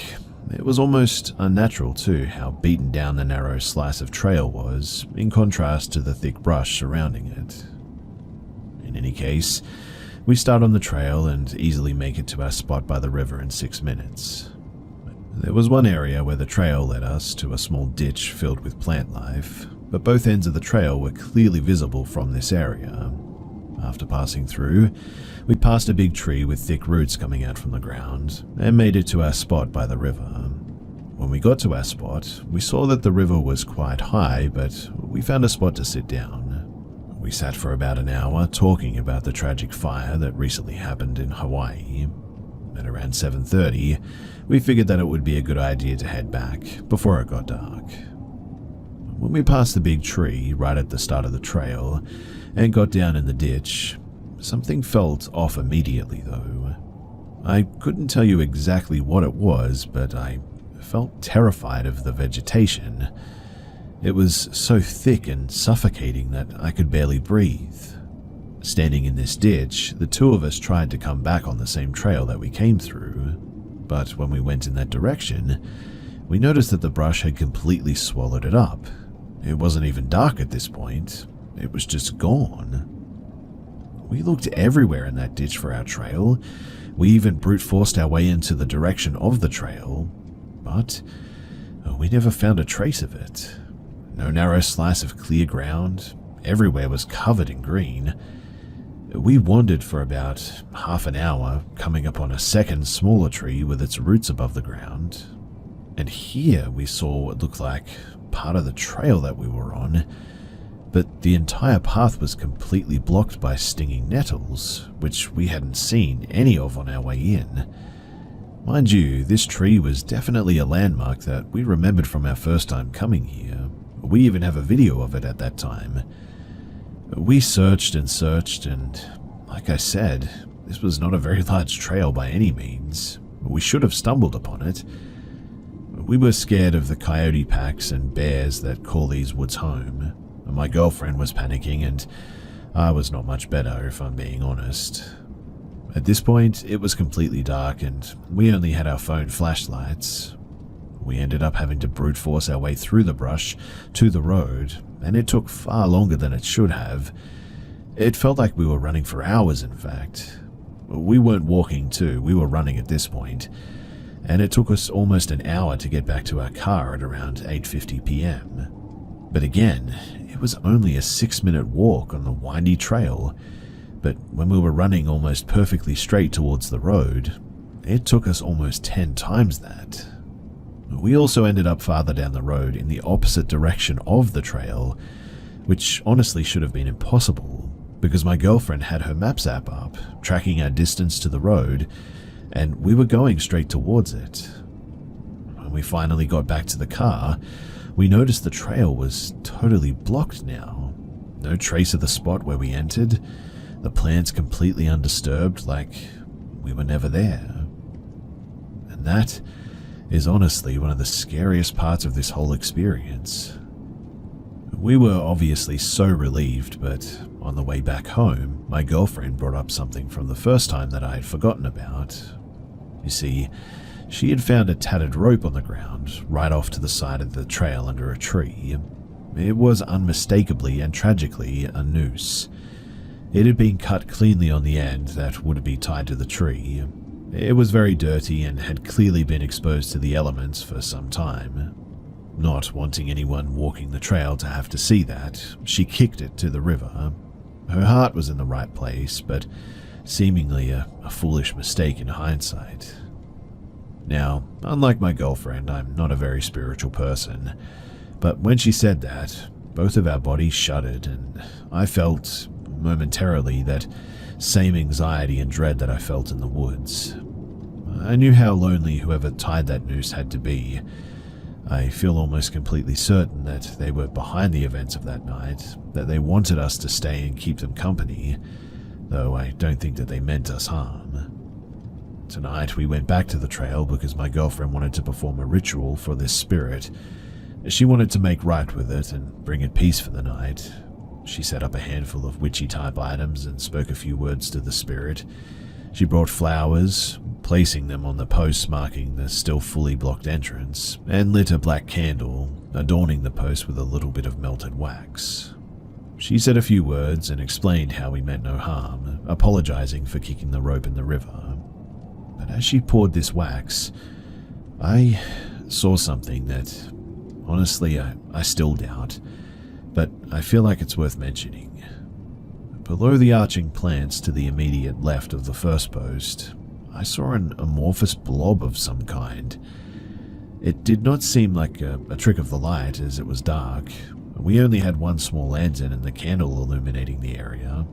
[SPEAKER 1] it was almost unnatural too how beaten down the narrow slice of trail was, in contrast to the thick brush surrounding it. In any case, we start on the trail and easily make it to our spot by the river in 6 minutes. There was one area where the trail led us to a small ditch filled with plant life, but both ends of the trail were clearly visible from this area. After passing through, we passed a big tree with thick roots coming out from the ground and made it to our spot by the river. When we got to our spot, we saw that the river was quite high, but we found a spot to sit down. We sat for about an hour talking about the tragic fire that recently happened in Hawaii. At around 7:30, we figured that it would be a good idea to head back before it got dark. When we passed the big tree right at the start of the trail and got down in the ditch, something felt off immediately though. I couldn't tell you exactly what it was, but I felt terrified of the vegetation. It was so thick and suffocating that I could barely breathe. Standing in this ditch, the 2 of us tried to come back on the same trail that we came through, but when we went in that direction, we noticed that the brush had completely swallowed it up. It wasn't even dark at this point. It was just gone. We looked everywhere in that ditch for our trail. We even brute forced our way into the direction of the trail, but we never found a trace of it. No narrow slice of clear ground. Everywhere was covered in green. We wandered for about half an hour, coming upon a second smaller tree with its roots above the ground. And here we saw what looked like part of the trail that we were on, but the entire path was completely blocked by stinging nettles, which we hadn't seen any of on our way in. Mind you, this tree was definitely a landmark that we remembered from our first time coming here. We even have a video of it at that time. We searched and searched, and like I said, this was not a very large trail by any means. We should have stumbled upon it. We were scared of the coyote packs and bears that call these woods home. My girlfriend was panicking, and I was not much better, if I'm being honest. At this point, it was completely dark, and we only had our phone flashlights. We ended up having to brute force our way through the brush to the road, and it took far longer than it should have. It felt like we were running for hours, in fact. We weren't walking too, we were running at this point, and it took us almost an hour to get back to our car at around 8:50 p.m. But again, it was only a 6-minute walk on the windy trail, but when we were running almost perfectly straight towards the road, it took us almost 10 times that. We also ended up farther down the road in the opposite direction of the trail, which honestly should have been impossible, because my girlfriend had her Maps app up, tracking our distance to the road, and we were going straight towards it. When we finally got back to the car, we noticed the trail was totally blocked now. No trace of the spot where we entered, the plants completely undisturbed, like we were never there. And that is honestly one of the scariest parts of this whole experience. We were obviously so relieved, but on the way back home, my girlfriend brought up something from the first time that I had forgotten about. You see, she had found a tattered rope on the ground, right off to the side of the trail under a tree. It was unmistakably and tragically a noose. It had been cut cleanly on the end that would be tied to the tree. It was very dirty and had clearly been exposed to the elements for some time. Not wanting anyone walking the trail to have to see that, she kicked it to the river. Her heart was in the right place, but seemingly a foolish mistake in hindsight. Now, unlike my girlfriend, I'm not a very spiritual person, but when she said that, both of our bodies shuddered, and I felt momentarily that same anxiety and dread that I felt in the woods. I knew how lonely whoever tied that noose had to be. I feel almost completely certain that they were behind the events of that night, that they wanted us to stay and keep them company, though I don't think that they meant us harm. Tonight we went back to the trail because my girlfriend wanted to perform a ritual for this spirit. She wanted to make right with it and bring it peace for the night. She set up a handful of witchy-type items and spoke a few words to the spirit. She brought flowers, placing them on the posts marking the still fully blocked entrance, and lit a black candle, adorning the post with a little bit of melted wax. She said a few words and explained how we meant no harm, apologizing for kicking the rope in the river. But as she poured this wax, I saw something that, honestly, I still doubt, but I feel like it's worth mentioning. Below the arching plants to the immediate left of the first post, I saw an amorphous blob of some kind. It did not seem like a trick of the light, as it was dark. We only had one small lantern and the candle illuminating the area.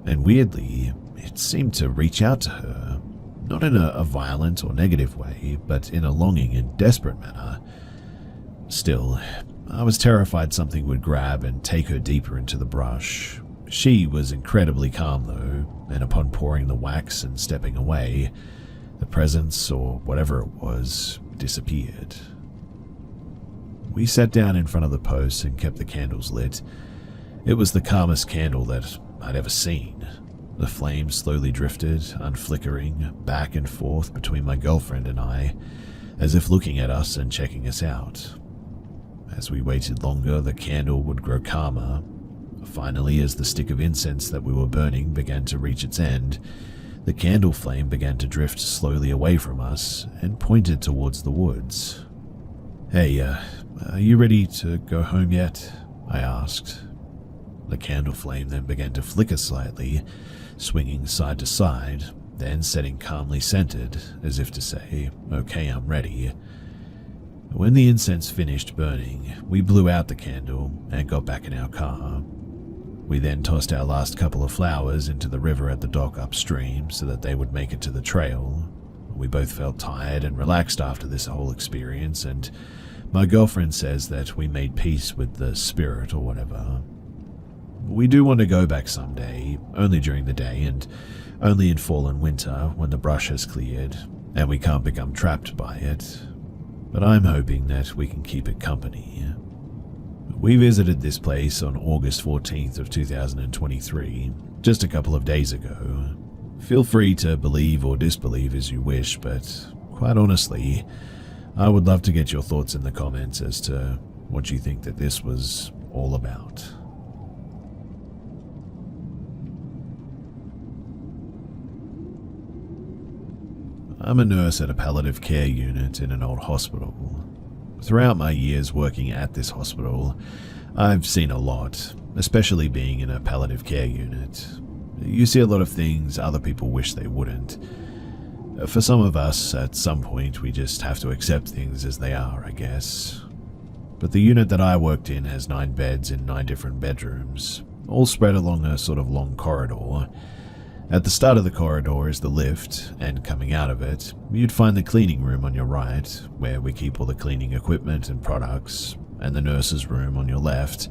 [SPEAKER 1] And weirdly, it seemed to reach out to her, not in a violent or negative way, but in a longing and desperate manner. Still, I was terrified something would grab and take her deeper into the brush. She was incredibly calm though, and upon pouring the wax and stepping away, the presence, or whatever it was, disappeared. We sat down in front of the post and kept the candles lit. It was the calmest candle that I'd ever seen. The flames slowly drifted, unflickering, back and forth between my girlfriend and I, as if looking at us and checking us out. As we waited longer, the candle would grow calmer. Finally, as the stick of incense that we were burning began to reach its end, the candle flame began to drift slowly away from us and pointed towards the woods. "Hey, are you ready to go home yet?" I asked. The candle flame then began to flicker slightly, swinging side to side, then setting calmly centered, as if to say, "Okay, I'm ready." When the incense finished burning, we blew out the candle and got back in our car. We then tossed our last couple of flowers into the river at the dock upstream so that they would make it to the trail. We both felt tired and relaxed after this whole experience, and my girlfriend says that we made peace with the spirit or whatever. We do want to go back someday, only during the day and only in fall and winter when the brush has cleared and we can't become trapped by it. But I'm hoping that we can keep it company. We visited this place on August 14th of 2023, just a couple of days ago. Feel free to believe or disbelieve as you wish, but quite honestly, I would love to get your thoughts in the comments as to what you think that this was all about. I'm a nurse at a palliative care unit in an old hospital. Throughout my years working at this hospital, I've seen a lot, especially being in a palliative care unit. You see a lot of things other people wish they wouldn't. For some of us, at some point, we just have to accept things as they are, I guess. But the unit that I worked in has 9 beds in 9 different bedrooms, all spread along a sort of long corridor. At the start of the corridor is the lift, and coming out of it, you'd find the cleaning room on your right, where we keep all the cleaning equipment and products, and the nurse's room on your left,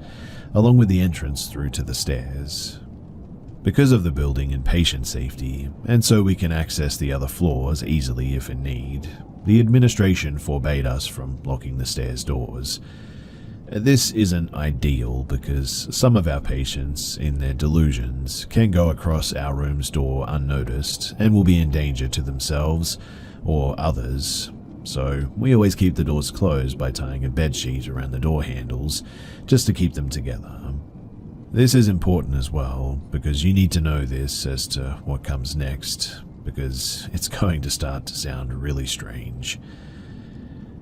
[SPEAKER 1] along with the entrance through to the stairs. Because of the building and patient safety, and so we can access the other floors easily if in need, the administration forbade us from locking the stairs doors. This isn't ideal because some of our patients, in their delusions, can go across our room's door unnoticed and will be in danger to themselves or others, so we always keep the doors closed by tying a bedsheet around the door handles just to keep them together. This is important as well because you need to know this as to what comes next, because it's going to start to sound really strange.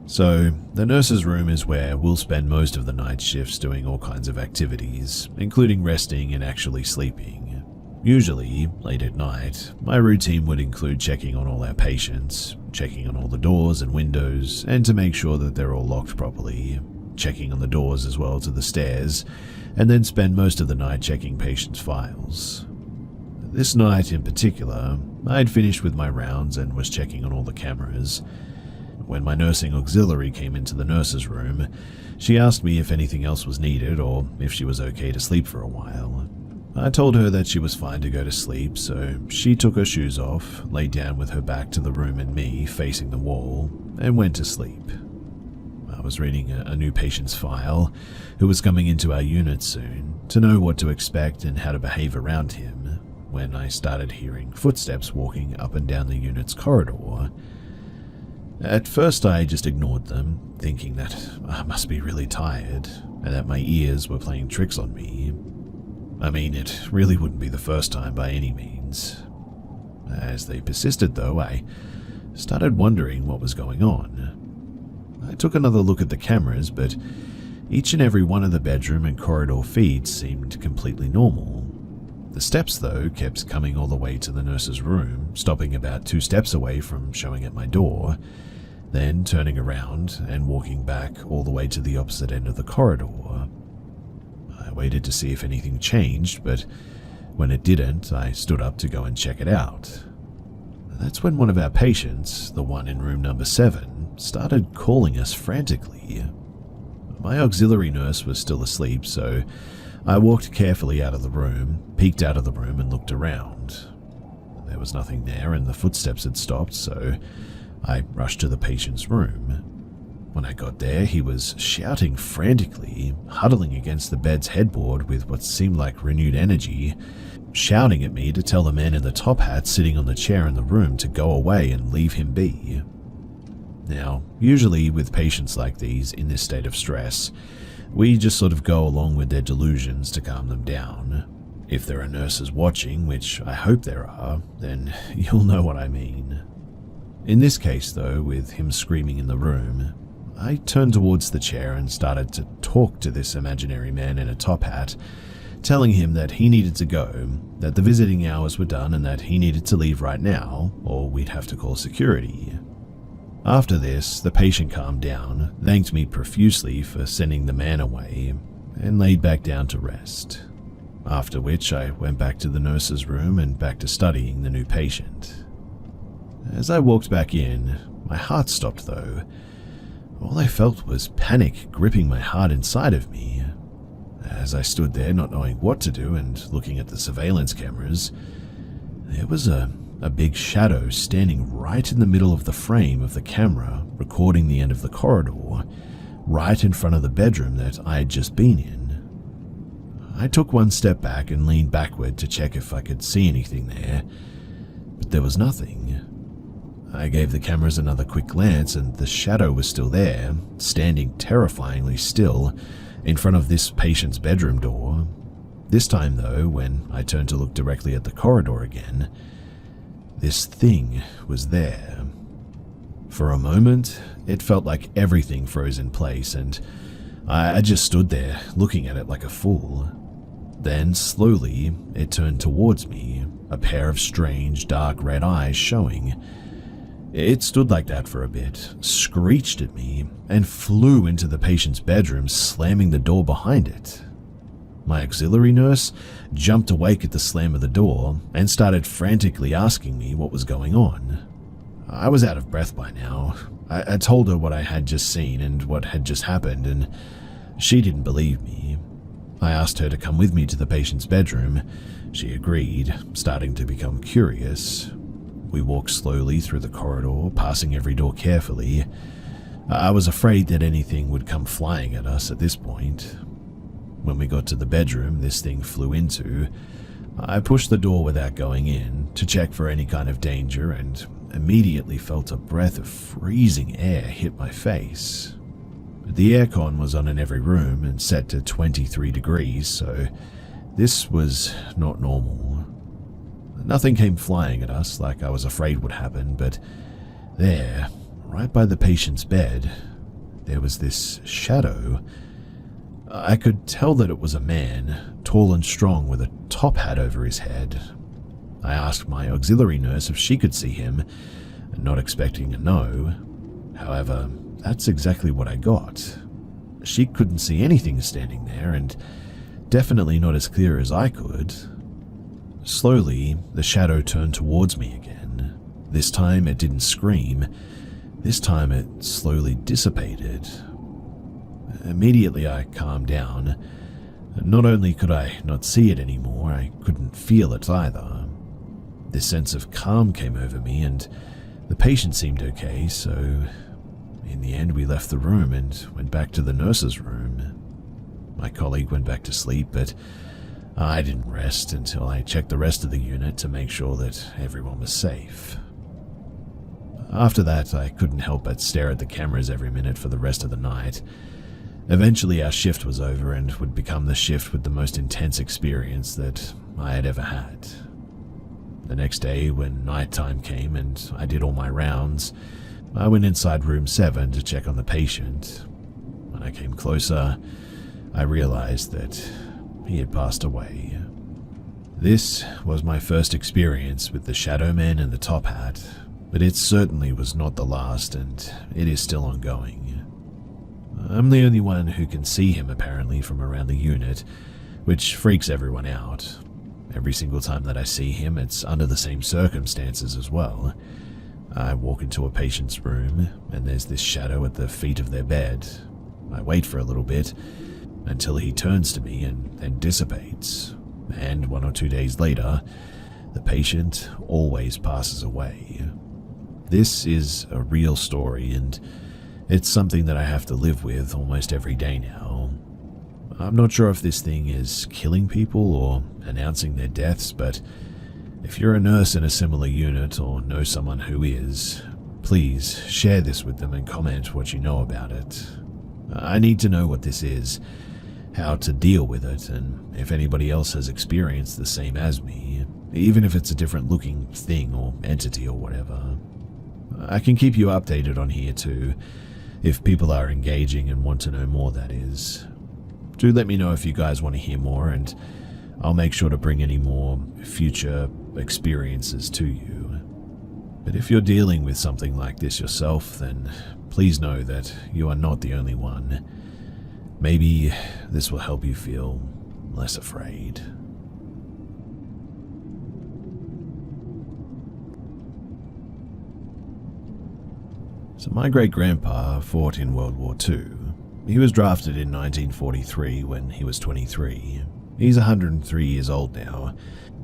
[SPEAKER 1] So, the nurse's room is where we'll spend most of the night shifts doing all kinds of activities, including resting and actually sleeping. Usually, late at night, my routine would include checking on all our patients, checking on all the doors and windows, and to make sure that they're all locked properly, checking on the doors as well to the stairs, and then spend most of the night checking patients' files. This night in particular, I'd finished with my rounds and was checking on all the cameras. When my nursing auxiliary came into the nurse's room, she asked me if anything else was needed or if she was okay to sleep for a while. I told her that she was fine to go to sleep, so she took her shoes off, lay down with her back to the room and me facing the wall, and went to sleep. I was reading a new patient's file, who was coming into our unit soon, to know what to expect and how to behave around him, when I started hearing footsteps walking up and down the unit's corridor. At first I just ignored them, thinking that I must be really tired, and that my ears were playing tricks on me. I mean, it really wouldn't be the first time by any means. As they persisted though, I started wondering what was going on. I took another look at the cameras, but each and every one of the bedroom and corridor feeds seemed completely normal. The steps, though, kept coming all the way to the nurse's room, stopping about 2 steps away from showing at my door, then turning around and walking back all the way to the opposite end of the corridor. I waited to see if anything changed, but when it didn't, I stood up to go and check it out. That's when one of our patients, the one in room number 7, started calling us frantically. My auxiliary nurse was still asleep, so I walked carefully out of the room, peeked out of the room and looked around. There was nothing there and the footsteps had stopped, so I rushed to the patient's room. When I got there, he was shouting frantically, huddling against the bed's headboard with what seemed like renewed energy, shouting at me to tell the man in the top hat sitting on the chair in the room to go away and leave him be. Now, usually with patients like these in this state of stress, we just sort of go along with their delusions to calm them down. If there are nurses watching, which I hope there are, then you'll know what I mean. In this case though, with him screaming in the room, I turned towards the chair and started to talk to this imaginary man in a top hat, telling him that he needed to go, that the visiting hours were done and that he needed to leave right now, or we'd have to call security. After this, the patient calmed down, thanked me profusely for sending the man away, and laid back down to rest. After which I went back to the nurse's room and back to studying the new patient. As I walked back in, my heart stopped though. All I felt was panic gripping my heart inside of me. As I stood there not knowing what to do and looking at the surveillance cameras, there was a big shadow standing right in the middle of the frame of the camera, recording the end of the corridor, right in front of the bedroom that I had just been in. I took one step back and leaned backward to check if I could see anything there, but there was nothing. I gave the cameras another quick glance and the shadow was still there, standing terrifyingly still in front of this patient's bedroom door. This time though, when I turned to look directly at the corridor again, this thing was there. For a moment, it felt like everything froze in place and I just stood there looking at it like a fool. Then, slowly, it turned towards me, a pair of strange, dark red eyes showing. It stood like that for a bit, screeched at me, and flew into the patient's bedroom, slamming the door behind it. My auxiliary nurse jumped awake at the slam of the door and started frantically asking me what was going on. I was out of breath by now. I told her what I had just seen and what had just happened, and she didn't believe me. I asked her to come with me to the patient's bedroom. She agreed, starting to become curious. We walked slowly through the corridor, passing every door carefully. I was afraid that anything would come flying at us at this point. When we got to the bedroom this thing flew into, I pushed the door without going in to check for any kind of danger and immediately felt a breath of freezing air hit my face. The aircon was on in every room and set to 23 degrees, so this was not normal. Nothing came flying at us like I was afraid would happen, but there, right by the patient's bed, there was this shadow. I could tell that it was a man, tall and strong with a top hat over his head. I asked my auxiliary nurse if she could see him, not expecting a no. However, that's exactly what I got. She couldn't see anything standing there, and definitely not as clear as I could. Slowly, the shadow turned towards me again. This time it didn't scream. This time it slowly dissipated. Immediately I calmed down. Not only could I not see it anymore, I couldn't feel it either. This sense of calm came over me, and the patient seemed okay, so in the end we left the room and went back to the nurse's room. My colleague went back to sleep, but I didn't rest until I checked the rest of the unit to make sure that everyone was safe. After that, I couldn't help but stare at the cameras every minute for the rest of the night. Eventually our shift was over and would become the shift with the most intense experience that I had ever had. The next day, when nighttime came and I did all my rounds, I went inside room 7 to check on the patient. When I came closer, I realized that he had passed away. This was my first experience with the Shadow Man and the top hat, but it certainly was not the last, and it is still ongoing. I'm the only one who can see him apparently from around the unit, which freaks everyone out. Every single time that I see him, it's under the same circumstances as well. I walk into a patient's room, and there's this shadow at the feet of their bed. I wait for a little bit, until he turns to me and then dissipates, and 1 or 2 days later, the patient always passes away. This is a real story, and it's something that I have to live with almost every day now. I'm not sure if this thing is killing people or announcing their deaths, but if you're a nurse in a similar unit or know someone who is, Please share this with them and comment what you know about it. I need to know what this is, how to deal with it, and if anybody else has experienced the same as me, even if it's a different looking thing or entity or whatever. I can keep you updated on here too, if people are engaging and want to know more, that is. Do let me know if you guys want to hear more, and I'll make sure to bring any more future experiences to you. But if you're dealing with something like this yourself, then please know that you are not the only one. Maybe this will help you feel less afraid. So my great-grandpa fought in World War II. He was drafted in 1943 when he was 23. He's 103 years old now,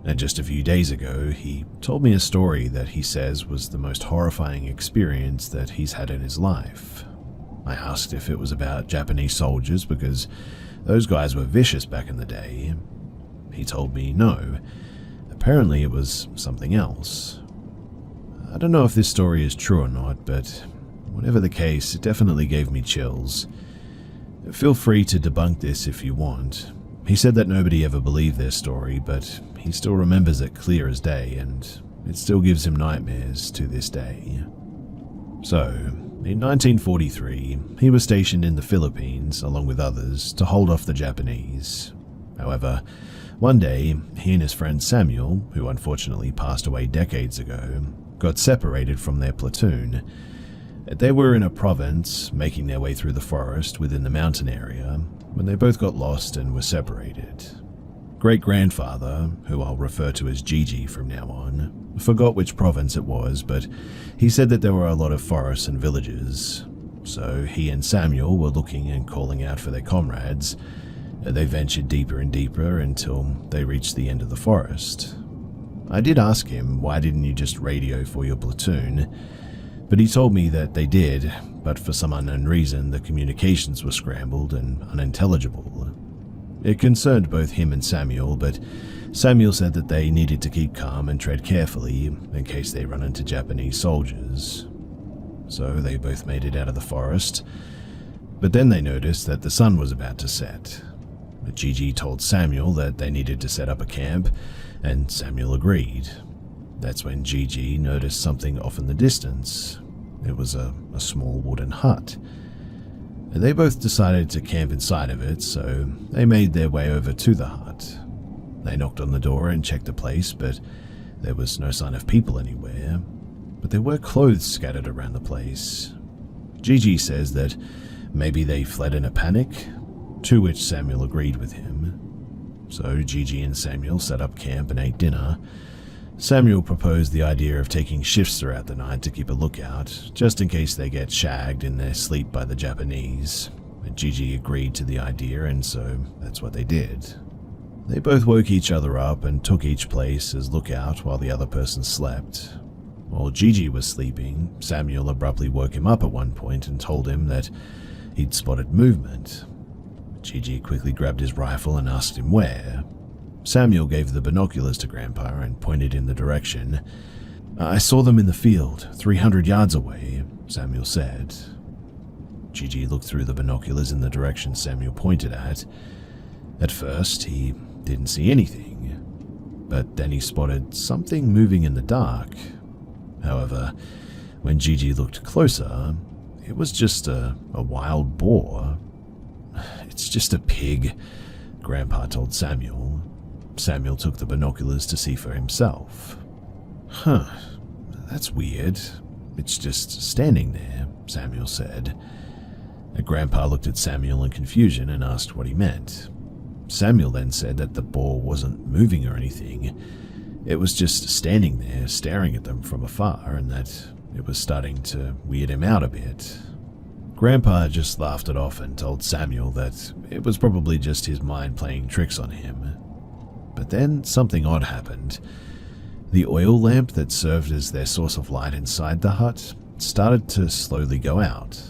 [SPEAKER 1] and just a few days ago he told me a story that he says was the most horrifying experience that he's had in his life. I asked if it was about Japanese soldiers because those guys were vicious back in the day. He told me no. Apparently it was something else. I don't know if this story is true or not, but whatever the case, it definitely gave me chills. Feel free to debunk this if you want. He said that nobody ever believed their story, but he still remembers it clear as day, and it still gives him nightmares to this day. So, in 1943, he was stationed in the Philippines, along with others, to hold off the Japanese. However, one day, he and his friend Samuel, who unfortunately passed away decades ago, got separated from their platoon. They were in a province, making their way through the forest within the mountain area, when they both got lost and were separated. Great-grandfather, who I'll refer to as Gigi from now on, forgot which province it was, but he said that there were a lot of forests and villages. So he and Samuel were looking and calling out for their comrades. They ventured deeper and deeper until they reached the end of the forest. I did ask him, why didn't you just radio for your platoon? But he told me that they did, but for some unknown reason the communications were scrambled and unintelligible. It concerned both him and Samuel, but Samuel said that they needed to keep calm and tread carefully in case they run into Japanese soldiers. So they both made it out of the forest, but then they noticed that the sun was about to set. Gigi told Samuel that they needed to set up a camp, and Samuel agreed. That's when Gigi noticed something off in the distance. It was a small wooden hut. They both decided to camp inside of it, so they made their way over to the hut. They knocked on the door and checked the place, but there was no sign of people anywhere. But there were clothes scattered around the place. Gigi says that maybe they fled in a panic, to which Samuel agreed with him. So Gigi and Samuel set up camp and ate dinner. Samuel proposed the idea of taking shifts throughout the night to keep a lookout, just in case they get shagged in their sleep by the Japanese. Gigi agreed to the idea, and so that's what they did. They both woke each other up and took each place as lookout while the other person slept. While Gigi was sleeping, Samuel abruptly woke him up at one point and told him that he'd spotted movement. Gigi quickly grabbed his rifle and asked him where. Samuel gave the binoculars to Grandpa and pointed in the direction. "I saw them in the field, 300 yards away," Samuel said. Gigi looked through the binoculars in the direction Samuel pointed at. At first, he didn't see anything, but then he spotted something moving in the dark. However, when Gigi looked closer, it was just a wild boar. "It's just a pig," Grandpa told Samuel. Samuel took the binoculars to see for himself. "Huh, that's weird. It's just standing there," Samuel said. Grandpa looked at Samuel in confusion and asked what he meant. Samuel then said that the boar wasn't moving or anything. It was just standing there, staring at them from afar, and that it was starting to weird him out a bit. Grandpa just laughed it off and told Samuel that it was probably just his mind playing tricks on him. But then something odd happened. The oil lamp that served as their source of light inside the hut started to slowly go out.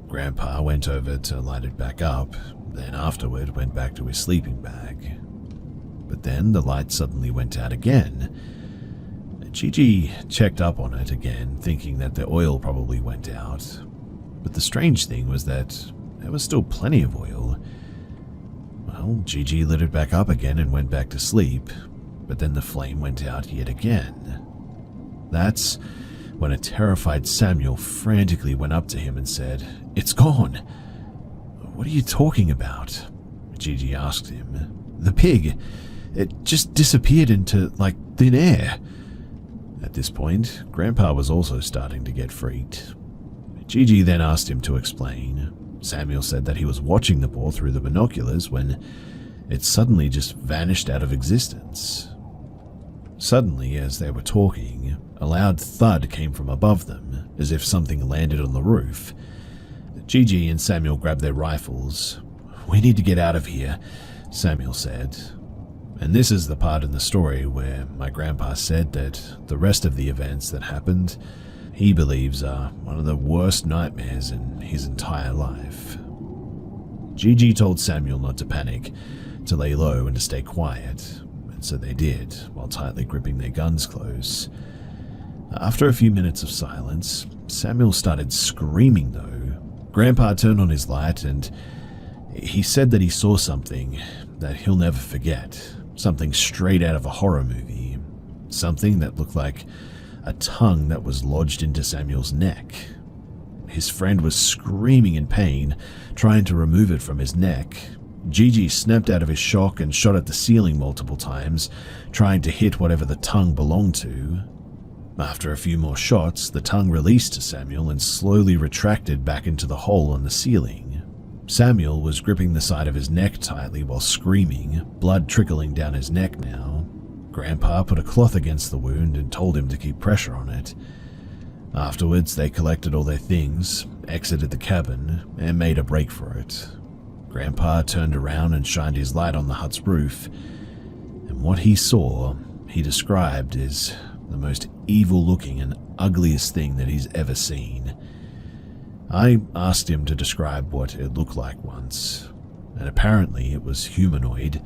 [SPEAKER 1] Grandpa went over to light it back up, then afterward went back to his sleeping bag. But then the light suddenly went out again. Gigi checked up on it again, thinking that the oil probably went out. But the strange thing was that there was still plenty of oil. Well, Gigi lit it back up again and went back to sleep, but then the flame went out yet again. That's when a terrified Samuel frantically went up to him and said, "It's gone." "What are you talking about?" Gigi asked him. "The pig. It just disappeared into, thin air." At this point, Grandpa was also starting to get freaked. Gigi then asked him to explain. Samuel said that he was watching the ball through the binoculars when it suddenly just vanished out of existence. Suddenly, as they were talking, a loud thud came from above them, as if something landed on the roof. Gigi and Samuel grabbed their rifles. "We need to get out of here," Samuel said. And this is the part in the story where my grandpa said that the rest of the events that happened, he believes are one of the worst nightmares in his entire life. Gigi told Samuel not to panic, to lay low and to stay quiet, and so they did, while tightly gripping their guns close. After a few minutes of silence, Samuel started screaming though. Grandpa turned on his light and he said that he saw something that he'll never forget. Something straight out of a horror movie. Something that looked like a tongue that was lodged into Samuel's neck. His friend was screaming in pain, trying to remove it from his neck. Gigi snapped out of his shock and shot at the ceiling multiple times, trying to hit whatever the tongue belonged to. After a few more shots, the tongue released to Samuel and slowly retracted back into the hole on the ceiling. Samuel was gripping the side of his neck tightly while screaming, blood trickling down his neck now. Grandpa put a cloth against the wound and told him to keep pressure on it. Afterwards, they collected all their things, exited the cabin, and made a break for it. Grandpa turned around and shined his light on the hut's roof, and what he saw, he described as the most evil-looking and ugliest thing that he's ever seen. I asked him to describe what it looked like once, and apparently it was humanoid.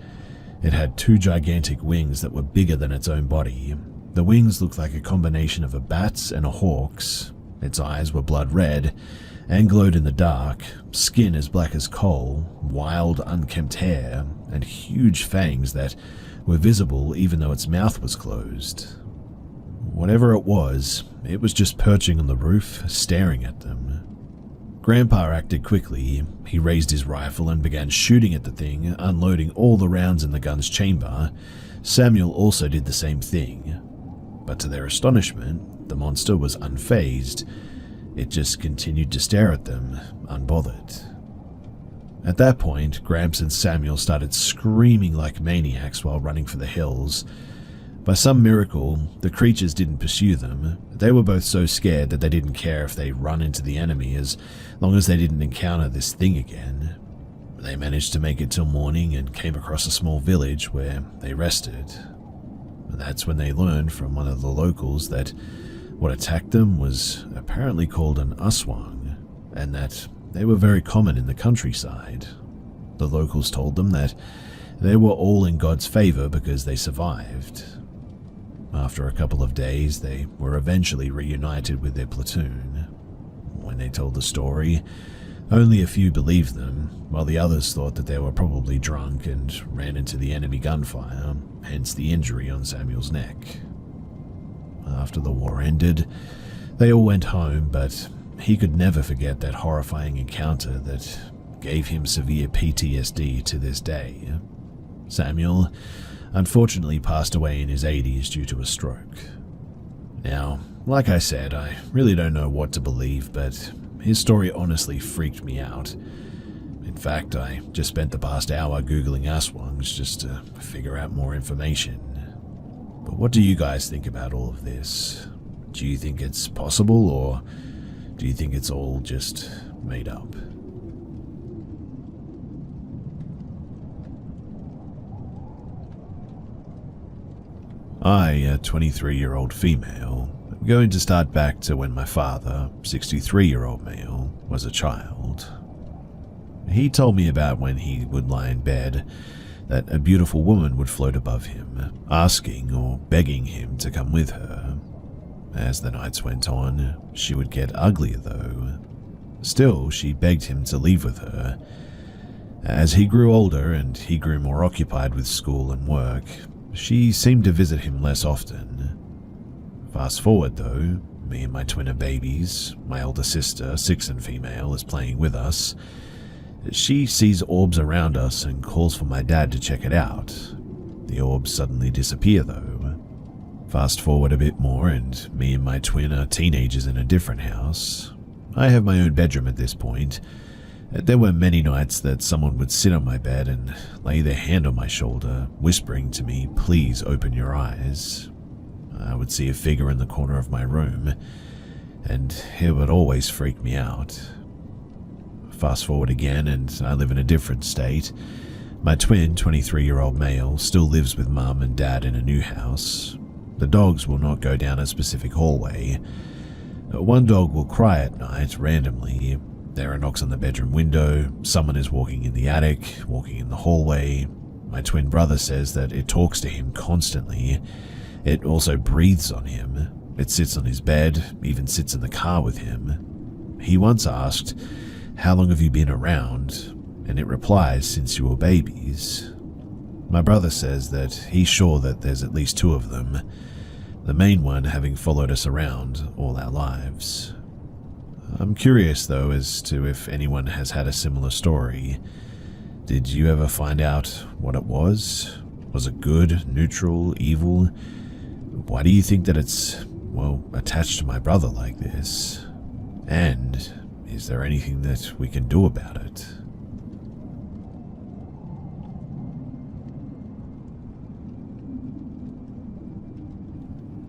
[SPEAKER 1] It had 2 gigantic wings that were bigger than its own body. The wings looked like a combination of a bat's and a hawk's. Its eyes were blood red and glowed in the dark, skin as black as coal, wild, unkempt hair, and huge fangs that were visible even though its mouth was closed. Whatever it was just perching on the roof, staring at them. Grandpa acted quickly. He raised his rifle and began shooting at the thing, unloading all the rounds in the gun's chamber. Samuel also did the same thing. But to their astonishment, the monster was unfazed. It just continued to stare at them, unbothered. At that point, Gramps and Samuel started screaming like maniacs while running for the hills. By some miracle, the creatures didn't pursue them. They were both so scared that they didn't care if they run into the enemy as long as they didn't encounter this thing again. They managed to make it till morning and came across a small village where they rested. That's when they learned from one of the locals that what attacked them was apparently called an aswang, and that they were very common in the countryside. The locals told them that they were all in God's favor because they survived. After a couple of days, they were eventually reunited with their platoon. When they told the story, only a few believed them, while the others thought that they were probably drunk and ran into the enemy gunfire, hence the injury on Samuel's neck. After the war ended, they all went home, but he could never forget that horrifying encounter that gave him severe PTSD to this day. Samuel unfortunately passed away in his 80s due to a stroke. Now, like I said, I really don't know what to believe, but his story honestly freaked me out. In fact, I just spent the past hour Googling aswangs just to figure out more information. But what do you guys think about all of this? Do you think it's possible, or do you think it's all just made up? I, a 23-year-old female, am going to start back to when my father, 63-year-old male, was a child. He told me about when he would lie in bed, that a beautiful woman would float above him, asking or begging him to come with her. As the nights went on, she would get uglier though. Still, she begged him to leave with her. As he grew older and he grew more occupied with school and work, she seemed to visit him less often. Fast forward though, me and my twin are babies, my older sister, 6 and female, is playing with us. She sees orbs around us and calls for my dad to check it out. The orbs suddenly disappear though. Fast forward a bit more and me and my twin are teenagers in a different house. I have my own bedroom at this point. There were many nights that someone would sit on my bed and lay their hand on my shoulder, whispering to me, "Please open your eyes." I would see a figure in the corner of my room, and it would always freak me out. Fast forward again, and I live in a different state. My twin, 23-year-old male, still lives with mum and dad in a new house. The dogs will not go down a specific hallway. One dog will cry at night randomly. There are knocks on the bedroom window, someone is walking in the attic, walking in the hallway. My twin brother says that it talks to him constantly. It also breathes on him. It sits on his bed, even sits in the car with him. He once asked, "How long have you been around?" And it replies, "Since you were babies." My brother says that he's sure that there's at least 2 of them, the main one having followed us around all our lives. I'm curious though as to if anyone has had a similar story. Did you ever find out what it was? Was it good, neutral, evil? Why do you think that it's, well, attached to my brother like this? And is there anything that we can do about it?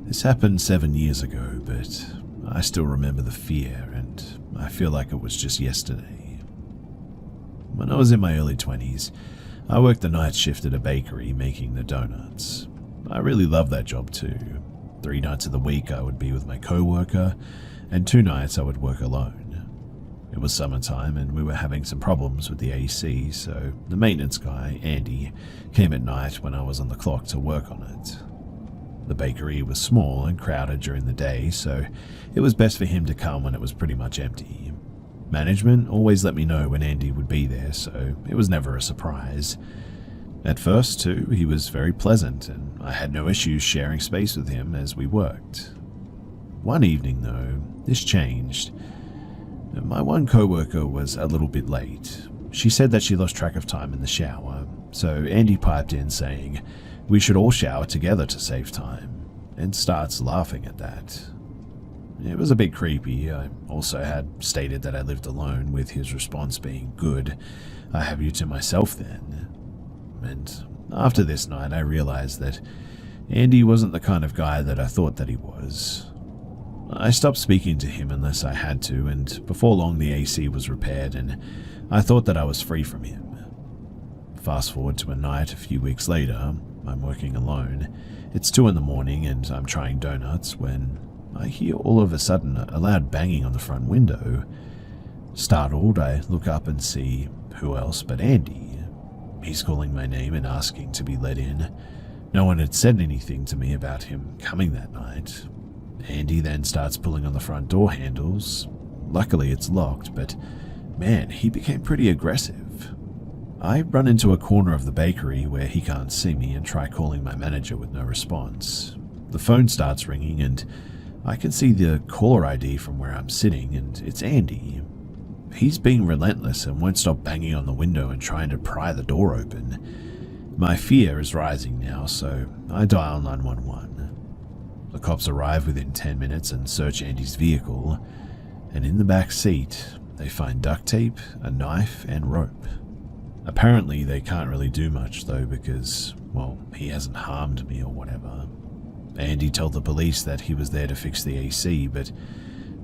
[SPEAKER 1] This happened 7 years ago, but I still remember the fear, and I feel like it was just yesterday. When I was in my early 20s, I worked the night shift at a bakery making the donuts. I really loved that job too. 3 nights of the week I would be with my co-worker, and 2 nights I would work alone. It was summertime and we were having some problems with the AC, so the maintenance guy, Andy, came at night when I was on the clock to work on it. The bakery was small and crowded during the day, so it was best for him to come when it was pretty much empty. Management always let me know when Andy would be there, so it was never a surprise. At first, too, he was very pleasant, and I had no issues sharing space with him as we worked. One evening, though, this changed. My one co-worker was a little bit late. She said that she lost track of time in the shower, so Andy piped in saying, "We should all shower together to save time," and starts laughing at that. It was a bit creepy. I also had stated that I lived alone, with his response being, "Good, I have you to myself then." And after this night, I realized that Andy wasn't the kind of guy that I thought that he was. I stopped speaking to him unless I had to, and before long the AC was repaired, and I thought that I was free from him. Fast forward to a night a few weeks later. I'm working alone. It's 2 in the morning and I'm trying donuts when I hear all of a sudden a loud banging on the front window. Startled, I look up and see who else but Andy. He's calling my name and asking to be let in. No one had said anything to me about him coming that night. Andy then starts pulling on the front door handles. Luckily it's locked, but man, he became pretty aggressive. I run into a corner of the bakery where he can't see me and try calling my manager with no response. The phone starts ringing and I can see the caller ID from where I'm sitting, and it's Andy. He's being relentless and won't stop banging on the window and trying to pry the door open. My fear is rising now, so I dial 911. The cops arrive within 10 minutes and search Andy's vehicle, and in the back seat, they find duct tape, a knife, and rope. Apparently, they can't really do much though because, well, he hasn't harmed me or whatever. Andy told the police that he was there to fix the AC, but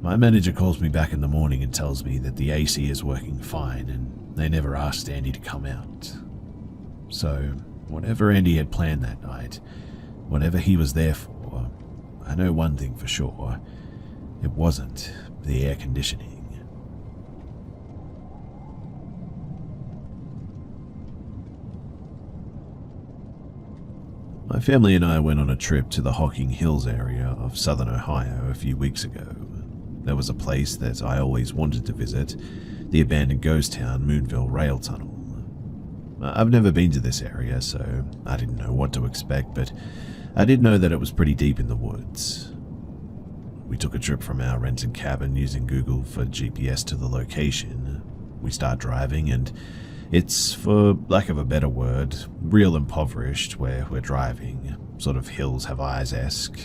[SPEAKER 1] my manager calls me back in the morning and tells me that the AC is working fine and they never asked Andy to come out. So, whatever Andy had planned that night, whatever he was there for, I know one thing for sure, it wasn't the air conditioning. My family and I went on a trip to the Hocking Hills area of southern Ohio a few weeks ago. There was a place that I always wanted to visit, the abandoned ghost town Moonville Rail Tunnel. I've never been to this area, so I didn't know what to expect, but I did know that it was pretty deep in the woods. We took a trip from our rented cabin using Google for GPS to the location. We start driving and it's, for lack of a better word, real impoverished where we're driving, sort of hills have eyes-esque.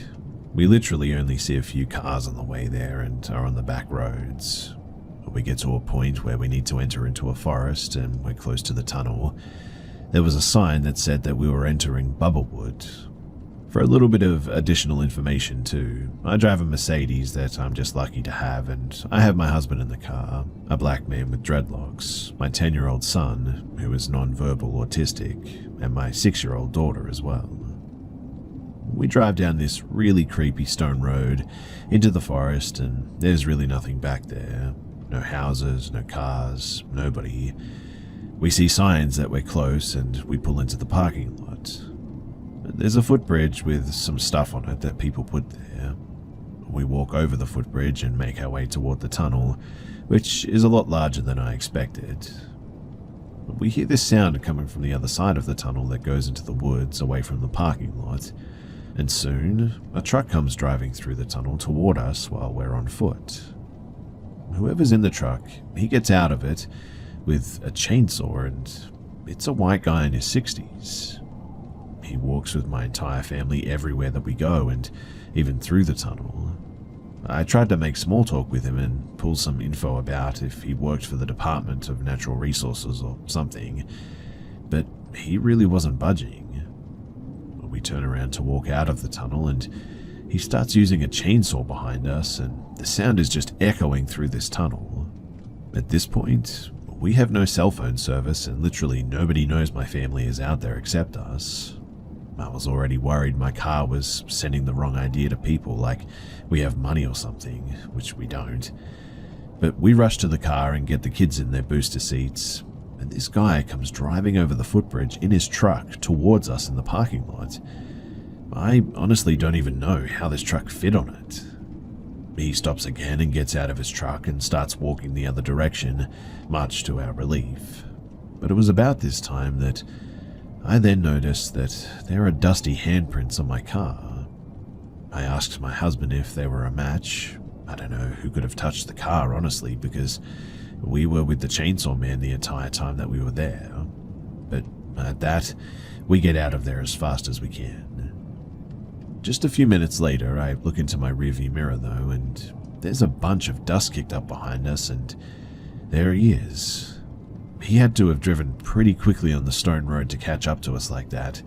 [SPEAKER 1] We literally only see a few cars on the way there and are on the back roads. We get to a point where we need to enter into a forest and we're close to the tunnel. There was a sign that said that we were entering Bubblewood. For a little bit of additional information too, I drive a Mercedes that I'm just lucky to have, and I have my husband in the car, a black man with dreadlocks, my 10-year-old son, who is non-verbal autistic, and my 6-year-old daughter as well. We drive down this really creepy stone road into the forest, and there's really nothing back there. No houses, no cars, nobody. We see signs that we're close, and we pull into the parking lot. There's a footbridge with some stuff on it that people put there. We walk over the footbridge and make our way toward the tunnel, which is a lot larger than I expected. We hear this sound coming from the other side of the tunnel that goes into the woods away from the parking lot, and soon a truck comes driving through the tunnel toward us while we're on foot. Whoever's in the truck, he gets out of it with a chainsaw, and it's a white guy in his 60s. He walks with my entire family everywhere that we go, and even through the tunnel. I tried to make small talk with him and pull some info about if he worked for the Department of Natural Resources or something, but he really wasn't budging. We turn around to walk out of the tunnel, and he starts using a chainsaw behind us, and the sound is just echoing through this tunnel. At this point, we have no cell phone service, and literally nobody knows my family is out there except us. I was already worried my car was sending the wrong idea to people, like we have money or something, which we don't. But we rush to the car and get the kids in their booster seats, and this guy comes driving over the footbridge in his truck towards us in the parking lot. I honestly don't even know how this truck fit on it. He stops again and gets out of his truck and starts walking the other direction, much to our relief. But it was about this time that I then noticed that there are dusty handprints on my car. I asked my husband if they were a match. I don't know who could have touched the car, honestly, because we were with the chainsaw man the entire time that we were there. But at that, we get out of there as fast as we can. Just a few minutes later, I look into my rearview mirror though, and there's a bunch of dust kicked up behind us, and there he is. He had to have driven pretty quickly on the stone road to catch up to us like that.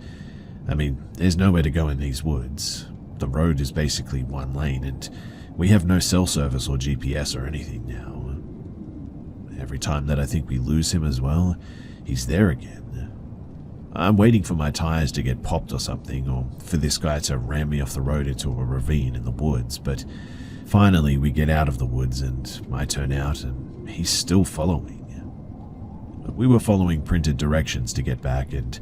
[SPEAKER 1] I mean, there's nowhere to go in these woods. The road is basically one lane, and we have no cell service or GPS or anything now. Every time that I think we lose him as well, he's there again. I'm waiting for my tires to get popped or something, or for this guy to ram me off the road into a ravine in the woods, but finally we get out of the woods and I turn out and he's still following. We were following printed directions to get back, and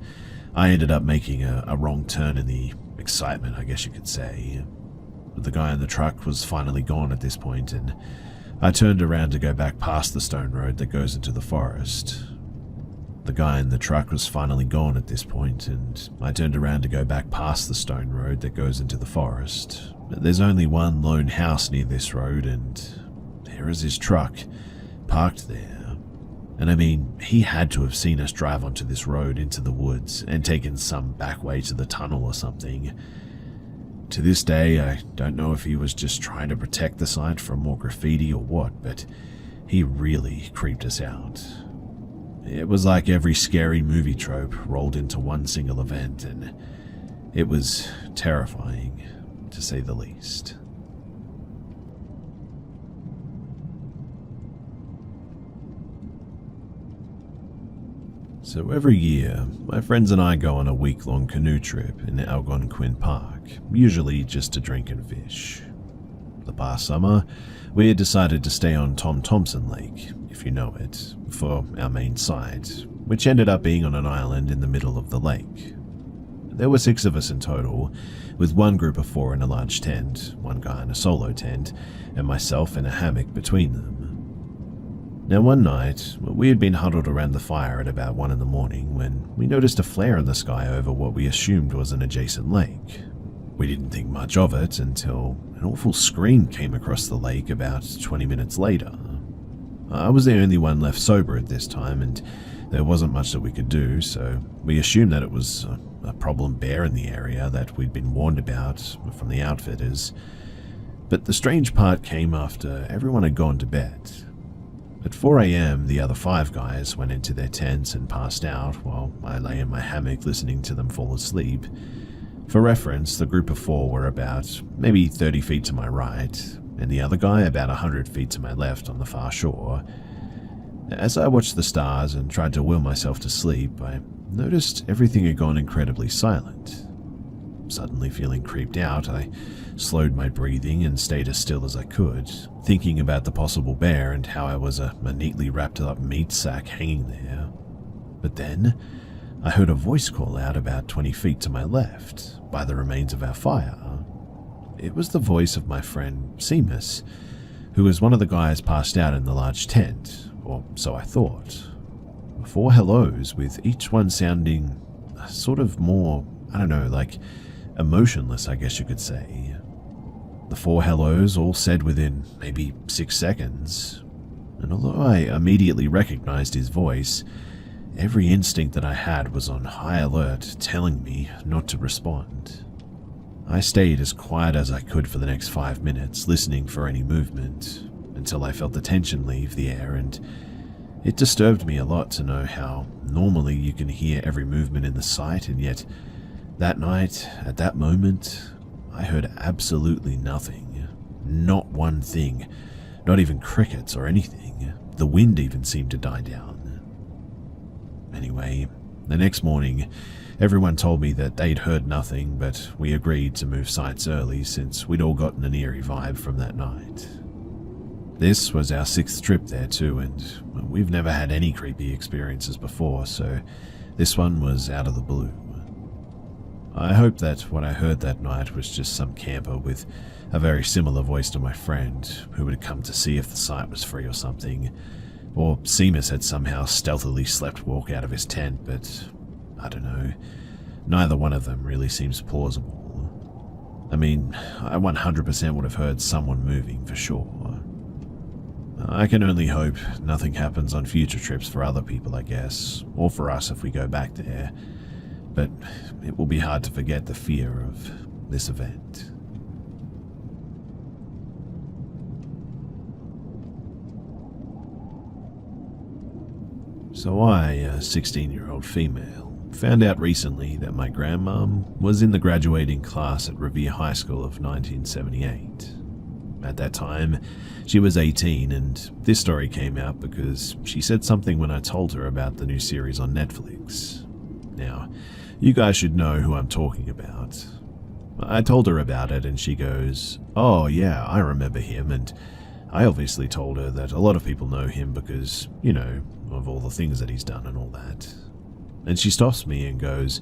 [SPEAKER 1] I ended up making a wrong turn in the excitement, I guess you could say. The guy in the truck was finally gone at this point, and I turned around to go back past the stone road that goes into the forest. The guy in the truck was finally gone at this point, and I turned around to go back past the stone road that goes into the forest. There's only one lone house near this road, and there is his truck, parked there. And I mean, he had to have seen us drive onto this road into the woods and taken some back way to the tunnel or something. To this day, I don't know if he was just trying to protect the site from more graffiti or what, but he really creeped us out. It was like every scary movie trope rolled into one single event, and it was terrifying, to say the least. So every year, my friends and I go on a week-long canoe trip in Algonquin Park, usually just to drink and fish. The past summer, we had decided to stay on Tom Thompson Lake, if you know it, for our main site, which ended up being on an island in the middle of the lake. There were 6 of us in total, with one group of 4 in a large tent, one guy in a solo tent, and myself in a hammock between them. Now one night, we had been huddled around the fire at about 1 in the morning when we noticed a flare in the sky over what we assumed was an adjacent lake. We didn't think much of it until an awful scream came across the lake about 20 minutes later. I was the only one left sober at this time, and there wasn't much that we could do, so we assumed that it was a problem bear in the area that we'd been warned about from the outfitters. But the strange part came after everyone had gone to bed. At 4 a.m, the other 5 guys went into their tents and passed out while I lay in my hammock listening to them fall asleep. For reference, the group of 4 were about maybe 30 feet to my right, and the other guy about 100 feet to my left on the far shore. As I watched the stars and tried to will myself to sleep, I noticed everything had gone incredibly silent. Suddenly feeling creeped out, I slowed my breathing and stayed as still as I could, thinking about the possible bear and how I was a neatly wrapped up meat sack hanging there. But then, I heard a voice call out about 20 feet to my left, by the remains of our fire. It was the voice of my friend Seamus, who was one of the guys passed out in the large tent, or so I thought. 4 hellos, with each one sounding sort of more, like emotionless, I guess you could say. The 4 hellos all said within maybe 6 seconds, and although I immediately recognized his voice, every instinct that I had was on high alert, telling me not to respond. I stayed as quiet as I could for the next 5 minutes, listening for any movement, until I felt the tension leave the air, and it disturbed me a lot to know how normally you can hear every movement in the site, and yet that night, at that moment, I heard absolutely nothing. Not one thing, not even crickets or anything. The wind even seemed to die down. Anyway, the next morning, everyone told me that they'd heard nothing, but we agreed to move sites early since we'd all gotten an eerie vibe from that night. This was our 6th trip there too, and we've never had any creepy experiences before, so this one was out of the blue. I hope that what I heard that night was just some camper with a very similar voice to my friend who had come to see if the site was free or something, or Seamus had somehow stealthily slept walk out of his tent, but I don't know. Neither one of them really seems plausible. I mean, I 100% would have heard someone moving for sure. I can only hope nothing happens on future trips for other people, I guess, or for us if we go back there, but it will be hard to forget the fear of this event. So I, a 16-year-old female, found out recently that my grandmom was in the graduating class at Revere High School of 1978. At that time, she was 18, and this story came out because she said something when I told her about the new series on Netflix. Now, you guys should know who I'm talking about. I told her about it, and she goes, "Oh yeah, I remember him," and I obviously told her that a lot of people know him because, of all the things that he's done and all that. And she stops me and goes,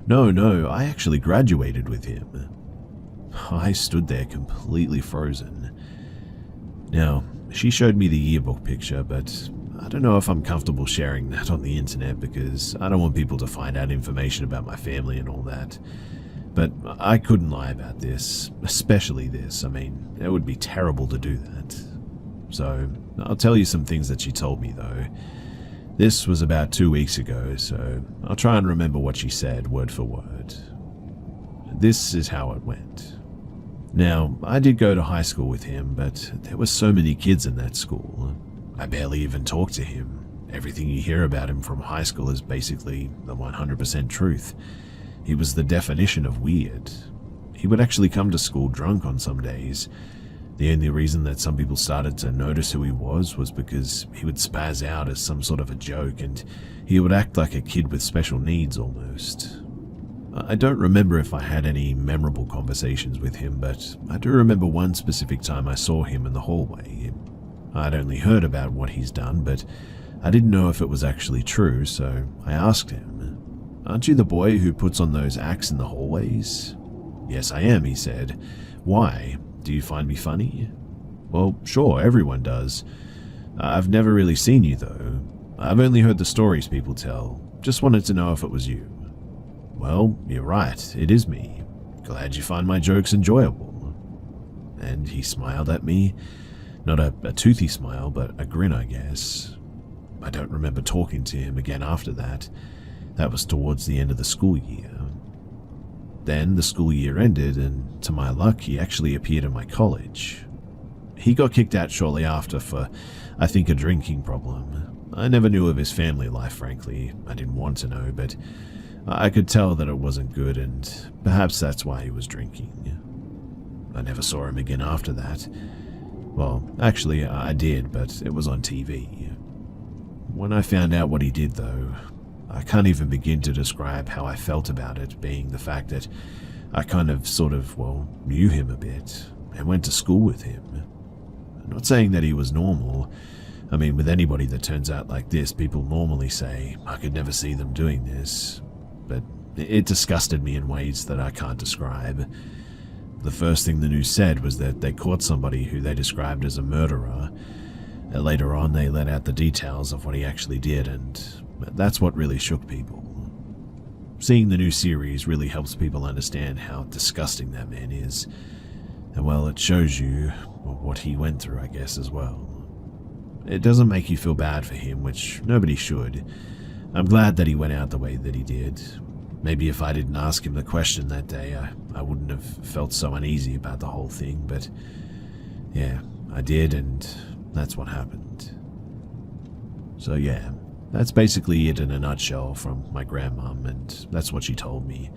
[SPEAKER 1] No, I actually graduated with him." I stood there completely frozen. Now, she showed me the yearbook picture, but I don't know if I'm comfortable sharing that on the internet because I don't want people to find out information about my family and all that. But I couldn't lie about this, especially this. I mean, it would be terrible to do that. So, I'll tell you some things that she told me though. This was about 2 weeks ago, so I'll try and remember what she said word for word. This is how it went. Now, I did go to high school with him, but there were so many kids in that school. I barely even talked to him. Everything you hear about him from high school is basically the 100% truth. He was the definition of weird. He would actually come to school drunk on some days. The only reason that some people started to notice who he was because he would spaz out as some sort of a joke, and he would act like a kid with special needs almost. I don't remember if I had any memorable conversations with him, but I do remember one specific time I saw him in the hallway. I'd only heard about what he's done, but I didn't know if it was actually true, so I asked him. "Aren't you the boy who puts on those acts in the hallways?" "Yes, I am," he said. "Why? Do you find me funny?" "Well, sure, everyone does. I've never really seen you, though. I've only heard the stories people tell. Just wanted to know if it was you." "Well, you're right, it is me. Glad you find my jokes enjoyable." And he smiled at me. Not a toothy smile, but a grin, I guess. I don't remember talking to him again after that. That was towards the end of the school year. Then the school year ended, and to my luck, he actually appeared in my college. He got kicked out shortly after for, I think, a drinking problem. I never knew of his family life, frankly. I didn't want to know, but I could tell that it wasn't good, and perhaps that's why he was drinking. I never saw him again after that. Well, actually, I did, but it was on TV. When I found out what he did, though, I can't even begin to describe how I felt about it, being the fact that I kind of, knew him a bit and went to school with him. I'm not saying that he was normal. I mean, with anybody that turns out like this, people normally say, I could never see them doing this. But it disgusted me in ways that I can't describe. The first thing the news said was that they caught somebody who they described as a murderer. Later on, they let out the details of what he actually did, and that's what really shook people. Seeing the new series really helps people understand how disgusting that man is. And well, it shows you what he went through, I guess, as well. It doesn't make you feel bad for him, which nobody should. I'm glad that he went out the way that he did. Maybe if I didn't ask him the question that day, I wouldn't have felt so uneasy about the whole thing, but yeah, I did, and that's what happened. So yeah, that's basically it in a nutshell from my grandmom, and that's what she told me.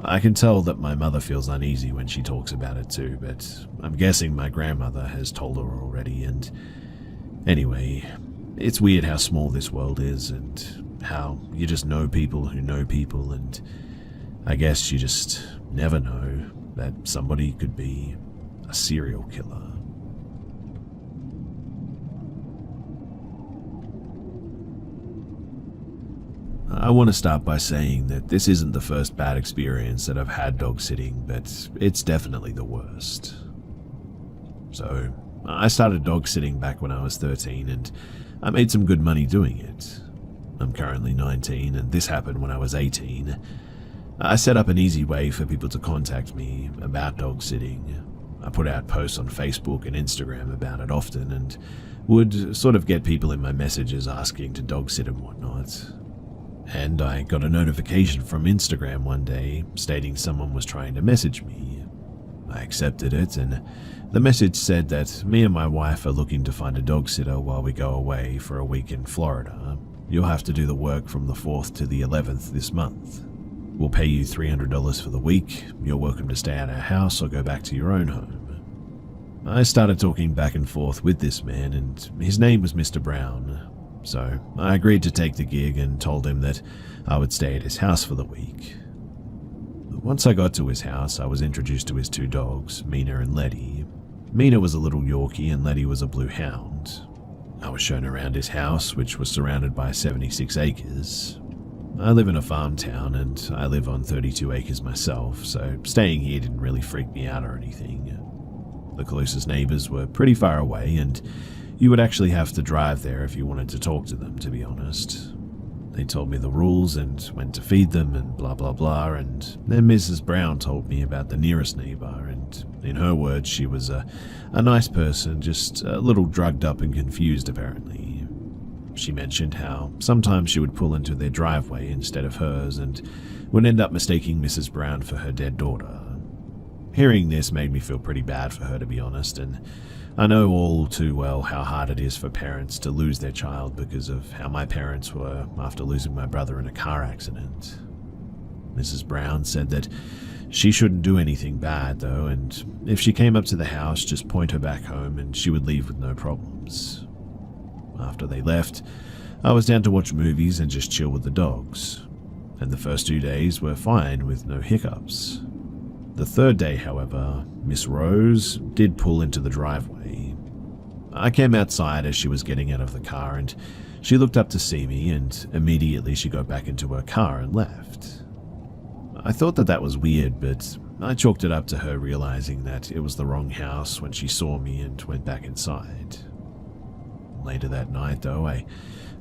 [SPEAKER 1] I can tell that my mother feels uneasy when she talks about it too, but I'm guessing my grandmother has told her already, and anyway, it's weird how small this world is, and how you just know people who know people, and I guess you just never know that somebody could be a serial killer. I want to start by saying that this isn't the first bad experience that I've had dog sitting, but it's definitely the worst. So, I started dog sitting back when I was 13, and I made some good money doing it. I'm currently 19, and this happened when I was 18. I set up an easy way for people to contact me about dog sitting. I put out posts on Facebook and Instagram about it often, and would sort of get people in my messages asking to dog sit and whatnot. And I got a notification from Instagram one day stating someone was trying to message me. I accepted it, and the message said that me and my wife are looking to find a dog sitter while we go away for a week in Florida. You'll have to do the work from the 4th to the 11th this month. We'll pay you $300 for the week. You're welcome to stay at our house or go back to your own home. I started talking back and forth with this man, and his name was Mr. Brown. So I agreed to take the gig and told him that I would stay at his house for the week. Once I got to his house, I was introduced to his 2 dogs, Mina and Letty. Mina was a little Yorkie and Letty was a blue hound. I was shown around his house, which was surrounded by 76 acres. I live in a farm town, and I live on 32 acres myself, so staying here didn't really freak me out or anything. The closest neighbors were pretty far away, and you would actually have to drive there if you wanted to talk to them, to be honest. They told me the rules and when to feed them and blah blah blah, and then Mrs. Brown told me about the nearest neighbor, and in her words, she was a nice person, just a little drugged up and confused apparently. She mentioned how sometimes she would pull into their driveway instead of hers and would end up mistaking Mrs. Brown for her dead daughter. Hearing this made me feel pretty bad for her, to be honest, and I know all too well how hard it is for parents to lose their child because of how my parents were after losing my brother in a car accident. Mrs. Brown said that she shouldn't do anything bad though, and if she came up to the house, just point her back home and she would leave with no problems. After they left, I was down to watch movies and just chill with the dogs, and the first 2 days were fine with no hiccups. The 3rd day, however, Miss Rose did pull into the driveway. I came outside as she was getting out of the car, and She looked up to see me, and immediately she got back into her car and left. I thought that was weird, but I chalked it up to her realizing that it was the wrong house when she saw me and went back inside. Later that night, though, I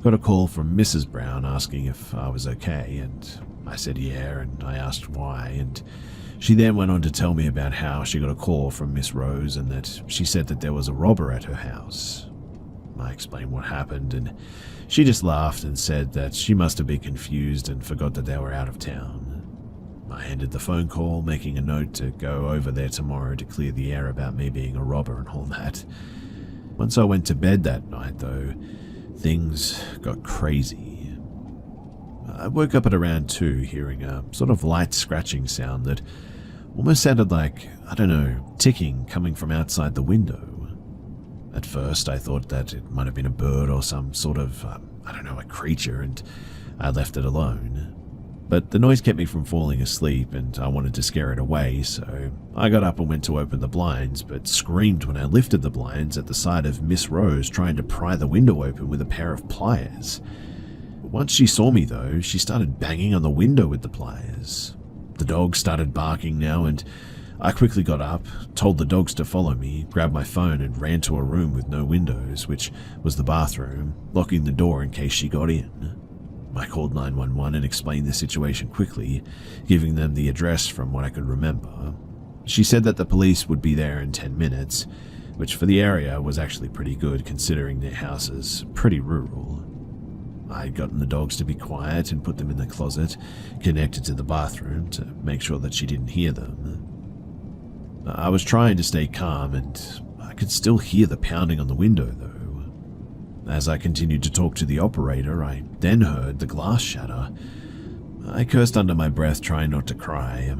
[SPEAKER 1] got a call from Mrs. Brown asking if I was okay, and I said yeah, and I asked why, and she then went on to tell me about how she got a call from Miss Rose and that she said that there was a robber at her house. I explained what happened, and she just laughed and said that she must have been confused and forgot that they were out of town. I ended the phone call, making a note to go over there tomorrow to clear the air about me being a robber and all that. Once I went to bed that night, though, things got crazy. I woke up at around 2, hearing a sort of light scratching sound that almost sounded like, I don't know, ticking coming from outside the window. At first, I thought that it might have been a bird or some sort of, a creature, and I left it alone. But the noise kept me from falling asleep, and I wanted to scare it away, so I got up and went to open the blinds, but screamed when I lifted the blinds at the sight of Miss Rose trying to pry the window open with a pair of pliers. Once she saw me, though, she started banging on the window with the pliers. The dog started barking now, and I quickly got up, told the dogs to follow me, grabbed my phone and ran to a room with no windows, which was the bathroom, locking the door in case she got in. I called 911 and explained the situation quickly, giving them the address from what I could remember. She said that the police would be there in 10 minutes, which for the area was actually pretty good considering their house is pretty rural. I had gotten the dogs to be quiet and put them in the closet, connected to the bathroom to make sure that she didn't hear them. I was trying to stay calm, and I could still hear the pounding on the window, though. As I continued to talk to the operator, I then heard the glass shatter. I cursed under my breath, trying not to cry.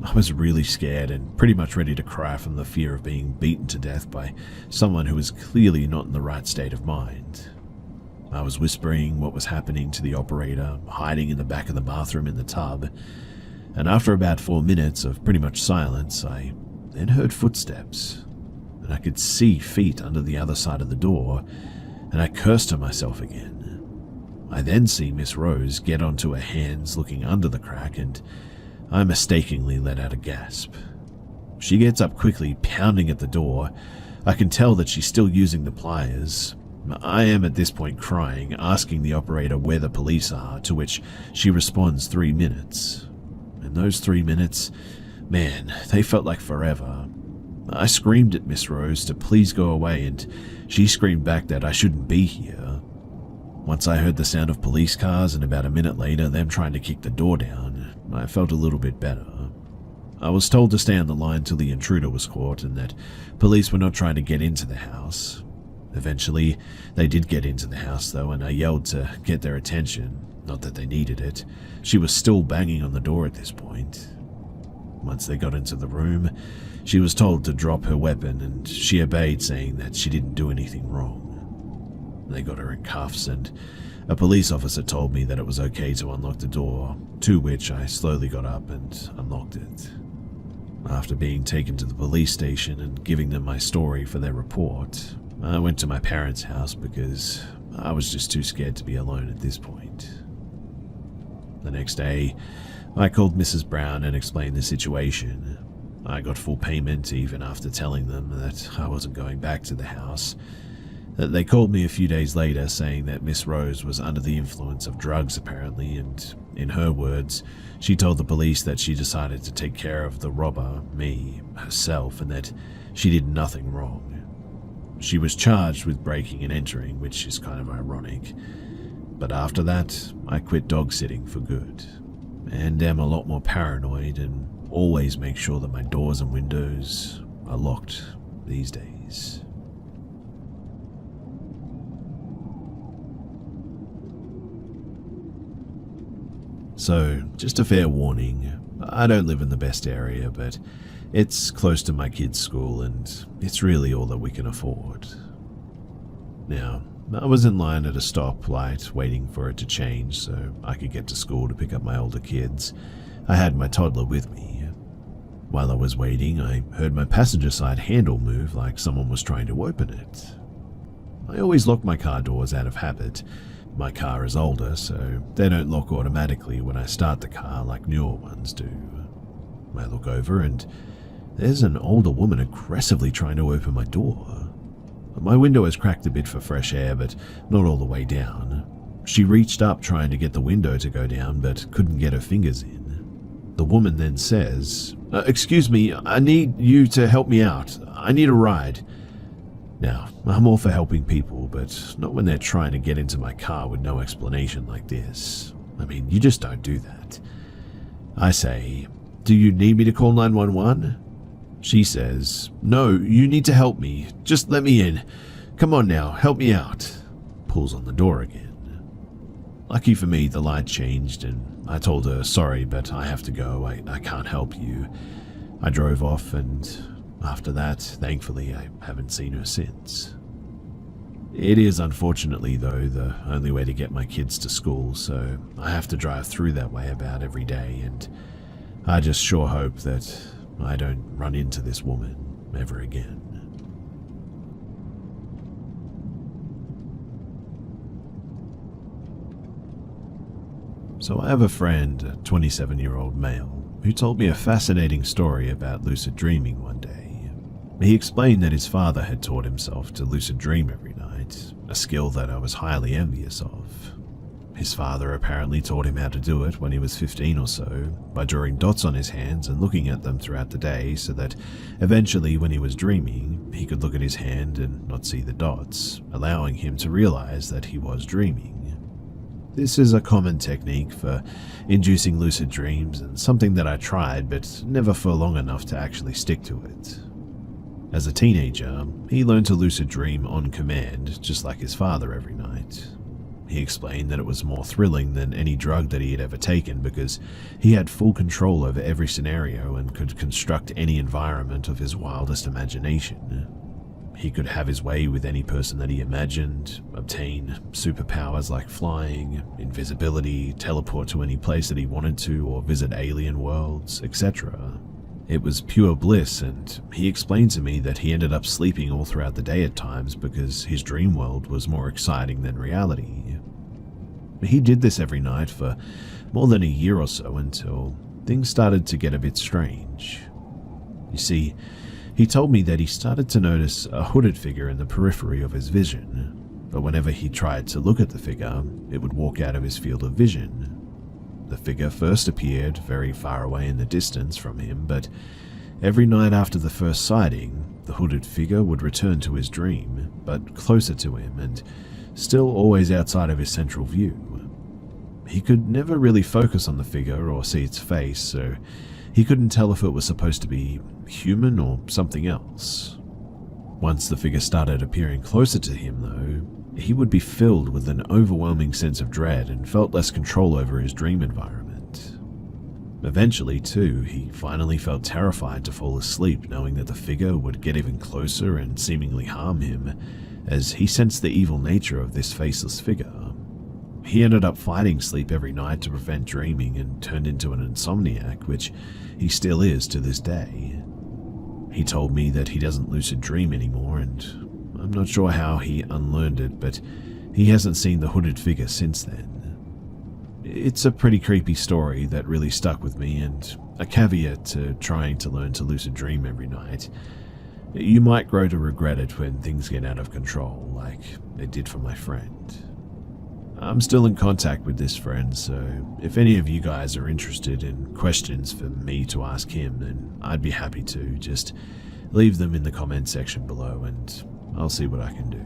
[SPEAKER 1] I was really scared and pretty much ready to cry from the fear of being beaten to death by someone who was clearly not in the right state of mind. I was whispering what was happening to the operator, hiding in the back of the bathroom in the tub, and after about 4 minutes of pretty much silence, I then heard footsteps, and I could see feet under the other side of the door, and I cursed to myself again. I then see Miss Rose get onto her hands looking under the crack, and I mistakenly let out a gasp. She gets up quickly, pounding at the door. I can tell that she's still using the pliers. I am at this point crying, asking the operator where the police are, to which she responds 3 minutes. And those 3 minutes, man, they felt like forever. I screamed at Miss Rose to please go away, and she screamed back that I shouldn't be here. Once I heard the sound of police cars, and about a minute later them trying to kick the door down, I felt a little bit better. I was told to stay on the line till the intruder was caught, and that police were not trying to get into the house. Eventually, they did get into the house though, and I yelled to get their attention, not that they needed it. She was still banging on the door at this point. Once they got into the room, she was told to drop her weapon, and she obeyed, saying that she didn't do anything wrong. They got her in cuffs, and a police officer told me that it was okay to unlock the door, to which I slowly got up and unlocked it. After being taken to the police station and giving them my story for their report, I went to my parents' house because I was just too scared to be alone at this point. The next day, I called Mrs. Brown and explained the situation. I got full payment even after telling them that I wasn't going back to the house. They called me a few days later saying that Miss Rose was under the influence of drugs apparently, and in her words, she told the police that she decided to take care of the robber, me, herself, and that she did nothing wrong. She was charged with breaking and entering, which is kind of ironic. But after that, I quit dog sitting for good, and am a lot more paranoid and always make sure that my doors and windows are locked these days. So, just a fair warning, I don't live in the best area, but it's close to my kids' school and it's really all that we can afford. Now, I was in line at a stoplight waiting for it to change so I could get to school to pick up my older kids. I had my toddler with me. While I was waiting, I heard my passenger side handle move like someone was trying to open it. I always lock my car doors out of habit, My car is older, so they don't lock automatically when I start the car like newer ones do. I look over and there's an older woman aggressively trying to open my door. My window is cracked a bit for fresh air, but not all the way down. She reached up trying to get the window to go down, but couldn't get her fingers in. The woman then says, "Excuse me, I need you to help me out. I need a ride." Now, I'm all for helping people, but not when they're trying to get into my car with no explanation like this. I mean, you just don't do that. I say, "Do you need me to call 911? She says, "No, you need to help me. Just let me in. Come on now, help me out." Pulls on the door again. Lucky for me, the light changed and I told her, "Sorry, but I have to go. I can't help you." I drove off, and after that, thankfully, I haven't seen her since. It is unfortunately, though, the only way to get my kids to school, so I have to drive through that way about every day, and I just sure hope that I don't run into this woman ever again. So I have a friend, a 27-year-old male, who told me a fascinating story about lucid dreaming one day. He explained that his father had taught himself to lucid dream every night, a skill that I was highly envious of. His father apparently taught him how to do it when he was 15 or so, by drawing dots on his hands and looking at them throughout the day so that eventually when he was dreaming, he could look at his hand and not see the dots, allowing him to realize that he was dreaming. This is a common technique for inducing lucid dreams and something that I tried but never for long enough to actually stick to it. As a teenager, he learned to lucid dream on command, just like his father every night. He explained that it was more thrilling than any drug that he had ever taken because he had full control over every scenario and could construct any environment of his wildest imagination. He could have his way with any person that he imagined, obtain superpowers like flying, invisibility, teleport to any place that he wanted to, or visit alien worlds, etc. It was pure bliss, and he explained to me that he ended up sleeping all throughout the day at times because his dream world was more exciting than reality. He did this every night for more than a year or so until things started to get a bit strange. You see, he told me that he started to notice a hooded figure in the periphery of his vision, but whenever he tried to look at the figure, it would walk out of his field of vision. The figure first appeared very far away in the distance from him, but every night after the first sighting, the hooded figure would return to his dream, but closer to him and still always outside of his central view. He could never really focus on the figure or see its face, so he couldn't tell if it was supposed to be human or something else. Once the figure started appearing closer to him, though, he would be filled with an overwhelming sense of dread and felt less control over his dream environment. Eventually, too, he finally felt terrified to fall asleep, knowing that the figure would get even closer and seemingly harm him, as he sensed the evil nature of this faceless figure. He ended up fighting sleep every night to prevent dreaming and turned into an insomniac, which he still is to this day. He told me that he doesn't lucid dream anymore, and I'm not sure how he unlearned it, but he hasn't seen the hooded figure since then. It's a pretty creepy story that really stuck with me, and a caveat to trying to learn to lucid dream every night. You might grow to regret it when things get out of control, like it did for my friend. I'm still in contact with this friend, so if any of you guys are interested in questions for me to ask him, then I'd be happy to. Just leave them in the comment section below and I'll see what I can do.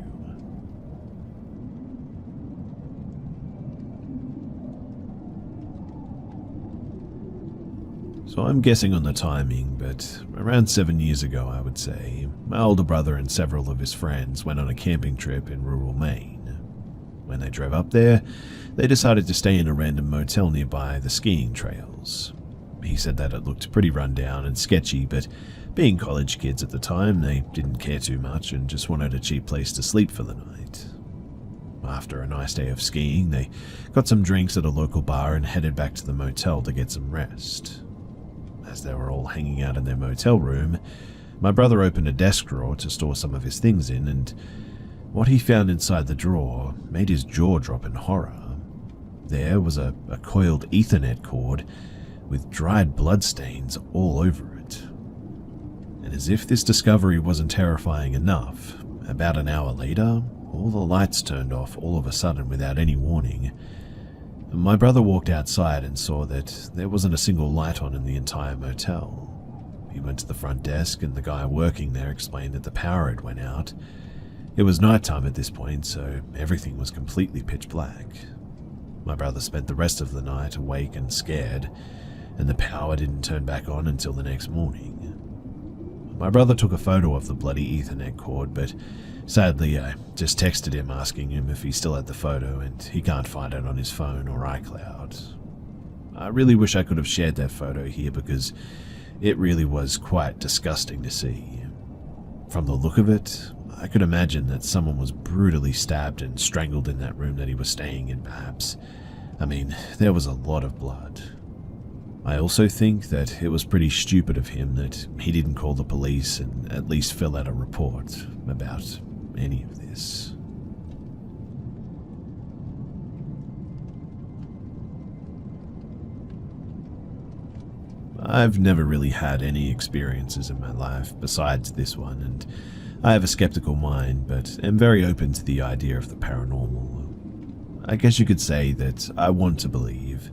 [SPEAKER 1] So I'm guessing on the timing, but around 7 years ago, I would say, my older brother and several of his friends went on a camping trip in rural Maine. When they drove up there, they decided to stay in a random motel nearby the skiing trails. He said that it looked pretty run down and sketchy, but being college kids at the time, they didn't care too much and just wanted a cheap place to sleep for the night. After a nice day of skiing, they got some drinks at a local bar and headed back to the motel to get some rest. As they were all hanging out in their motel room, my brother opened a desk drawer to store some of his things in, and What he found inside the drawer made his jaw drop in horror. There was a coiled Ethernet cord with dried bloodstains all over it. And as if this discovery wasn't terrifying enough, about an hour later, all the lights turned off all of a sudden without any warning. My brother walked outside and saw that there wasn't a single light on in the entire motel. He went to the front desk and the guy working there explained that the power had went out. It was nighttime at this point, so everything was completely pitch black. My brother spent the rest of the night awake and scared, and the power didn't turn back on until the next morning. My brother took a photo of the bloody Ethernet cord, but sadly I just texted him asking him if he still had the photo, and he can't find it on his phone or iCloud. I really wish I could have shared that photo here because it really was quite disgusting to see. From the look of it, I could imagine that someone was brutally stabbed and strangled in that room that he was staying in, perhaps. I mean, there was a lot of blood. I also think that it was pretty stupid of him that he didn't call the police and at least fill out a report about any of this. I've never really had any experiences in my life besides this one, and I have a skeptical mind, but am very open to the idea of the paranormal. I guess you could say that I want to believe.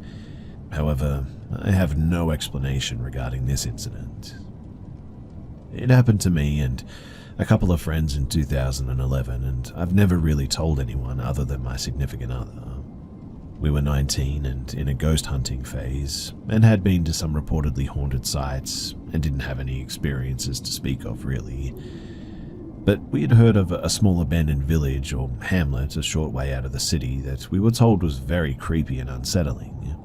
[SPEAKER 1] However, I have no explanation regarding this incident. It happened to me and a couple of friends in 2011, and I've never really told anyone other than my significant other. We were 19 and in a ghost hunting phase, and had been to some reportedly haunted sites, and didn't have any experiences to speak of really. But we had heard of a small abandoned village or hamlet a short way out of the city that we were told was very creepy and unsettling.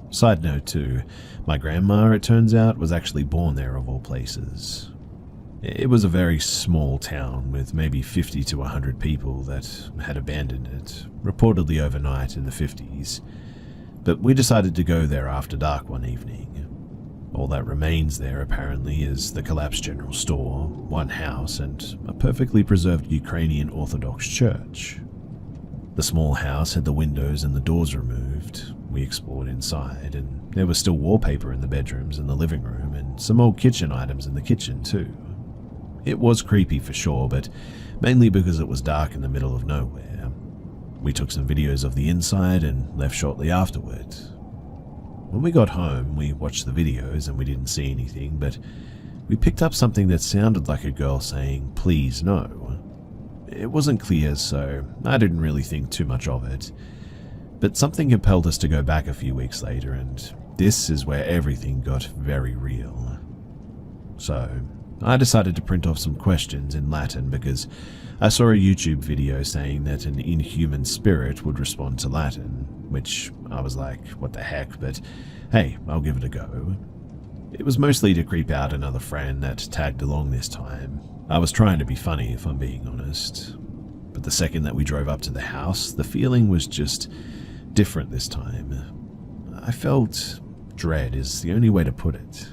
[SPEAKER 1] Side note too, my grandma, it turns out, was actually born there of all places. It was a very small town with maybe 50 to 100 people that had abandoned it, reportedly overnight in the 50s. But we decided to go there after dark one evening. All that remains there apparently is the collapsed general store, one house, and a perfectly preserved Ukrainian Orthodox church. The small house had the windows and the doors removed. We explored inside, and there was still wallpaper in the bedrooms and the living room, and some old kitchen items in the kitchen too. It was creepy for sure, but mainly because it was dark in the middle of nowhere. We took some videos of the inside and left shortly afterward. When we got home, we watched the videos and we didn't see anything, but we picked up something that sounded like a girl saying, "Please no." It wasn't clear, so I didn't really think too much of it. But something compelled us to go back a few weeks later, and this is where everything got very real. So I decided to print off some questions in Latin because I saw a YouTube video saying that an inhuman spirit would respond to Latin, which I was like, what the heck, but hey, I'll give it a go. It was mostly to creep out another friend that tagged along this time. I was trying to be funny, if I'm being honest. But the second that we drove up to the house, the feeling was just different this time. I felt dread is the only way to put it.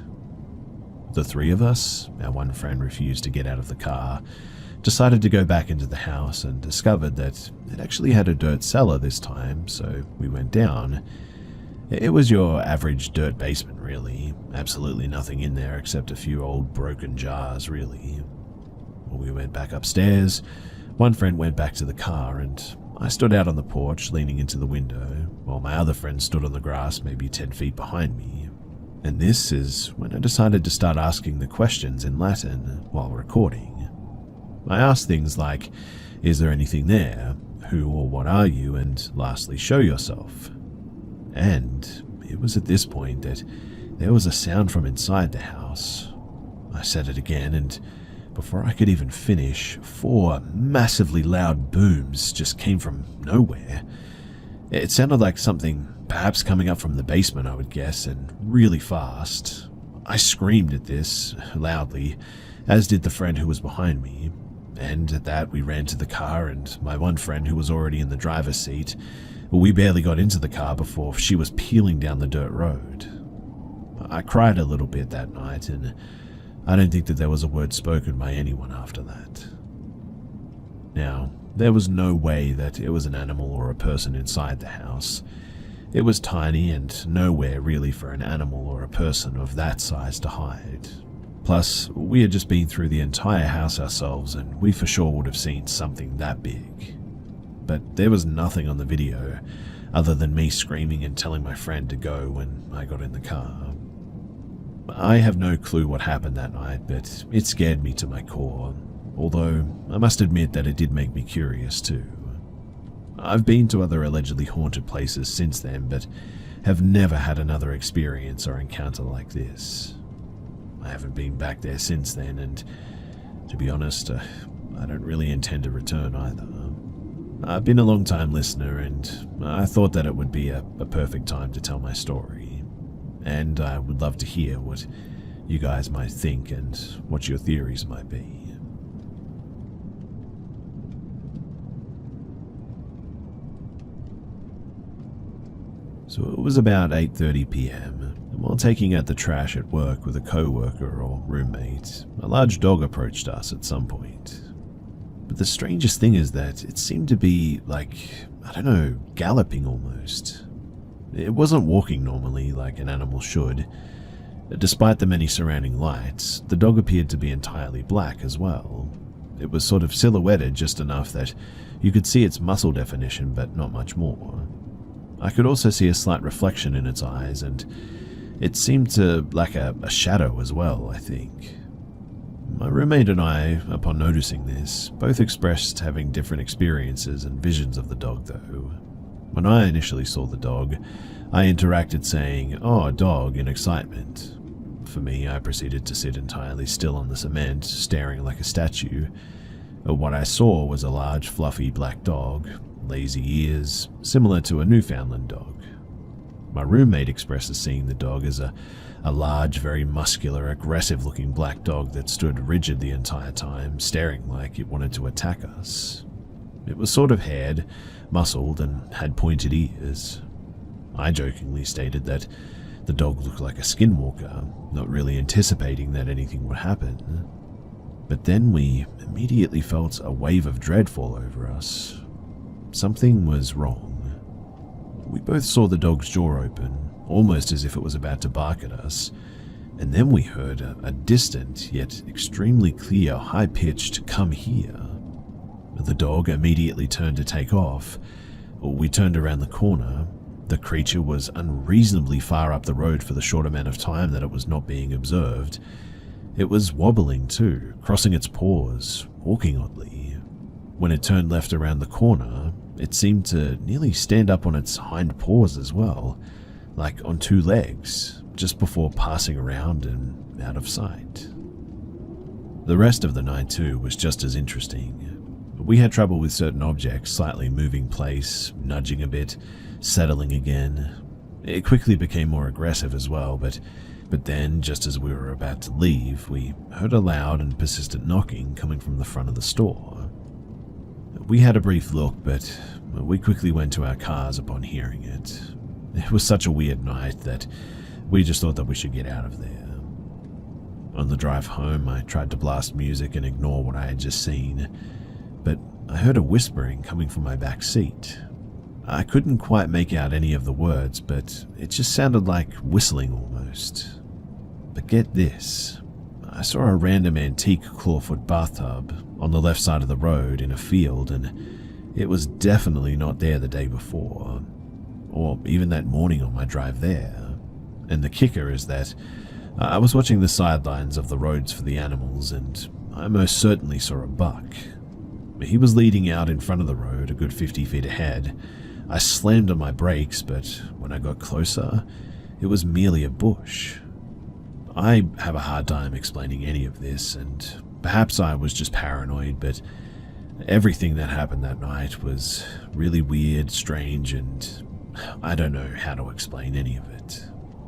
[SPEAKER 1] The three of us, our one friend refused to get out of the car, decided to go back into the house and discovered that it actually had a dirt cellar this time, so we went down. It was your average dirt basement really, absolutely nothing in there except a few old broken jars really. We went back upstairs, one friend went back to the car, and I stood out on the porch leaning into the window, while my other friend stood on the grass maybe 10 feet behind me. And this is when I decided to start asking the questions in Latin while recording. I asked things like, is there anything there? Who or what are you? And lastly, show yourself. And it was at this point that there was a sound from inside the house. I said it again, and before I could even finish, 4 massively loud booms just came from nowhere. It sounded like something perhaps coming up from the basement, I would guess, and really fast. I screamed at this, loudly, as did the friend who was behind me, and at that we ran to the car, and my one friend who was already in the driver's seat, we barely got into the car before she was peeling down the dirt road. I cried a little bit that night, and I don't think that there was a word spoken by anyone after that. Now, There was no way that it was an animal or a person inside the house. It was tiny and nowhere really for an animal or a person of that size to hide. Plus, we had just been through the entire house ourselves and we for sure would have seen something that big. But there was nothing on the video other than me screaming and telling my friend to go when I got in the car. I have no clue what happened that night, but it scared me to my core, although I must admit that it did make me curious too. I've been to other allegedly haunted places since then, but have never had another experience or encounter like this. I haven't been back there since then, and to be honest, I don't really intend to return either. I've been a long-time listener, and I thought that it would be a perfect time to tell my story, and I would love to hear what you guys might think and what your theories might be. So it was about 8:30 p.m, and while taking out the trash at work with a co-worker or roommate, a large dog approached us at some point. But the strangest thing is that it seemed to be like, I don't know, galloping almost. It wasn't walking normally like an animal should. Despite the many surrounding lights, the dog appeared to be entirely black as well. It was sort of silhouetted just enough that you could see its muscle definition, but not much more. I could also see a slight reflection in its eyes, and it seemed to lack a shadow as well, I think. My roommate and I, upon noticing this, both expressed having different experiences and visions of the dog though. When I initially saw the dog, I interacted saying, "Oh, a dog," in excitement. For me, I proceeded to sit entirely still on the cement, staring like a statue. What I saw was a large, fluffy black dog, lazy ears, similar to a Newfoundland dog. My roommate expresses seeing the dog as a large, very muscular, aggressive-looking black dog that stood rigid the entire time, staring like it wanted to attack us. It was sort of haired, muscled, and had pointed ears. I jokingly stated that the dog looked like a skinwalker, not really anticipating that anything would happen. But then we immediately felt a wave of dread fall over us. Something was wrong. We both saw the dog's jaw open, almost as if it was about to bark at us, and then we heard a distant yet extremely clear, high-pitched "come here." The dog immediately turned to take off. We turned around the corner. The creature was unreasonably far up the road for the short amount of time that it was not being observed. It was wobbling too, crossing its paws, walking oddly. When it turned left around the corner, it seemed to nearly stand up on its hind paws as well, like on two legs, just before passing around and out of sight. The rest of the night too was just as interesting. We had trouble with certain objects slightly moving place, nudging a bit, settling again. It quickly became more aggressive as well, but then, just as we were about to leave, we heard a loud and persistent knocking coming from the front of the store. We had a brief look, but we quickly went to our cars upon hearing it. It was such a weird night that we just thought that we should get out of there. On the drive home, I tried to blast music and ignore what I had just seen, but I heard a whispering coming from my back seat. I couldn't quite make out any of the words, but it just sounded like whistling almost. But get this, I saw a random antique clawfoot bathtub on the left side of the road in a field, and it was definitely not there the day before, or even that morning on my drive there. And the kicker is that I was watching the sidelines of the roads for the animals, and I most certainly saw a buck. He was leading out in front of the road, a good 50 feet ahead. I slammed on my brakes, but when I got closer, it was merely a bush. I have a hard time explaining any of this, and perhaps I was just paranoid, but everything that happened that night was really weird, strange, and I don't know how to explain any of it.